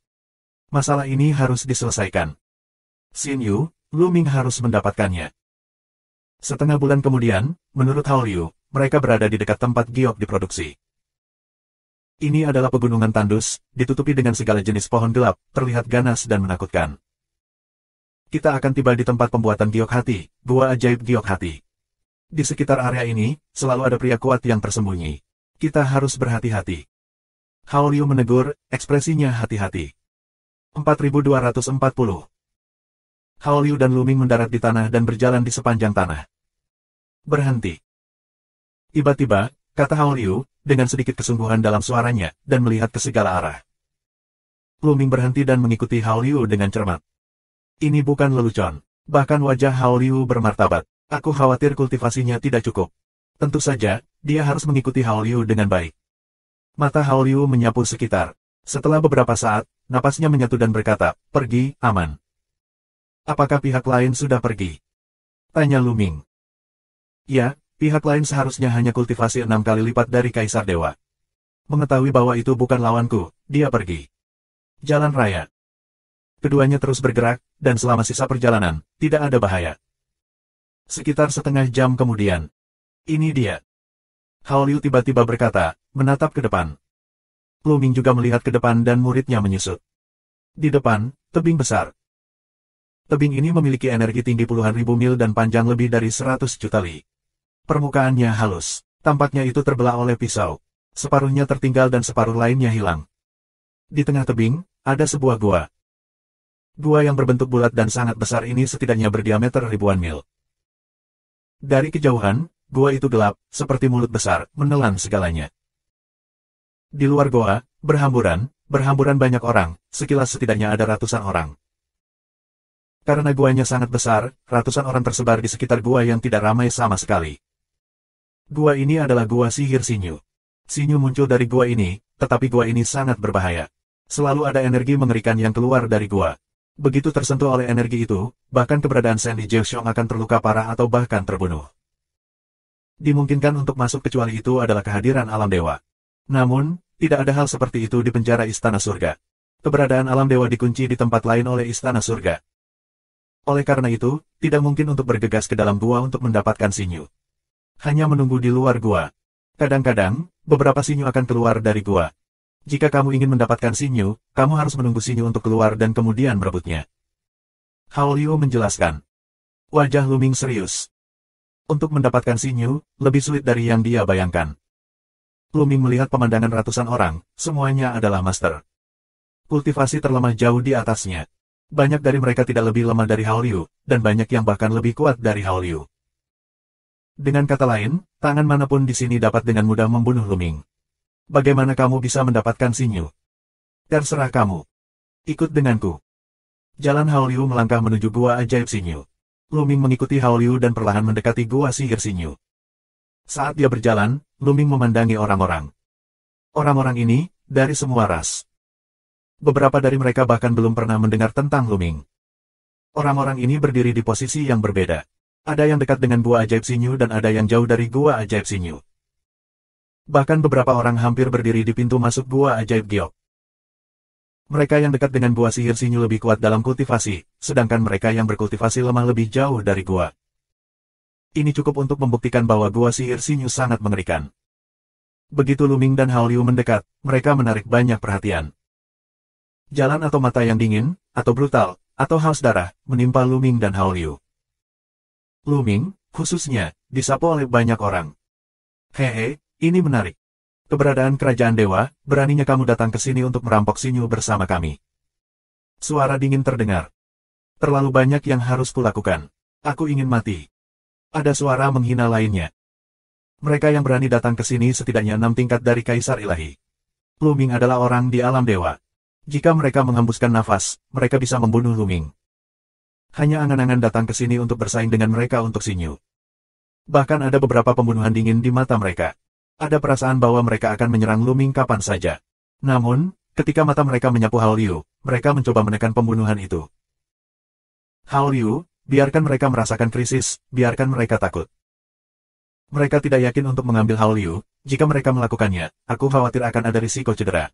Masalah ini harus diselesaikan. Xin Yu, Luming harus mendapatkannya. Setengah bulan kemudian, menurut Hao Liu, mereka berada di dekat tempat giok diproduksi. Ini adalah pegunungan tandus, ditutupi dengan segala jenis pohon gelap, terlihat ganas dan menakutkan. Kita akan tiba di tempat pembuatan giok hati, gua ajaib giok hati. Di sekitar area ini, selalu ada pria kuat yang tersembunyi. Kita harus berhati-hati. Hao Liu menegur, ekspresinya hati-hati. 4240. Hao Liu dan Luming mendarat di tanah dan berjalan di sepanjang tanah. Berhenti. Tiba-tiba, kata Hao Liu, dengan sedikit kesungguhan dalam suaranya, dan melihat ke segala arah. Luming berhenti dan mengikuti Hao Liu dengan cermat. Ini bukan lelucon. Bahkan wajah Hao Liu bermartabat. Aku khawatir kultivasinya tidak cukup. Tentu saja, dia harus mengikuti Hao Liu dengan baik. Mata Hao Liu menyapu sekitar. Setelah beberapa saat, napasnya menyatu dan berkata, pergi, aman. Apakah pihak lain sudah pergi? Tanya Luming. Ya, pihak lain seharusnya hanya kultivasi 6 kali lipat dari Kaisar Dewa. Mengetahui bahwa itu bukan lawanku, dia pergi. Jalan raya. Keduanya terus bergerak, dan selama sisa perjalanan, tidak ada bahaya. Sekitar setengah jam kemudian. Ini dia. Hao Liu tiba-tiba berkata, menatap ke depan. Luming juga melihat ke depan dan muridnya menyusut. Di depan, tebing besar. Tebing ini memiliki energi tinggi puluhan ribu mil dan panjang lebih dari 100 juta li. Permukaannya halus. Tampaknya itu terbelah oleh pisau. Separuhnya tertinggal dan separuh lainnya hilang. Di tengah tebing, ada sebuah gua. Gua yang berbentuk bulat dan sangat besar ini setidaknya berdiameter ribuan mil. Dari kejauhan, gua itu gelap, seperti mulut besar, menelan segalanya. Di luar gua, berhamburan banyak orang, sekilas setidaknya ada ratusan orang. Karena guanya sangat besar, ratusan orang tersebar di sekitar gua yang tidak ramai sama sekali. Gua ini adalah gua sihir Xinyu. Xinyu muncul dari gua ini, tetapi gua ini sangat berbahaya. Selalu ada energi mengerikan yang keluar dari gua. Begitu tersentuh oleh energi itu, bahkan keberadaan Sandy Jiaoxiong akan terluka parah atau bahkan terbunuh. Dimungkinkan untuk masuk kecuali itu adalah kehadiran alam dewa. Namun, tidak ada hal seperti itu di penjara Istana Surga. Keberadaan alam dewa dikunci di tempat lain oleh Istana Surga. Oleh karena itu, tidak mungkin untuk bergegas ke dalam gua untuk mendapatkan Xinyu. Hanya menunggu di luar gua. Kadang-kadang, beberapa Xinyu akan keluar dari gua. Jika kamu ingin mendapatkan Xinyu, kamu harus menunggu Xinyu untuk keluar dan kemudian merebutnya. Hao Liu menjelaskan. Wajah Luming serius. Untuk mendapatkan Xinyu, lebih sulit dari yang dia bayangkan. Luming melihat pemandangan ratusan orang, semuanya adalah master. Kultivasi terlemah jauh di atasnya. Banyak dari mereka tidak lebih lemah dari Hao Liu, dan banyak yang bahkan lebih kuat dari Hao Liu. Dengan kata lain, tangan manapun di sini dapat dengan mudah membunuh Luming. Bagaimana kamu bisa mendapatkan Xinyu? Terserah kamu. Ikut denganku. Jalan Hao Liu melangkah menuju gua ajaib Xinyu. Luming mengikuti Hao Liu dan perlahan mendekati gua sihir Xinyu. Saat dia berjalan, Luming memandangi orang-orang. Orang-orang ini, dari semua ras. Beberapa dari mereka bahkan belum pernah mendengar tentang Luming. Orang-orang ini berdiri di posisi yang berbeda. Ada yang dekat dengan gua ajaib Xinyu dan ada yang jauh dari gua ajaib Xinyu. Bahkan beberapa orang hampir berdiri di pintu masuk gua ajaib giok. Mereka yang dekat dengan gua sihir Xinyu lebih kuat dalam kultivasi, sedangkan mereka yang berkultivasi lemah lebih jauh dari gua. Ini cukup untuk membuktikan bahwa gua sihir Xinyu sangat mengerikan. Begitu Luming dan Hao Liu mendekat, mereka menarik banyak perhatian. Jalan atau mata yang dingin, atau brutal, atau haus darah, menimpa Luming dan Hao Liu. Luming, khususnya, disapu oleh banyak orang. Hehe, ini menarik. Keberadaan kerajaan dewa, beraninya kamu datang ke sini untuk merampok Xinyu bersama kami. Suara dingin terdengar. Terlalu banyak yang harus kulakukan. Aku ingin mati. Ada suara menghina lainnya. Mereka yang berani datang ke sini setidaknya 6 tingkat dari Kaisar Ilahi. Luming adalah orang di alam dewa. Jika mereka menghembuskan nafas, mereka bisa membunuh Luming. Hanya angan-angan datang ke sini untuk bersaing dengan mereka untuk Xinyu. Bahkan ada beberapa pembunuhan dingin di mata mereka. Ada perasaan bahwa mereka akan menyerang Luming kapan saja. Namun, Ketika mata mereka menyapu Hao Liu, mereka mencoba menekan pembunuhan itu. Hao Liu, biarkan mereka merasakan krisis, biarkan mereka takut. Mereka tidak yakin untuk mengambil Hao Liu, jika mereka melakukannya, aku khawatir akan ada risiko cedera.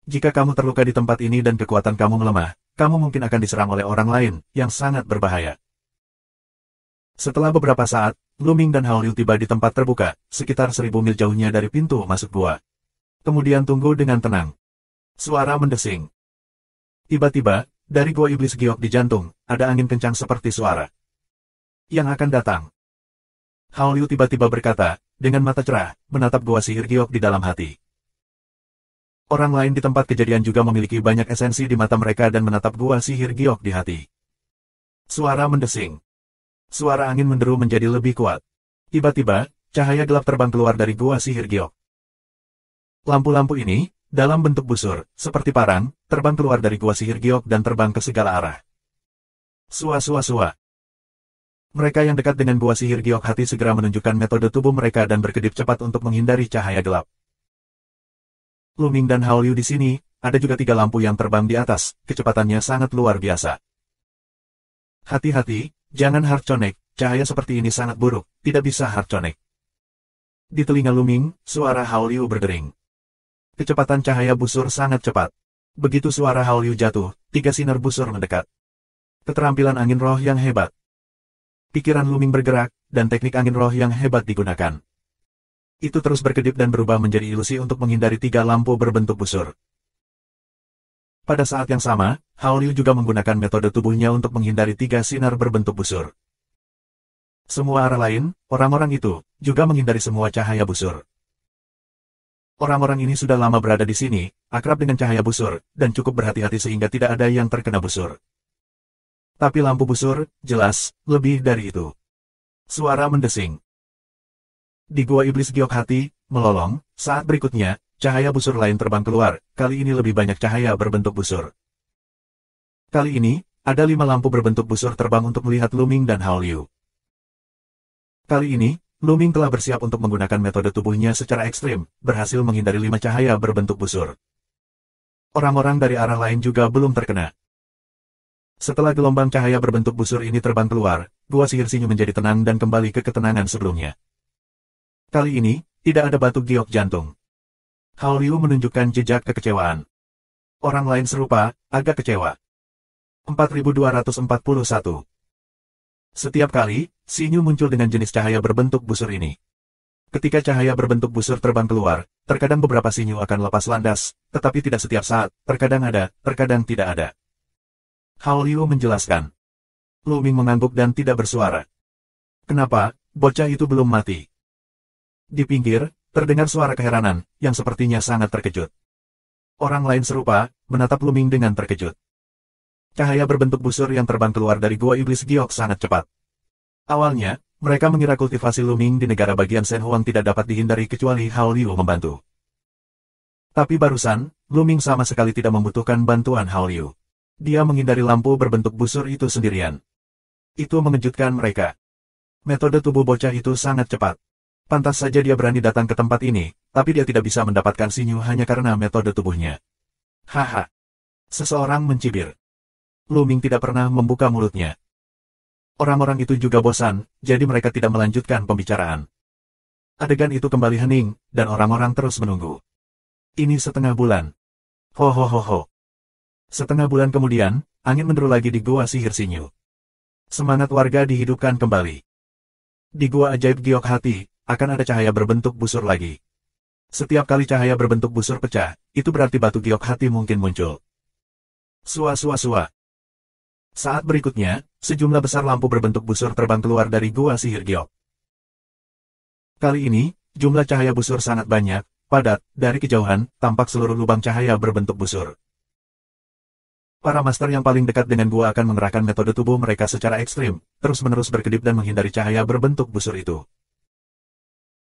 Jika kamu terluka di tempat ini dan kekuatan kamu melemah, kamu mungkin akan diserang oleh orang lain, yang sangat berbahaya. Setelah beberapa saat, Lu Ming dan Hao Liu tiba di tempat terbuka, sekitar 1000 mil jauhnya dari pintu masuk gua. Kemudian tunggu dengan tenang. Suara mendesing. Tiba-tiba, dari gua iblis giok di jantung, ada angin kencang seperti suara yang akan datang. Hao Liu tiba-tiba berkata, dengan mata cerah, menatap gua sihir giok di dalam hati. Orang lain di tempat kejadian juga memiliki banyak esensi di mata mereka dan menatap gua sihir giok di hati. Suara mendesing. Suara angin menderu menjadi lebih kuat. Tiba-tiba, cahaya gelap terbang keluar dari gua sihir giok. Lampu-lampu ini, dalam bentuk busur, seperti parang, terbang keluar dari gua sihir giok dan terbang ke segala arah. Sua-sua-sua. Mereka yang dekat dengan gua sihir giok hati segera menunjukkan metode tubuh mereka dan berkedip cepat untuk menghindari cahaya gelap. Lu Ming dan Hao Liu di sini, ada juga 3 lampu yang terbang di atas, kecepatannya sangat luar biasa. Hati-hati, jangan hard connect, cahaya seperti ini sangat buruk, tidak bisa hard connect. Di telinga Lu Ming, suara Hao Liu berdering. Kecepatan cahaya busur sangat cepat. Begitu suara Hao Liu jatuh, 3 sinar busur mendekat. Keterampilan angin roh yang hebat. Pikiran Lu Ming bergerak, dan teknik angin roh yang hebat digunakan. Itu terus berkedip dan berubah menjadi ilusi untuk menghindari 3 lampu berbentuk busur. Pada saat yang sama, Hao Liu juga menggunakan metode tubuhnya untuk menghindari 3 sinar berbentuk busur. Semua arah lain, orang-orang itu, juga menghindari semua cahaya busur. Orang-orang ini sudah lama berada di sini, akrab dengan cahaya busur, dan cukup berhati-hati sehingga tidak ada yang terkena busur. Tapi lampu busur, jelas, lebih dari itu. Suara mendesing. Di gua iblis giok hati, melolong, saat berikutnya, cahaya busur lain terbang keluar, kali ini lebih banyak cahaya berbentuk busur. Kali ini, ada 5 lampu berbentuk busur terbang untuk melihat Lu Ming dan Hao Liu. Kali ini, Lu Ming telah bersiap untuk menggunakan metode tubuhnya secara ekstrim, berhasil menghindari 5 cahaya berbentuk busur. Orang-orang dari arah lain juga belum terkena. Setelah gelombang cahaya berbentuk busur ini terbang keluar, gua sihir sinyu menjadi tenang dan kembali ke ketenangan sebelumnya. Kali ini, tidak ada batu giok jantung. Hao Liu menunjukkan jejak kekecewaan. Orang lain serupa, agak kecewa. 4241. Setiap kali, sinyu muncul dengan jenis cahaya berbentuk busur ini. Ketika cahaya berbentuk busur terbang keluar, terkadang beberapa sinyu akan lepas landas, tetapi tidak setiap saat, terkadang ada, terkadang tidak ada. Hao Liu menjelaskan. Lu Ming mengangguk dan tidak bersuara. Kenapa, bocah itu belum mati? Di pinggir, terdengar suara keheranan, yang sepertinya sangat terkejut. Orang lain serupa, menatap Lu Ming dengan terkejut. Cahaya berbentuk busur yang terbang keluar dari gua iblis giok sangat cepat. Awalnya, mereka mengira kultivasi Lu Ming di negara bagian Shen Huang tidak dapat dihindari kecuali Hao Liu membantu. Tapi barusan, Lu Ming sama sekali tidak membutuhkan bantuan Hao Liu. Dia menghindari lampu berbentuk busur itu sendirian. Itu mengejutkan mereka. Metode tubuh bocah itu sangat cepat. Pantas saja dia berani datang ke tempat ini, tapi dia tidak bisa mendapatkan sinyu hanya karena metode tubuhnya. Haha. Seseorang mencibir. Lu Ming tidak pernah membuka mulutnya. Orang-orang itu juga bosan, jadi mereka tidak melanjutkan pembicaraan. Adegan itu kembali hening, dan orang-orang terus menunggu. Ini setengah bulan. Ho ho ho ho. Setengah bulan kemudian, angin menderu lagi di gua sihir sinyu. Semangat warga dihidupkan kembali. Di gua ajaib giok hati, akan ada cahaya berbentuk busur lagi. Setiap kali cahaya berbentuk busur pecah, itu berarti batu giok hati mungkin muncul. Sua-sua-sua. Saat berikutnya, sejumlah besar lampu berbentuk busur terbang keluar dari gua sihir giok. Kali ini, jumlah cahaya busur sangat banyak, padat, dari kejauhan, tampak seluruh lubang cahaya berbentuk busur. Para master yang paling dekat dengan gua akan mengerahkan metode tubuh mereka secara ekstrim, terus-menerus berkedip dan menghindari cahaya berbentuk busur itu.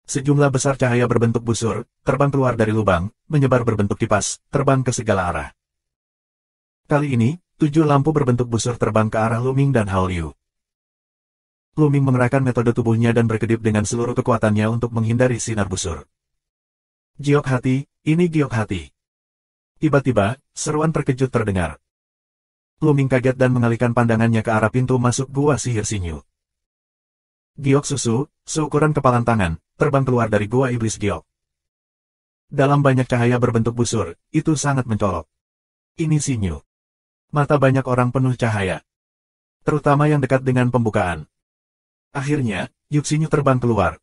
Sejumlah besar cahaya berbentuk busur, terbang keluar dari lubang, menyebar berbentuk kipas, terbang ke segala arah. Kali ini, 7 lampu berbentuk busur terbang ke arah Lu Ming dan Hao Liu. Lu Ming mengerahkan metode tubuhnya dan berkedip dengan seluruh kekuatannya untuk menghindari sinar busur. Giok hati, ini giok hati. Tiba-tiba, seruan terkejut terdengar. Luming kaget dan mengalihkan pandangannya ke arah pintu masuk gua sihir Sinyu. Giok susu, seukuran kepalan tangan, terbang keluar dari gua iblis giok. Dalam banyak cahaya berbentuk busur, itu sangat mencolok. Ini Sinyu. Mata banyak orang penuh cahaya. Terutama yang dekat dengan pembukaan. Akhirnya, Yuk Sinyu terbang keluar.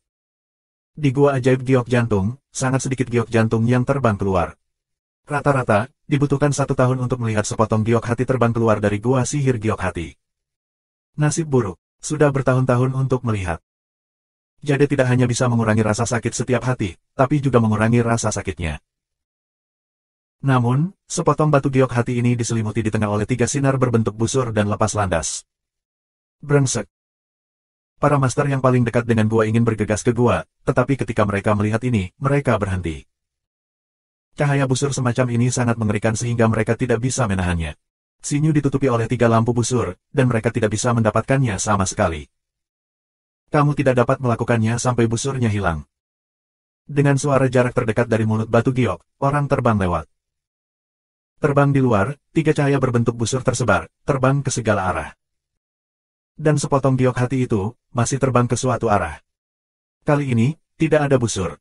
Di gua ajaib giok jantung, sangat sedikit giok jantung yang terbang keluar. Rata-rata, dibutuhkan 1 tahun untuk melihat sepotong giok hati terbang keluar dari gua sihir giok hati. Nasib buruk, sudah bertahun-tahun untuk melihat. Jade tidak hanya bisa mengurangi rasa sakit setiap hati, tapi juga mengurangi rasa sakitnya. Namun, sepotong batu giok hati ini diselimuti di tengah oleh 3 sinar berbentuk busur dan lepas landas. Brengsek. Para master yang paling dekat dengan gua ingin bergegas ke gua, tetapi ketika mereka melihat ini, mereka berhenti. Cahaya busur semacam ini sangat mengerikan sehingga mereka tidak bisa menahannya. Sinyu ditutupi oleh 3 lampu busur, dan mereka tidak bisa mendapatkannya sama sekali. Kamu tidak dapat melakukannya sampai busurnya hilang. Dengan suara jarak terdekat dari mulut batu giok, orang terbang lewat. Terbang di luar, 3 cahaya berbentuk busur tersebar, terbang ke segala arah. Dan sepotong giok hati itu, masih terbang ke suatu arah. Kali ini, tidak ada busur.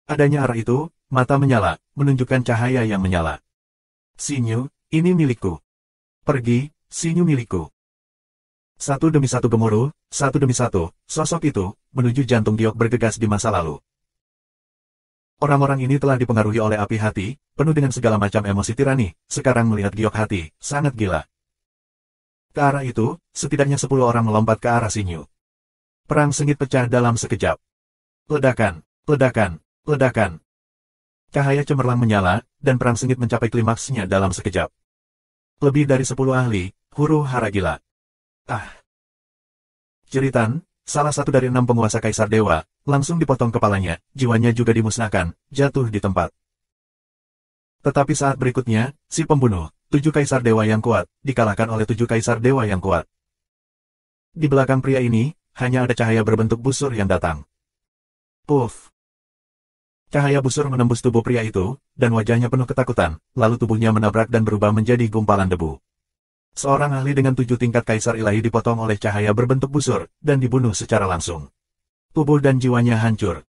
Adanya arah itu, mata menyala, menunjukkan cahaya yang menyala. Sinyu, ini milikku. Pergi, Sinyu milikku. Satu demi satu gemuruh, satu demi satu, sosok itu, menuju jantung giok bergegas di masa lalu. Orang-orang ini telah dipengaruhi oleh api hati, penuh dengan segala macam emosi tirani, sekarang melihat giok hati, sangat gila. Ke arah itu, setidaknya 10 orang melompat ke arah Sinyu. Perang sengit pecah dalam sekejap. Ledakan, ledakan, ledakan. Cahaya cemerlang menyala, dan perang sengit mencapai klimaksnya dalam sekejap. Lebih dari 10 ahli, huru hara gila. Ah! Jeritan, salah satu dari 6 penguasa Kaisar Dewa, langsung dipotong kepalanya, jiwanya juga dimusnahkan, jatuh di tempat. Tetapi saat berikutnya, si pembunuh, 7 Kaisar Dewa yang kuat, dikalahkan oleh 7 Kaisar Dewa yang kuat. Di belakang pria ini, hanya ada cahaya berbentuk busur yang datang. Puff! Cahaya busur menembus tubuh pria itu, dan wajahnya penuh ketakutan, lalu tubuhnya menabrak dan berubah menjadi gumpalan debu. Seorang ahli dengan 7 tingkat Kaisar Ilahi dipotong oleh cahaya berbentuk busur, dan dibunuh secara langsung. Tubuh dan jiwanya hancur.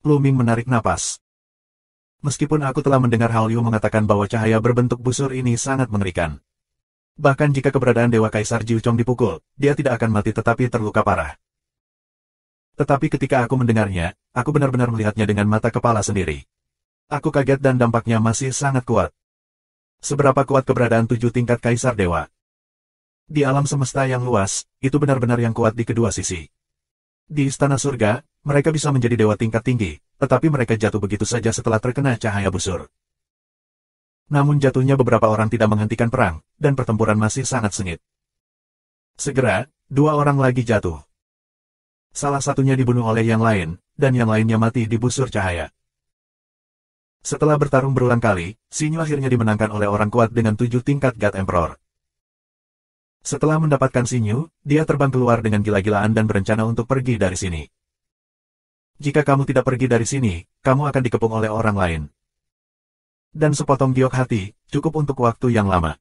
Luming menarik napas. Meskipun aku telah mendengar Hallyu mengatakan bahwa cahaya berbentuk busur ini sangat mengerikan. Bahkan jika keberadaan Dewa Kaisar Jiuchong dipukul, dia tidak akan mati tetapi terluka parah. Tetapi ketika aku mendengarnya, aku benar-benar melihatnya dengan mata kepala sendiri. Aku kaget dan dampaknya masih sangat kuat. Seberapa kuat keberadaan 7 tingkat Kaisar Dewa? Di alam semesta yang luas, itu benar-benar yang kuat di kedua sisi. Di Istana Surga, mereka bisa menjadi dewa tingkat tinggi, tetapi mereka jatuh begitu saja setelah terkena cahaya busur. Namun jatuhnya beberapa orang tidak menghentikan perang, dan pertempuran masih sangat sengit. Segera, 2 orang lagi jatuh. Salah satunya dibunuh oleh yang lain, dan yang lainnya mati di busur cahaya. Setelah bertarung berulang kali, Sinyu akhirnya dimenangkan oleh orang kuat dengan 7 tingkat God Emperor. Setelah mendapatkan Sinyu, dia terbang keluar dengan gila-gilaan dan berencana untuk pergi dari sini. Jika kamu tidak pergi dari sini, kamu akan dikepung oleh orang lain. Dan sepotong giok hati, cukup untuk waktu yang lama.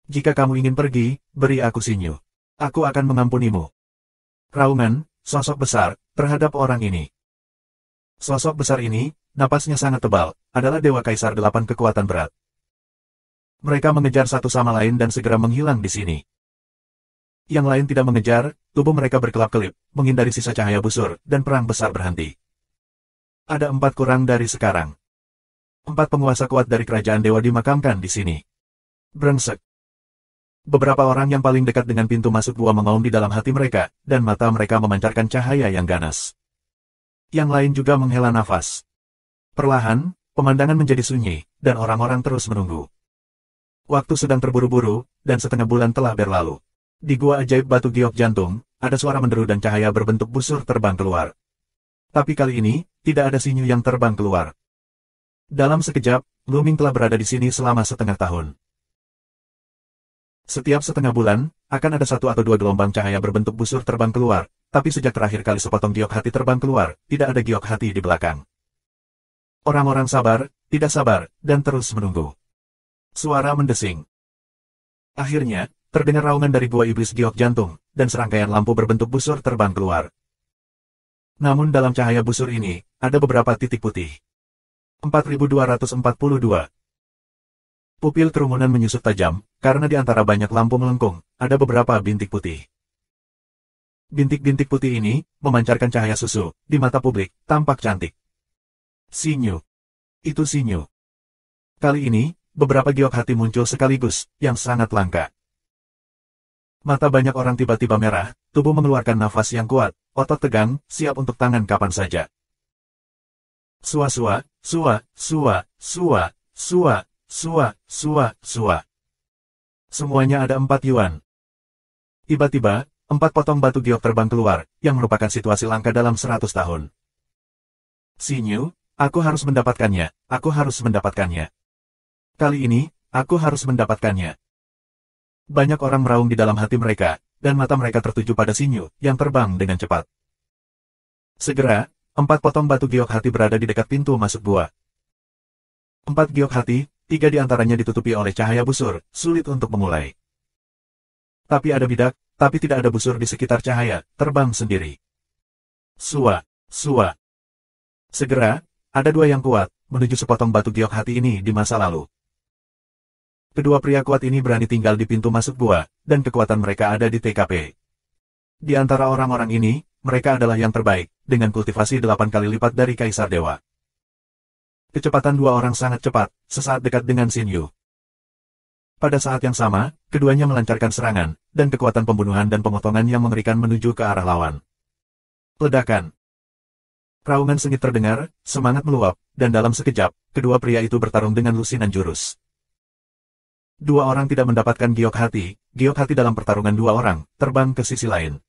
Jika kamu ingin pergi, beri aku Sinyu. Aku akan mengampunimu. Raungan, sosok besar, terhadap orang ini. Sosok besar ini, napasnya sangat tebal, adalah Dewa Kaisar 8 kekuatan berat. Mereka mengejar satu sama lain dan segera menghilang di sini. Yang lain tidak mengejar, tubuh mereka berkelap-kelip, menghindari sisa cahaya busur, dan perang besar berhenti. Ada 4 kurang dari sekarang. 4 penguasa kuat dari kerajaan dewa dimakamkan di sini. Brengsek. Beberapa orang yang paling dekat dengan pintu masuk gua mengaum di dalam hati mereka, dan mata mereka memancarkan cahaya yang ganas. Yang lain juga menghela nafas. Perlahan, pemandangan menjadi sunyi, dan orang-orang terus menunggu. Waktu sedang terburu-buru, dan setengah bulan telah berlalu. Di gua ajaib batu giok jantung, ada suara menderu dan cahaya berbentuk busur terbang keluar. Tapi kali ini, tidak ada Sinyu yang terbang keluar. Dalam sekejap, Luming telah berada di sini selama setengah tahun. Setiap setengah bulan, akan ada 1 atau 2 gelombang cahaya berbentuk busur terbang keluar, tapi sejak terakhir kali sepotong giok hati terbang keluar, tidak ada giok hati di belakang. Orang-orang sabar, tidak sabar, dan terus menunggu. Suara mendesing. Akhirnya, terdengar raungan dari gua iblis giok jantung, dan serangkaian lampu berbentuk busur terbang keluar. Namun dalam cahaya busur ini, ada beberapa titik putih. 4242. Pupil kerumunan menyusut tajam, karena di antara banyak lampu melengkung, ada beberapa bintik putih. Bintik-bintik putih ini, memancarkan cahaya susu, di mata publik, tampak cantik. Sinyu. Itu Sinyu. Kali ini, beberapa giok hati muncul sekaligus, yang sangat langka. Mata banyak orang tiba-tiba merah, tubuh mengeluarkan nafas yang kuat, otot tegang, siap untuk tangan kapan saja. Sua-sua, sua, sua, sua, sua, sua, sua, sua. Semuanya ada 4 yuan. Tiba-tiba, 4 potong batu giok terbang keluar, yang merupakan situasi langka dalam 100 tahun. Sinyu, aku harus mendapatkannya, aku harus mendapatkannya. Kali ini, aku harus mendapatkannya. Banyak orang meraung di dalam hati mereka, dan mata mereka tertuju pada Sinyu, yang terbang dengan cepat. Segera, 4 potong batu giok hati berada di dekat pintu masuk gua. 4 giok hati, 3 di antaranya ditutupi oleh cahaya busur, sulit untuk memulai. Tapi ada bidak, tapi tidak ada busur di sekitar cahaya, terbang sendiri. Sua, sua. Segera, ada 2 yang kuat, menuju sepotong batu giok hati ini di masa lalu. Kedua pria kuat ini berani tinggal di pintu masuk gua, dan kekuatan mereka ada di TKP. Di antara orang-orang ini, mereka adalah yang terbaik, dengan kultivasi 8 kali lipat dari Kaisar Dewa. Kecepatan 2 orang sangat cepat, sesaat dekat dengan Sinyu. Pada saat yang sama, keduanya melancarkan serangan, dan kekuatan pembunuhan dan pemotongan yang mengerikan menuju ke arah lawan. Ledakan. Raungan sengit terdengar, semangat meluap, dan dalam sekejap, kedua pria itu bertarung dengan lusinan jurus. 2 orang tidak mendapatkan giok hati dalam pertarungan 2 orang, terbang ke sisi lain.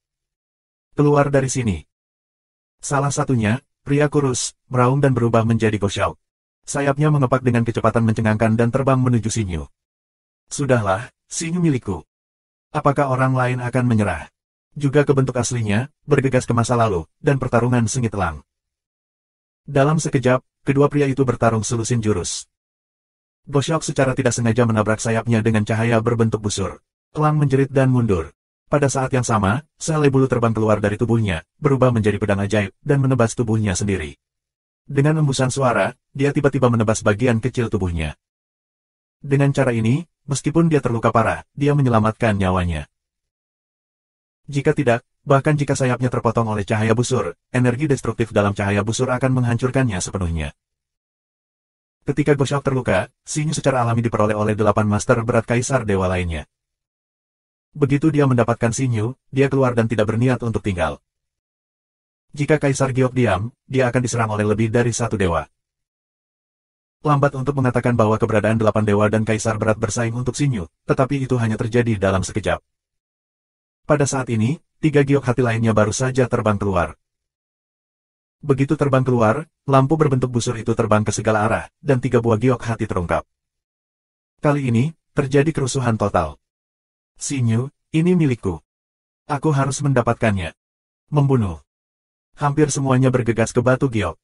Keluar dari sini. Salah satunya, pria kurus, meraung dan berubah menjadi Goshawk. Sayapnya mengepak dengan kecepatan mencengangkan dan terbang menuju Sinyu. Sudahlah, Sinyu milikku. Apakah orang lain akan menyerah? Juga ke bentuk aslinya, bergegas ke masa lalu, dan pertarungan sengit telang. Dalam sekejap, kedua pria itu bertarung selusin jurus. Goshawk secara tidak sengaja menabrak sayapnya dengan cahaya berbentuk busur. Elang menjerit dan mundur. Pada saat yang sama, sehelai bulu terbang keluar dari tubuhnya, berubah menjadi pedang ajaib, dan menebas tubuhnya sendiri. Dengan embusan suara, dia tiba-tiba menebas bagian kecil tubuhnya. Dengan cara ini, meskipun dia terluka parah, dia menyelamatkan nyawanya. Jika tidak, bahkan jika sayapnya terpotong oleh cahaya busur, energi destruktif dalam cahaya busur akan menghancurkannya sepenuhnya. Ketika Goshawk terluka, Sinyu secara alami diperoleh oleh 8 master berat Kaisar Dewa lainnya. Begitu dia mendapatkan Sinyu, dia keluar dan tidak berniat untuk tinggal. Jika Kaisar Giok diam, dia akan diserang oleh lebih dari 1 dewa. Lambat untuk mengatakan bahwa keberadaan 8 dewa dan Kaisar berat bersaing untuk Sinyu, tetapi itu hanya terjadi dalam sekejap. Pada saat ini, 3 giok hati lainnya baru saja terbang keluar. Begitu terbang keluar, lampu berbentuk busur itu terbang ke segala arah, dan 3 buah giok hati terungkap. Kali ini, terjadi kerusuhan total. Sinyu, ini milikku. Aku harus mendapatkannya. Membunuh. Hampir semuanya bergegas ke batu giok.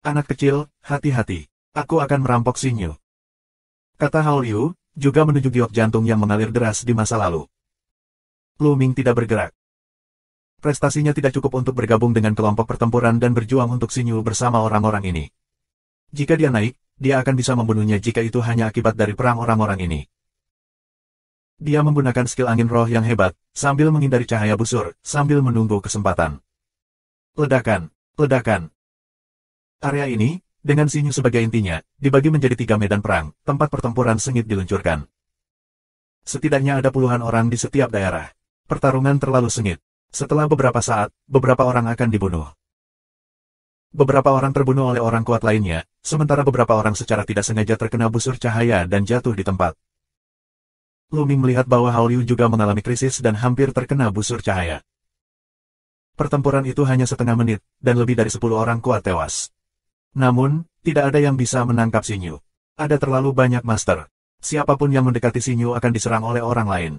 Anak kecil, hati-hati. Aku akan merampok Sinyu. Kata Hao Liu, juga menuju giok jantung yang mengalir deras di masa lalu. Lu Ming tidak bergerak. Prestasinya tidak cukup untuk bergabung dengan kelompok pertempuran dan berjuang untuk Sinyu bersama orang-orang ini. Jika dia naik, dia akan bisa membunuhnya jika itu hanya akibat dari perang orang-orang ini. Dia menggunakan skill angin roh yang hebat, sambil menghindari cahaya busur, sambil menunggu kesempatan. Ledakan, ledakan. Area ini, dengan Sinyu sebagai intinya, dibagi menjadi 3 medan perang, tempat pertempuran sengit diluncurkan. Setidaknya ada puluhan orang di setiap daerah. Pertarungan terlalu sengit. Setelah beberapa saat, beberapa orang akan dibunuh. Beberapa orang terbunuh oleh orang kuat lainnya, sementara beberapa orang secara tidak sengaja terkena busur cahaya dan jatuh di tempat. Lu Ming melihat bahwa Hao Liu juga mengalami krisis dan hampir terkena busur cahaya. Pertempuran itu hanya setengah menit, dan lebih dari 10 orang kuat tewas. Namun, tidak ada yang bisa menangkap Sinyu. Ada terlalu banyak master. Siapapun yang mendekati Sinyu akan diserang oleh orang lain.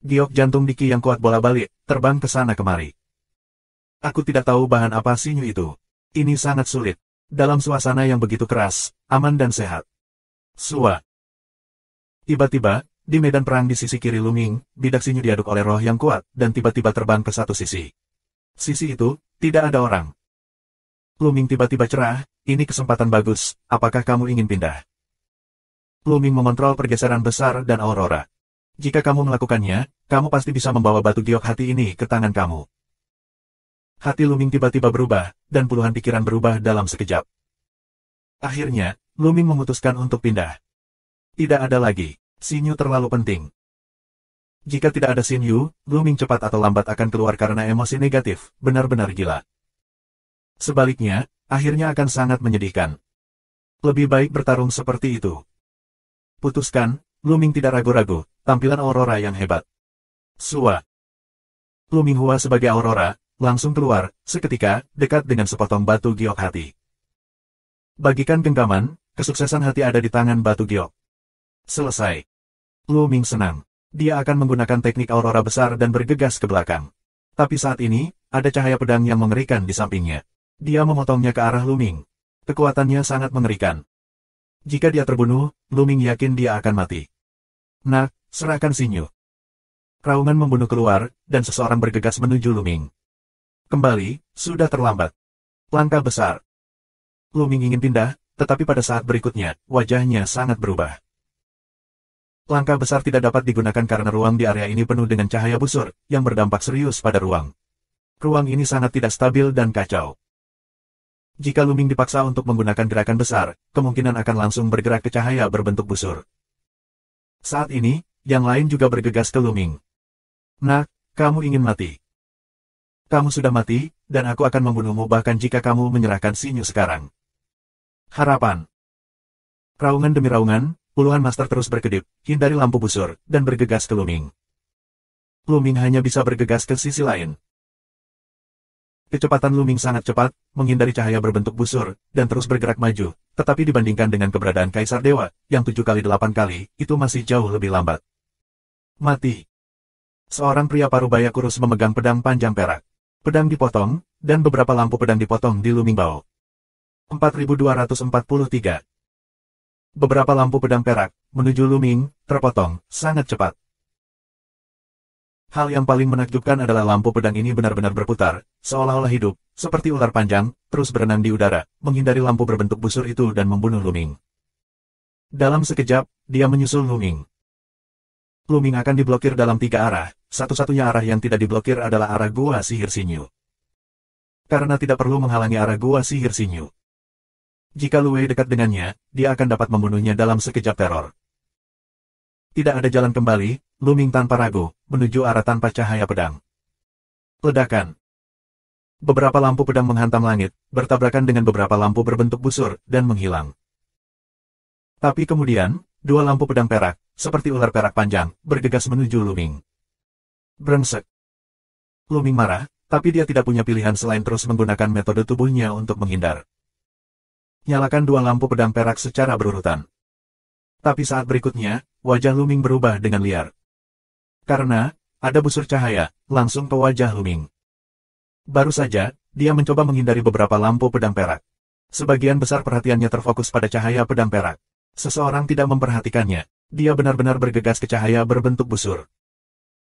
Giok jantung Diki yang kuat bola-balik, terbang ke sana kemari. Aku tidak tahu bahan apa Sinyu itu. Ini sangat sulit. Dalam suasana yang begitu keras, aman dan sehat. Sua. Tiba-tiba, di medan perang di sisi kiri Luming, bidak Sinyu diaduk oleh roh yang kuat, dan tiba-tiba terbang ke satu sisi. Sisi itu, tidak ada orang. Luming tiba-tiba cerah, ini kesempatan bagus, apakah kamu ingin pindah? Luming mengontrol pergeseran besar dan aurora. Jika kamu melakukannya, kamu pasti bisa membawa batu giok hati ini ke tangan kamu. Hati Luming tiba-tiba berubah, dan puluhan pikiran berubah dalam sekejap. Akhirnya, Luming memutuskan untuk pindah. Tidak ada lagi, Sinyu terlalu penting. Jika tidak ada Sinyu, Luming cepat atau lambat akan keluar karena emosi negatif, benar-benar gila. Sebaliknya, akhirnya akan sangat menyedihkan. Lebih baik bertarung seperti itu. Putuskan, Luming tidak ragu-ragu, tampilan Aurora yang hebat. Sua. Luming Hua sebagai Aurora, langsung keluar, seketika, dekat dengan sepotong batu giok hati. Bagikan genggaman, kesuksesan hati ada di tangan batu giok. Selesai. Luming senang. Dia akan menggunakan teknik Aurora besar dan bergegas ke belakang. Tapi saat ini, ada cahaya pedang yang mengerikan di sampingnya. Dia memotongnya ke arah Luming. Kekuatannya sangat mengerikan. Jika dia terbunuh, Luming yakin dia akan mati. Nak, serahkan Sinyu. Raungan membunuh keluar, dan seseorang bergegas menuju Luming. Kembali, sudah terlambat. Langkah besar. Luming ingin pindah, tetapi pada saat berikutnya, wajahnya sangat berubah. Langkah besar tidak dapat digunakan karena ruang di area ini penuh dengan cahaya busur, yang berdampak serius pada ruang. Ruang ini sangat tidak stabil dan kacau. Jika Luming dipaksa untuk menggunakan gerakan besar, kemungkinan akan langsung bergerak ke cahaya berbentuk busur. Saat ini, yang lain juga bergegas ke Luming. Nak, kamu ingin mati. Kamu sudah mati, dan aku akan membunuhmu bahkan jika kamu menyerahkan Sinyu sekarang. Harapan. Raungan demi raungan, puluhan master terus berkedip, hindari lampu busur, dan bergegas ke Luming. Luming hanya bisa bergegas ke sisi lain. Kecepatan Luming sangat cepat, menghindari cahaya berbentuk busur, dan terus bergerak maju, tetapi dibandingkan dengan keberadaan Kaisar Dewa, yang 7 kali 8 kali, itu masih jauh lebih lambat. Mati. Seorang pria parubaya kurus memegang pedang panjang perak. Pedang dipotong, dan beberapa lampu pedang dipotong di Luming Bao. 4243. Beberapa lampu pedang perak, menuju Luming, terpotong, sangat cepat. Hal yang paling menakjubkan adalah lampu pedang ini benar-benar berputar, seolah-olah hidup, seperti ular panjang, terus berenang di udara, menghindari lampu berbentuk busur itu dan membunuh Luming. Dalam sekejap, dia menyusul Luming. Luming akan diblokir dalam 3 arah, satu-satunya arah yang tidak diblokir adalah arah Gua Sihir Sinyu. Karena tidak perlu menghalangi arah Gua Sihir Sinyu. Jika Lu Wei dekat dengannya, dia akan dapat membunuhnya dalam sekejap teror. Tidak ada jalan kembali, Luming tanpa ragu, menuju arah tanpa cahaya pedang. Ledakan. Beberapa lampu pedang menghantam langit, bertabrakan dengan beberapa lampu berbentuk busur, dan menghilang. Tapi kemudian, 2 lampu pedang perak, seperti ular perak panjang, bergegas menuju Luming. Brengsek. Luming marah, tapi dia tidak punya pilihan selain terus menggunakan metode tubuhnya untuk menghindar. Nyalakan 2 lampu pedang perak secara berurutan. Tapi saat berikutnya, wajah Luming berubah dengan liar. Karena, ada busur cahaya, langsung ke wajah Luming. Baru saja, dia mencoba menghindari beberapa lampu pedang perak. Sebagian besar perhatiannya terfokus pada cahaya pedang perak. Seseorang tidak memperhatikannya, dia benar-benar bergegas ke cahaya berbentuk busur.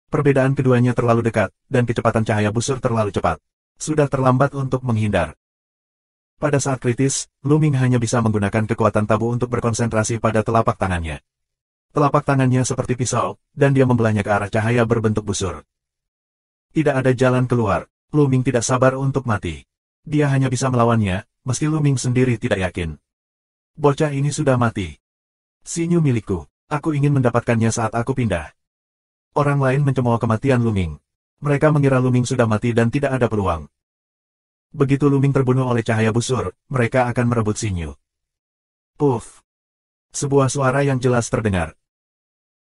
Perbedaan keduanya terlalu dekat, dan kecepatan cahaya busur terlalu cepat. Sudah terlambat untuk menghindar. Pada saat kritis, Luming hanya bisa menggunakan kekuatan tabu untuk berkonsentrasi pada telapak tangannya. Telapak tangannya seperti pisau, dan dia membelahnya ke arah cahaya berbentuk busur. Tidak ada jalan keluar, Luming tidak sabar untuk mati. Dia hanya bisa melawannya, meski Luming sendiri tidak yakin. Bocah ini sudah mati. Sinyu milikku, aku ingin mendapatkannya saat aku pindah. Orang lain mencemooh kematian Luming. Mereka mengira Luming sudah mati dan tidak ada peluang. Begitu Luming terbunuh oleh cahaya busur, mereka akan merebut Sinyu. Puff. Sebuah suara yang jelas terdengar.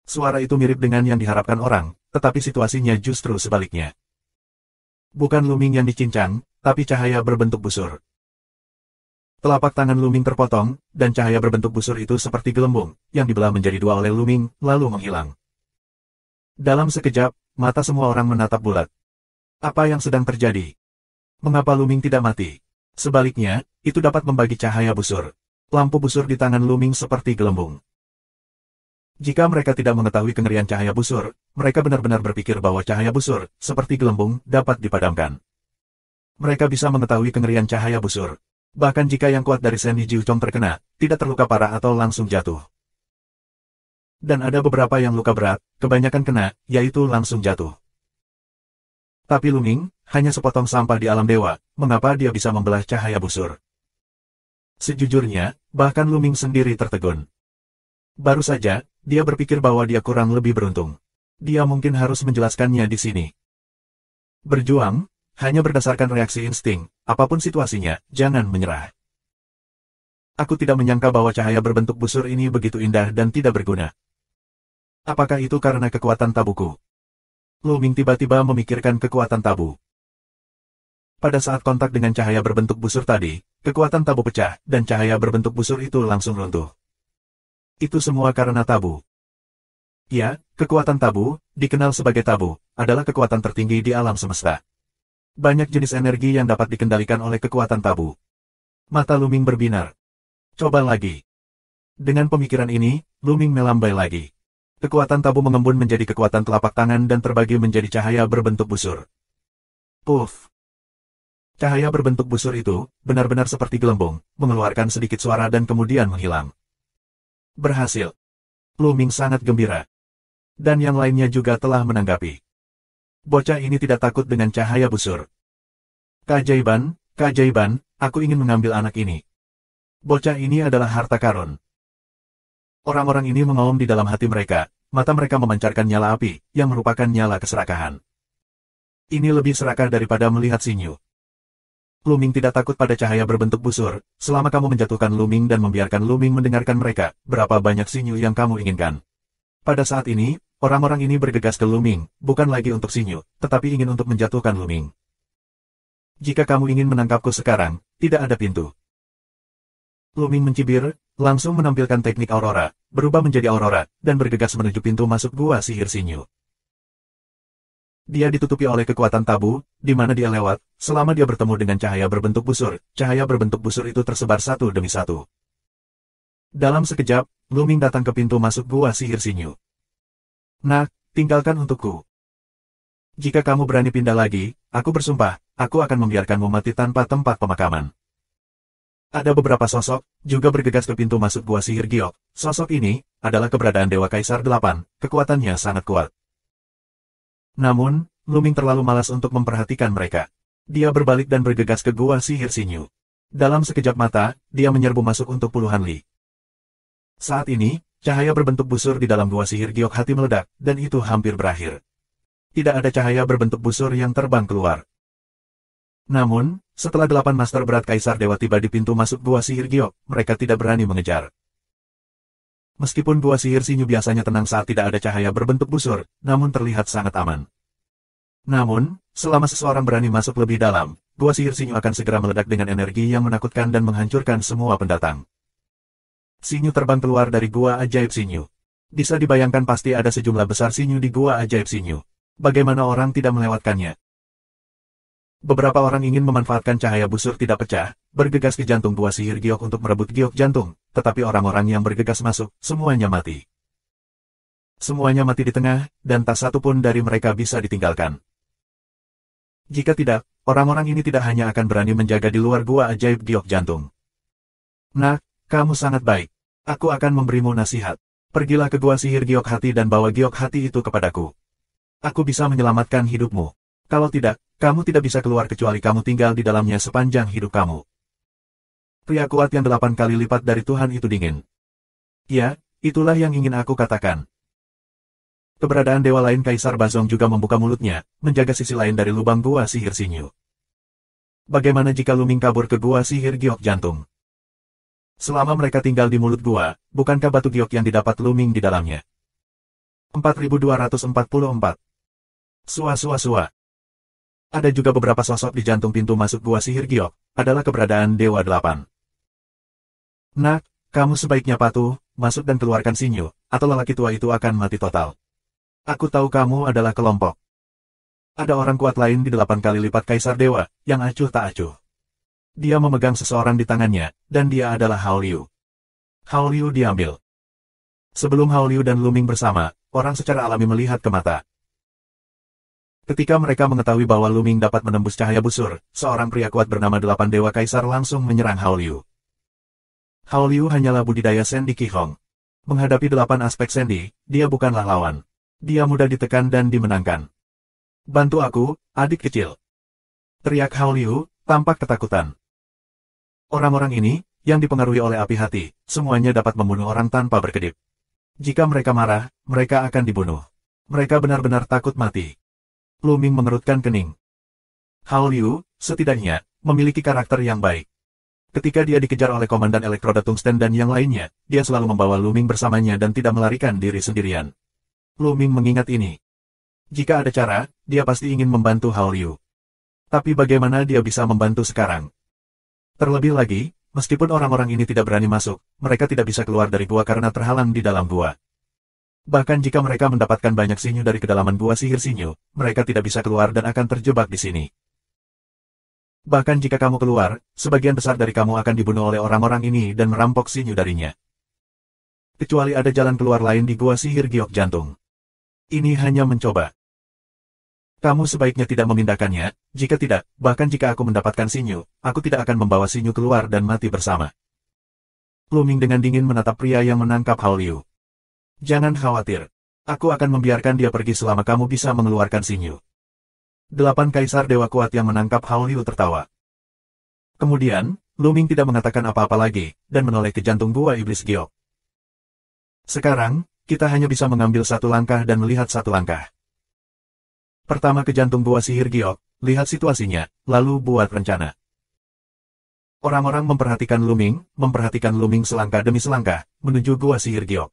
Suara itu mirip dengan yang diharapkan orang, tetapi situasinya justru sebaliknya. Bukan Luming yang dicincang, tapi cahaya berbentuk busur. Telapak tangan Luming terpotong, dan cahaya berbentuk busur itu seperti gelembung, yang dibelah menjadi 2 oleh Luming, lalu menghilang. Dalam sekejap, mata semua orang menatap bulat. Apa yang sedang terjadi? Mengapa Luming tidak mati? Sebaliknya, itu dapat membagi cahaya busur. Lampu busur di tangan Luming seperti gelembung. Jika mereka tidak mengetahui kengerian cahaya busur, mereka benar-benar berpikir bahwa cahaya busur, seperti gelembung, dapat dipadamkan. Mereka bisa mengetahui kengerian cahaya busur. Bahkan jika yang kuat dari Sandy Jiuchong terkena, tidak terluka parah atau langsung jatuh. Dan ada beberapa yang luka berat, kebanyakan kena, yaitu langsung jatuh. Tapi Luming, hanya sepotong sampah di alam dewa, mengapa dia bisa membelah cahaya busur? Sejujurnya, bahkan Luming sendiri tertegun. Baru saja, dia berpikir bahwa dia kurang lebih beruntung. Dia mungkin harus menjelaskannya di sini. Berjuang, hanya berdasarkan reaksi insting, apapun situasinya, jangan menyerah. Aku tidak menyangka bahwa cahaya berbentuk busur ini begitu indah dan tidak berguna. Apakah itu karena kekuatan tabuku? Luming tiba-tiba memikirkan kekuatan tabu. Pada saat kontak dengan cahaya berbentuk busur tadi, kekuatan tabu pecah, dan cahaya berbentuk busur itu langsung runtuh. Itu semua karena tabu. Ya, kekuatan tabu, dikenal sebagai tabu, adalah kekuatan tertinggi di alam semesta. Banyak jenis energi yang dapat dikendalikan oleh kekuatan tabu. Mata Luming berbinar. Coba lagi. Dengan pemikiran ini, Luming melambai lagi. Kekuatan tabu mengembun menjadi kekuatan telapak tangan dan terbagi menjadi cahaya berbentuk busur. Puff. Cahaya berbentuk busur itu, benar-benar seperti gelembung, mengeluarkan sedikit suara dan kemudian menghilang. Berhasil. Luming sangat gembira. Dan yang lainnya juga telah menanggapi. Bocah ini tidak takut dengan cahaya busur. Keajaiban, keajaiban, aku ingin mengambil anak ini. Bocah ini adalah harta karun. Orang-orang ini mengaum di dalam hati mereka, mata mereka memancarkan nyala api, yang merupakan nyala keserakahan. Ini lebih serakah daripada melihat sinyu. Luming tidak takut pada cahaya berbentuk busur, selama kamu menjatuhkan Luming dan membiarkan Luming mendengarkan mereka, berapa banyak sinyu yang kamu inginkan. Pada saat ini, orang-orang ini bergegas ke Luming, bukan lagi untuk sinyu, tetapi ingin untuk menjatuhkan Luming. Jika kamu ingin menangkapku sekarang, tidak ada pintu. Luming mencibir, langsung menampilkan teknik Aurora, berubah menjadi Aurora, dan bergegas menuju pintu masuk gua sihir sinyu. Dia ditutupi oleh kekuatan tabu, di mana dia lewat, selama dia bertemu dengan cahaya berbentuk busur itu tersebar satu demi satu. Dalam sekejap, Luming datang ke pintu masuk gua sihir sinyu. Nak, tinggalkan untukku. Jika kamu berani pindah lagi, aku bersumpah, aku akan membiarkanmu mati tanpa tempat pemakaman. Ada beberapa sosok, juga bergegas ke pintu masuk gua sihir giok. Sosok ini, adalah keberadaan Dewa Kaisar 8, kekuatannya sangat kuat. Namun, Luming terlalu malas untuk memperhatikan mereka. Dia berbalik dan bergegas ke gua sihir sinyu. Dalam sekejap mata, dia menyerbu masuk untuk puluhan li. Saat ini, cahaya berbentuk busur di dalam gua sihir giok hati meledak, dan itu hampir berakhir. Tidak ada cahaya berbentuk busur yang terbang keluar. Namun, setelah 8 master berat Kaisar Dewa tiba di pintu masuk gua sihir giok, mereka tidak berani mengejar. Meskipun gua sihir sinyu biasanya tenang saat tidak ada cahaya berbentuk busur, namun terlihat sangat aman. Namun, selama seseorang berani masuk lebih dalam, gua sihir sinyu akan segera meledak dengan energi yang menakutkan dan menghancurkan semua pendatang. Sinyu terbang keluar dari gua ajaib sinyu. Bisa dibayangkan pasti ada sejumlah besar sinyu di gua ajaib sinyu. Bagaimana orang tidak melewatkannya? Beberapa orang ingin memanfaatkan cahaya busur tidak pecah, bergegas ke jantung gua sihir giok untuk merebut giok jantung, tetapi orang-orang yang bergegas masuk, semuanya mati. Semuanya mati di tengah, dan tak satu pun dari mereka bisa ditinggalkan. Jika tidak, orang-orang ini tidak hanya akan berani menjaga di luar gua ajaib giok jantung. Nak, kamu sangat baik. Aku akan memberimu nasihat. Pergilah ke gua sihir giok hati dan bawa giok hati itu kepadaku. Aku bisa menyelamatkan hidupmu. Kalau tidak, kamu tidak bisa keluar kecuali kamu tinggal di dalamnya sepanjang hidup kamu. Pria kuat yang 8 kali lipat dari Tuhan itu dingin. Ya, itulah yang ingin aku katakan. Keberadaan dewa lain Kaisar Bazong juga membuka mulutnya, menjaga sisi lain dari lubang gua sihir sinyu. Bagaimana jika Luming kabur ke gua sihir giok jantung? Selama mereka tinggal di mulut gua, bukankah batu giok yang didapat Luming di dalamnya? 4244. Sua. Ada juga beberapa sosok di jantung pintu masuk gua sihir giok, adalah keberadaan Dewa 8. Nak, kamu sebaiknya patuh, masuk dan keluarkan sinyu, atau lelaki tua itu akan mati total. Aku tahu kamu adalah kelompok. Ada orang kuat lain di 8 kali lipat Kaisar Dewa, yang acuh tak acuh. Dia memegang seseorang di tangannya, dan dia adalah Hao Liu. Hao Liu diambil. Sebelum Hao Liu dan Luming bersama, orang secara alami melihat ke mata. Ketika mereka mengetahui bahwa Luming dapat menembus cahaya busur, seorang pria kuat bernama Delapan Dewa Kaisar langsung menyerang Hao Liu. Hao Liu hanyalah budidaya Sandy Qihong. Menghadapi 8 aspek Sandy, dia bukanlah lawan. Dia mudah ditekan dan dimenangkan. Bantu aku, adik kecil. Teriak Hao Liu, tampak ketakutan. Orang-orang ini, yang dipengaruhi oleh api hati, semuanya dapat membunuh orang tanpa berkedip. Jika mereka marah, mereka akan dibunuh. Mereka benar-benar takut mati. Luming mengerutkan kening. Hao Liu, setidaknya, memiliki karakter yang baik. Ketika dia dikejar oleh Komandan Elektroda Tungsten dan yang lainnya, dia selalu membawa Luming bersamanya dan tidak melarikan diri sendirian. Luming mengingat ini. Jika ada cara, dia pasti ingin membantu Hao Liu. Tapi bagaimana dia bisa membantu sekarang? Terlebih lagi, meskipun orang-orang ini tidak berani masuk, mereka tidak bisa keluar dari gua karena terhalang di dalam gua. Bahkan jika mereka mendapatkan banyak sinyu dari kedalaman gua sihir sinyu, mereka tidak bisa keluar dan akan terjebak di sini. Bahkan jika kamu keluar, sebagian besar dari kamu akan dibunuh oleh orang-orang ini dan merampok sinyu darinya. Kecuali ada jalan keluar lain di gua sihir giok jantung. Ini hanya mencoba. Kamu sebaiknya tidak memindahkannya, jika tidak, bahkan jika aku mendapatkan sinyu, aku tidak akan membawa sinyu keluar dan mati bersama. Luming dengan dingin menatap pria yang menangkap Hao Liu. Jangan khawatir. Aku akan membiarkan dia pergi selama kamu bisa mengeluarkan sinyu. 8 kaisar dewa kuat yang menangkap Hao Liu tertawa. Kemudian, Luming tidak mengatakan apa-apa lagi, dan menoleh ke jantung gua iblis giok. Sekarang, kita hanya bisa mengambil satu langkah dan melihat satu langkah. Pertama ke jantung gua sihir giok, lihat situasinya, lalu buat rencana. Orang-orang memperhatikan Luming selangkah demi selangkah, menuju gua sihir giok.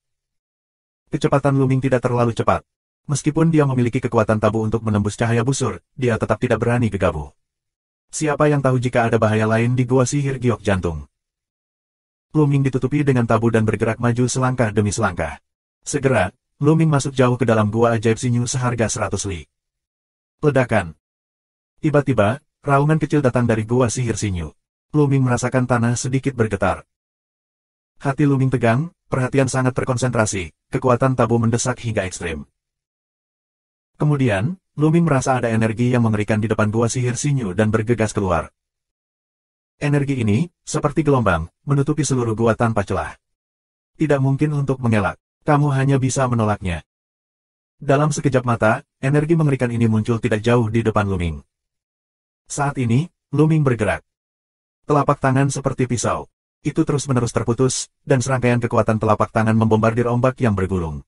Kecepatan Luming tidak terlalu cepat. Meskipun dia memiliki kekuatan tabu untuk menembus cahaya busur, dia tetap tidak berani gegabah. Siapa yang tahu jika ada bahaya lain di gua sihir giok jantung? Luming ditutupi dengan tabu dan bergerak maju selangkah demi selangkah. Segera, Luming masuk jauh ke dalam gua ajaib sinyu seharga 100 li. Ledakan. Tiba-tiba, raungan kecil datang dari gua sihir sinyu. Luming merasakan tanah sedikit bergetar. Hati Luming tegang, perhatian sangat terkonsentrasi, kekuatan tabu mendesak hingga ekstrem. Kemudian, Luming merasa ada energi yang mengerikan di depan gua sihir sinyu dan bergegas keluar. Energi ini, seperti gelombang, menutupi seluruh gua tanpa celah. Tidak mungkin untuk mengelak, kamu hanya bisa menolaknya. Dalam sekejap mata, energi mengerikan ini muncul tidak jauh di depan Luming. Saat ini, Luming bergerak. Telapak tangan seperti pisau. Itu terus-menerus terputus, dan serangkaian kekuatan telapak tangan membombardir ombak yang bergulung.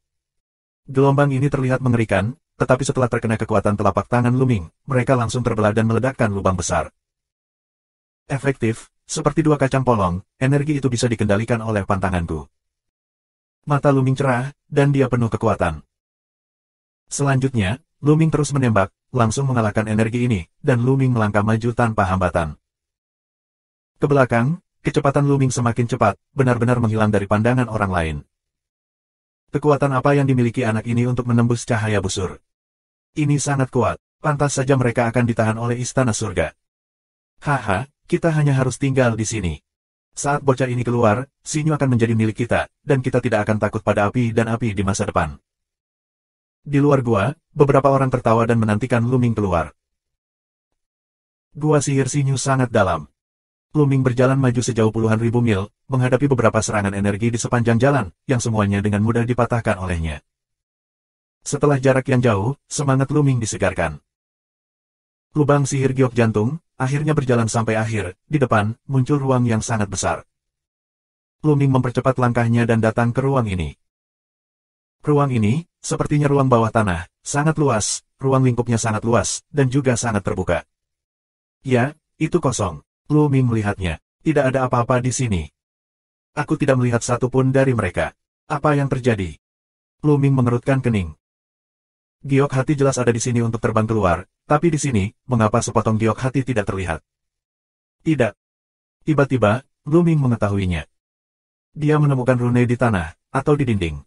Gelombang ini terlihat mengerikan, tetapi setelah terkena kekuatan telapak tangan Luming, mereka langsung terbelah dan meledakkan lubang besar. Efektif, seperti 2 kacang polong, energi itu bisa dikendalikan oleh pantanganku. Mata Luming cerah, dan dia penuh kekuatan. Selanjutnya, Luming terus menembak, langsung mengalahkan energi ini, dan Luming melangkah maju tanpa hambatan. Ke belakang, kecepatan Luming semakin cepat, benar-benar menghilang dari pandangan orang lain. Kekuatan apa yang dimiliki anak ini untuk menembus cahaya busur? Ini sangat kuat, pantas saja mereka akan ditahan oleh istana surga. Haha, kita hanya harus tinggal di sini. Saat bocah ini keluar, sinyu akan menjadi milik kita, dan kita tidak akan takut pada api dan api di masa depan. Di luar gua, beberapa orang tertawa dan menantikan Luming keluar. Gua sihir sinyu sangat dalam. Luming berjalan maju sejauh puluhan ribu mil, menghadapi beberapa serangan energi di sepanjang jalan, yang semuanya dengan mudah dipatahkan olehnya. Setelah jarak yang jauh, semangat Luming disegarkan. Lubang sihir giok jantung, akhirnya berjalan sampai akhir, di depan, muncul ruang yang sangat besar. Luming mempercepat langkahnya dan datang ke ruang ini. Ruang ini, sepertinya ruang bawah tanah, sangat luas, ruang lingkupnya sangat luas, dan juga sangat terbuka. Ya, itu kosong. Luming melihatnya. Tidak ada apa-apa di sini. Aku tidak melihat satupun dari mereka. Apa yang terjadi? Luming mengerutkan kening. Giok hati jelas ada di sini untuk terbang keluar, tapi di sini, mengapa sepotong giok hati tidak terlihat? Tidak. Tiba-tiba, Luming mengetahuinya. Dia menemukan rune di tanah, atau di dinding.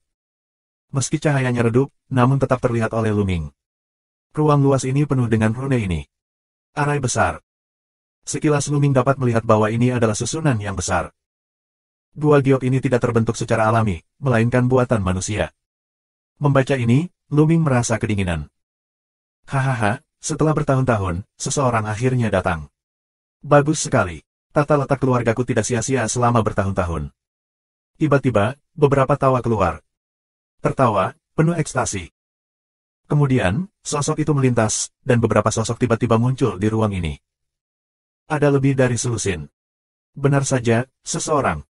Meski cahayanya redup, namun tetap terlihat oleh Luming. Ruang luas ini penuh dengan rune ini. Arai besar. Sekilas Luming dapat melihat bahwa ini adalah susunan yang besar. Gua giok ini tidak terbentuk secara alami, melainkan buatan manusia. Membaca ini, Luming merasa kedinginan. Hahaha, setelah bertahun-tahun, seseorang akhirnya datang. Bagus sekali. Tata letak keluargaku tidak sia-sia selama bertahun-tahun. Tiba-tiba, beberapa tawa keluar. Tertawa, penuh ekstasi. Kemudian, sosok itu melintas, dan beberapa sosok tiba-tiba muncul di ruang ini. Ada lebih dari selusin. Benar saja, seseorang.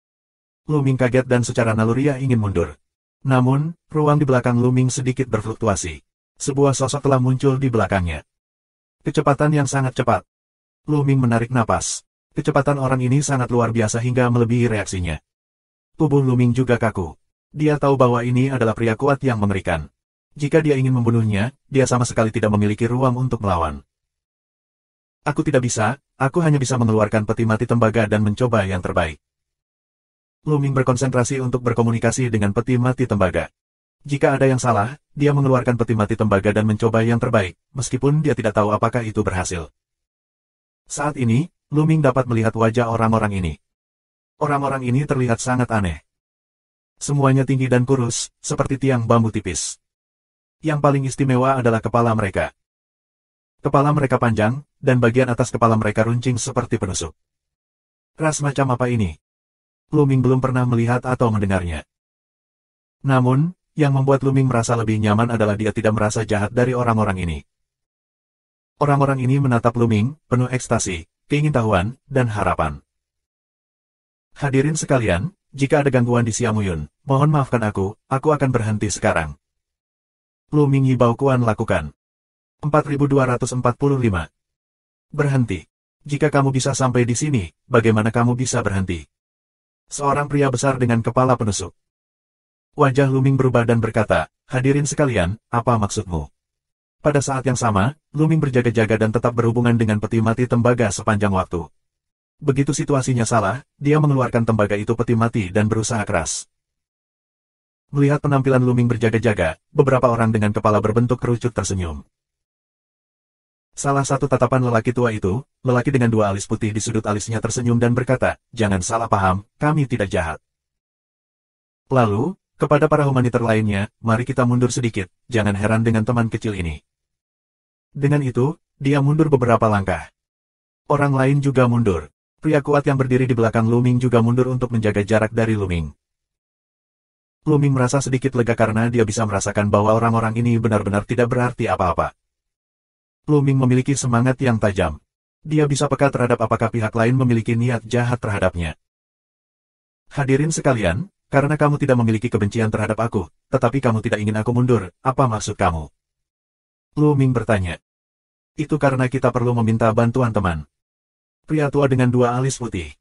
Luming kaget dan secara naluriah ingin mundur. Namun, ruang di belakang Luming sedikit berfluktuasi. Sebuah sosok telah muncul di belakangnya. Kecepatan yang sangat cepat. Luming menarik napas. Kecepatan orang ini sangat luar biasa hingga melebihi reaksinya. Tubuh Luming juga kaku. Dia tahu bahwa ini adalah pria kuat yang mengerikan. Jika dia ingin membunuhnya, dia sama sekali tidak memiliki ruang untuk melawan. Aku tidak bisa, aku hanya bisa mengeluarkan peti mati tembaga dan mencoba yang terbaik. Luming berkonsentrasi untuk berkomunikasi dengan peti mati tembaga. Jika ada yang salah, dia mengeluarkan peti mati tembaga dan mencoba yang terbaik, meskipun dia tidak tahu apakah itu berhasil. Saat ini, Luming dapat melihat wajah orang-orang ini. Orang-orang ini terlihat sangat aneh. Semuanya tinggi dan kurus, seperti tiang bambu tipis. Yang paling istimewa adalah kepala mereka. Kepala mereka panjang, dan bagian atas kepala mereka runcing seperti penusuk. Ras macam apa ini? Luming belum pernah melihat atau mendengarnya. Namun, yang membuat Luming merasa lebih nyaman adalah dia tidak merasa jahat dari orang-orang ini. Orang-orang ini menatap Luming, penuh ekstasi, keingintahuan, dan harapan. Hadirin sekalian, jika ada gangguan di Xiaomuyun, mohon maafkan aku akan berhenti sekarang. Luming Yibao Kuan lakukan. 4245. Berhenti. Jika kamu bisa sampai di sini, bagaimana kamu bisa berhenti? Seorang pria besar dengan kepala penusuk. Wajah Luming berubah dan berkata, hadirin sekalian, apa maksudmu? Pada saat yang sama, Luming berjaga-jaga dan tetap berhubungan dengan peti mati tembaga sepanjang waktu. Begitu situasinya salah, dia mengeluarkan tembaga itu peti mati dan berusaha keras. Melihat penampilan Luming berjaga-jaga, beberapa orang dengan kepala berbentuk kerucut tersenyum. Salah satu tatapan lelaki tua itu, lelaki dengan dua alis putih di sudut alisnya tersenyum dan berkata, jangan salah paham, kami tidak jahat. Lalu, kepada para humanitor lainnya, mari kita mundur sedikit, jangan heran dengan teman kecil ini. Dengan itu, dia mundur beberapa langkah. Orang lain juga mundur. Pria kuat yang berdiri di belakang Luming juga mundur untuk menjaga jarak dari Luming. Luming merasa sedikit lega karena dia bisa merasakan bahwa orang-orang ini benar-benar tidak berarti apa-apa. Luming memiliki semangat yang tajam. Dia bisa peka terhadap apakah pihak lain memiliki niat jahat terhadapnya. Hadirin sekalian, karena kamu tidak memiliki kebencian terhadap aku, tetapi kamu tidak ingin aku mundur, apa maksud kamu? Luming bertanya. Itu karena kita perlu meminta bantuan teman. Pria tua dengan dua alis putih.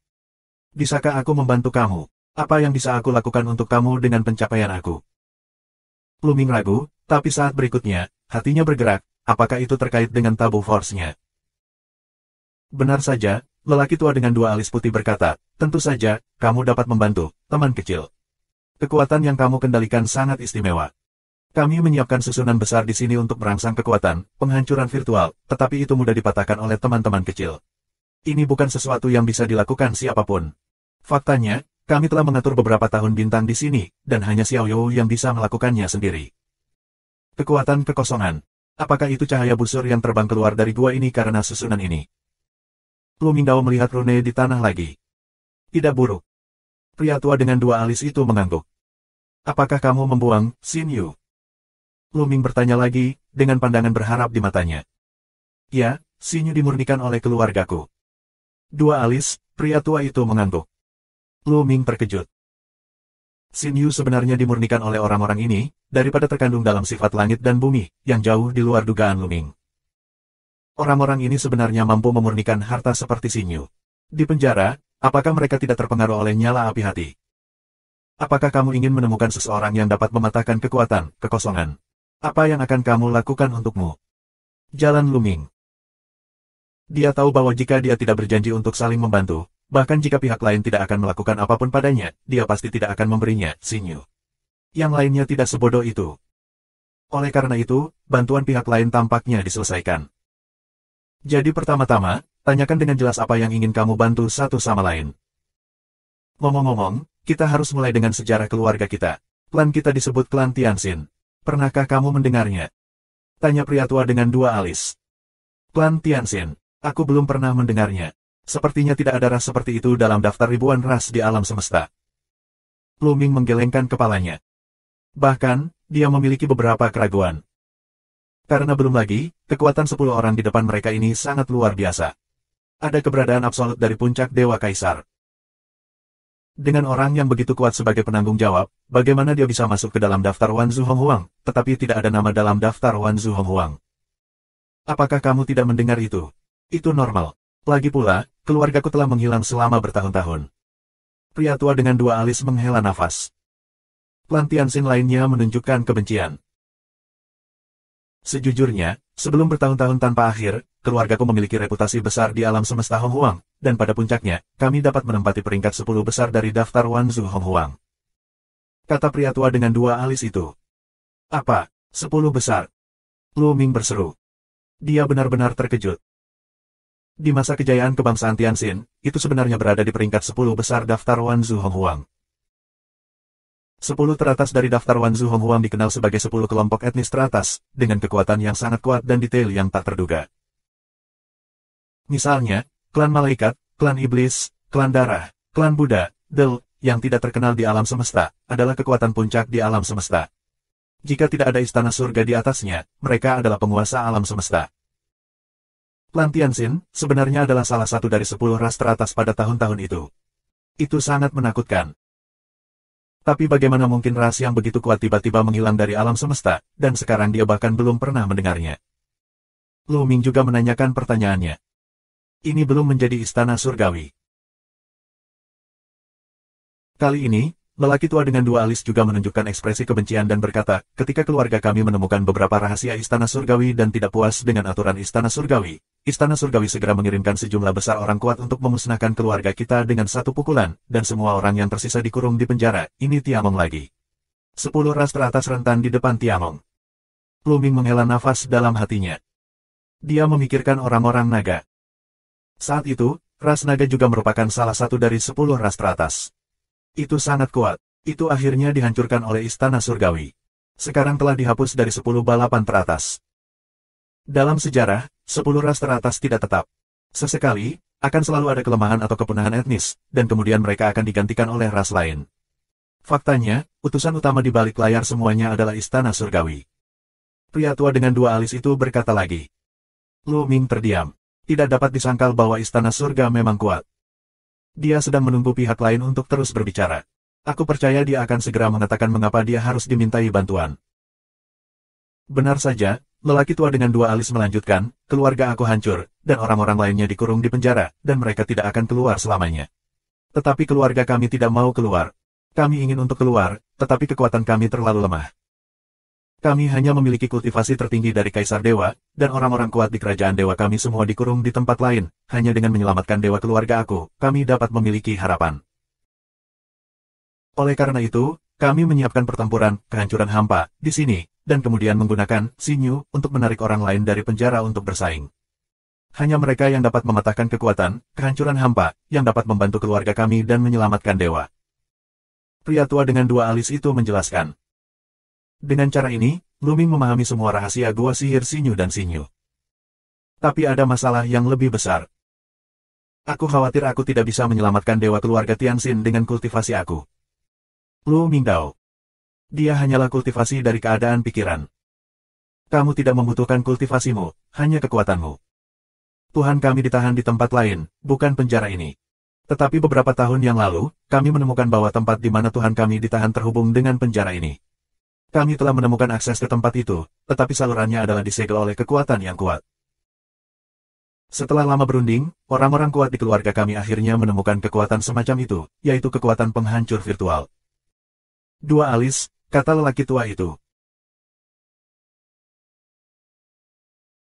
Bisakah aku membantu kamu? Apa yang bisa aku lakukan untuk kamu dengan pencapaian aku? Luming ragu, tapi saat berikutnya, hatinya bergerak. Apakah itu terkait dengan tabu force-nya? Benar saja, lelaki tua dengan dua alis putih berkata, tentu saja, kamu dapat membantu, teman kecil. Kekuatan yang kamu kendalikan sangat istimewa. Kami menyiapkan susunan besar di sini untuk merangsang kekuatan, penghancuran virtual, tetapi itu mudah dipatahkan oleh teman-teman kecil. Ini bukan sesuatu yang bisa dilakukan siapapun. Faktanya, kami telah mengatur beberapa tahun bintang di sini, dan hanya Xiao You yang bisa melakukannya sendiri. Kekuatan kekosongan. Apakah itu cahaya busur yang terbang keluar dari gua ini karena susunan ini? Luming Dao melihat rune di tanah lagi. Tidak buruk. Pria tua dengan dua alis itu mengangguk. Apakah kamu membuang, Xin Yu? Luming bertanya lagi, dengan pandangan berharap di matanya. Ya, Xin Yu dimurnikan oleh keluargaku. Dua alis, pria tua itu mengangguk. Luming terkejut. Xin Yu sebenarnya dimurnikan oleh orang-orang ini, daripada terkandung dalam sifat langit dan bumi, yang jauh di luar dugaan Luming. Orang-orang ini sebenarnya mampu memurnikan harta seperti Xin Yu. Di penjara, apakah mereka tidak terpengaruh oleh nyala api hati? Apakah kamu ingin menemukan seseorang yang dapat mematahkan kekuatan, kekosongan? Apa yang akan kamu lakukan untukmu? Jalan Luming. Dia tahu bahwa jika dia tidak berjanji untuk saling membantu, bahkan jika pihak lain tidak akan melakukan apapun padanya, dia pasti tidak akan memberinya, Xin Yu. Yang lainnya tidak sebodoh itu. Oleh karena itu, bantuan pihak lain tampaknya diselesaikan. Jadi pertama-tama, tanyakan dengan jelas apa yang ingin kamu bantu satu sama lain. Ngomong-ngomong, Kita harus mulai dengan sejarah keluarga kita. Klan kita disebut klan Tianxin. Pernahkah kamu mendengarnya? Tanya pria tua dengan dua alis. Klan Tianxin. Aku belum pernah mendengarnya. Sepertinya tidak ada ras seperti itu dalam daftar ribuan ras di alam semesta. Lu Ming menggelengkan kepalanya. Bahkan, dia memiliki beberapa keraguan. Karena belum lagi, kekuatan 10 orang di depan mereka ini sangat luar biasa. Ada keberadaan absolut dari puncak Dewa Kaisar. Dengan orang yang begitu kuat sebagai penanggung jawab, bagaimana dia bisa masuk ke dalam daftar Wanzu Honghuang, tetapi tidak ada nama dalam daftar Wanzu Honghuang? Apakah kamu tidak mendengar itu? Itu normal. Lagi pula, keluargaku telah menghilang selama bertahun-tahun. Pria tua dengan dua alis menghela nafas. Klan Tianxin lainnya menunjukkan kebencian. Sejujurnya, sebelum bertahun-tahun tanpa akhir, keluargaku memiliki reputasi besar di alam semesta Honghuang, dan pada puncaknya, kami dapat menempati peringkat 10 besar dari daftar Wanzu Honghuang. Kata pria tua dengan dua alis itu. Apa? 10 besar? Lu Ming berseru. Dia benar-benar terkejut. Di masa kejayaan kebangsaan Tianxin, itu sebenarnya berada di peringkat 10 besar daftar Wanzu Honghuang. 10 teratas dari daftar Wanzu Honghuang dikenal sebagai 10 kelompok etnis teratas, dengan kekuatan yang sangat kuat dan detail yang tak terduga. Misalnya, klan malaikat, klan iblis, klan darah, klan Buddha, Del, yang tidak terkenal di alam semesta, adalah kekuatan puncak di alam semesta. Jika tidak ada istana surga di atasnya, mereka adalah penguasa alam semesta. Klan Tianxin sebenarnya adalah salah satu dari 10 ras teratas pada tahun-tahun itu. Itu sangat menakutkan. Tapi bagaimana mungkin ras yang begitu kuat tiba-tiba menghilang dari alam semesta, dan sekarang dia bahkan belum pernah mendengarnya? Lu Ming juga menanyakan pertanyaannya. Ini belum menjadi istana surgawi. Kali ini, lelaki tua dengan dua alis juga menunjukkan ekspresi kebencian dan berkata, ketika keluarga kami menemukan beberapa rahasia istana surgawi dan tidak puas dengan aturan istana surgawi, istana surgawi segera mengirimkan sejumlah besar orang kuat untuk memusnahkan keluarga kita dengan satu pukulan, dan semua orang yang tersisa dikurung di penjara. Ini Tiamong lagi. 10 ras teratas rentan di depan Tiamong. Lu Ming menghela nafas dalam hatinya. Dia memikirkan orang-orang naga. Saat itu, ras naga juga merupakan salah satu dari 10 ras teratas. Itu sangat kuat. Itu akhirnya dihancurkan oleh istana surgawi. Sekarang telah dihapus dari 10 balapan teratas. Dalam sejarah, 10 ras teratas tidak tetap. Sesekali, akan selalu ada kelemahan atau kepunahan etnis, dan kemudian mereka akan digantikan oleh ras lain. Faktanya, utusan utama di balik layar semuanya adalah istana surgawi. Pria tua dengan dua alis itu berkata lagi. Lu Ming terdiam. Tidak dapat disangkal bahwa istana surga memang kuat. Dia sedang menunggu pihak lain untuk terus berbicara. Aku percaya dia akan segera mengatakan mengapa dia harus dimintai bantuan. Benar saja, lelaki tua dengan dua alis melanjutkan, keluarga aku hancur, dan orang-orang lainnya dikurung di penjara, dan mereka tidak akan keluar selamanya. Tetapi keluarga kami tidak mau keluar. Kami ingin untuk keluar, tetapi kekuatan kami terlalu lemah. Kami hanya memiliki kultivasi tertinggi dari Kaisar Dewa, dan orang-orang kuat di kerajaan Dewa kami semua dikurung di tempat lain. Hanya dengan menyelamatkan Dewa keluarga aku, kami dapat memiliki harapan. Oleh karena itu, kami menyiapkan pertempuran, kehancuran hampa, di sini, dan kemudian menggunakan Xinyu untuk menarik orang lain dari penjara untuk bersaing. Hanya mereka yang dapat mematahkan kekuatan, kehancuran hampa, yang dapat membantu keluarga kami dan menyelamatkan Dewa. Pria tua dengan dua alis itu menjelaskan. Dengan cara ini, Lu Ming memahami semua rahasia gua sihir Xinyu dan Xinyu. Tapi ada masalah yang lebih besar. Aku khawatir aku tidak bisa menyelamatkan Dewa keluarga Tianxin dengan kultivasi aku. Lu Ming tahu. Dia hanyalah kultivasi dari keadaan pikiran. Kamu tidak membutuhkan kultivasimu, hanya kekuatanmu. Tuhan kami ditahan di tempat lain, bukan penjara ini. Tetapi beberapa tahun yang lalu, kami menemukan bahwa tempat di mana Tuhan kami ditahan terhubung dengan penjara ini. Kami telah menemukan akses ke tempat itu, tetapi salurannya adalah disegel oleh kekuatan yang kuat. Setelah lama berunding, orang-orang kuat di keluarga kami akhirnya menemukan kekuatan semacam itu, yaitu kekuatan penghancur virtual. Dua alis, kata lelaki tua itu.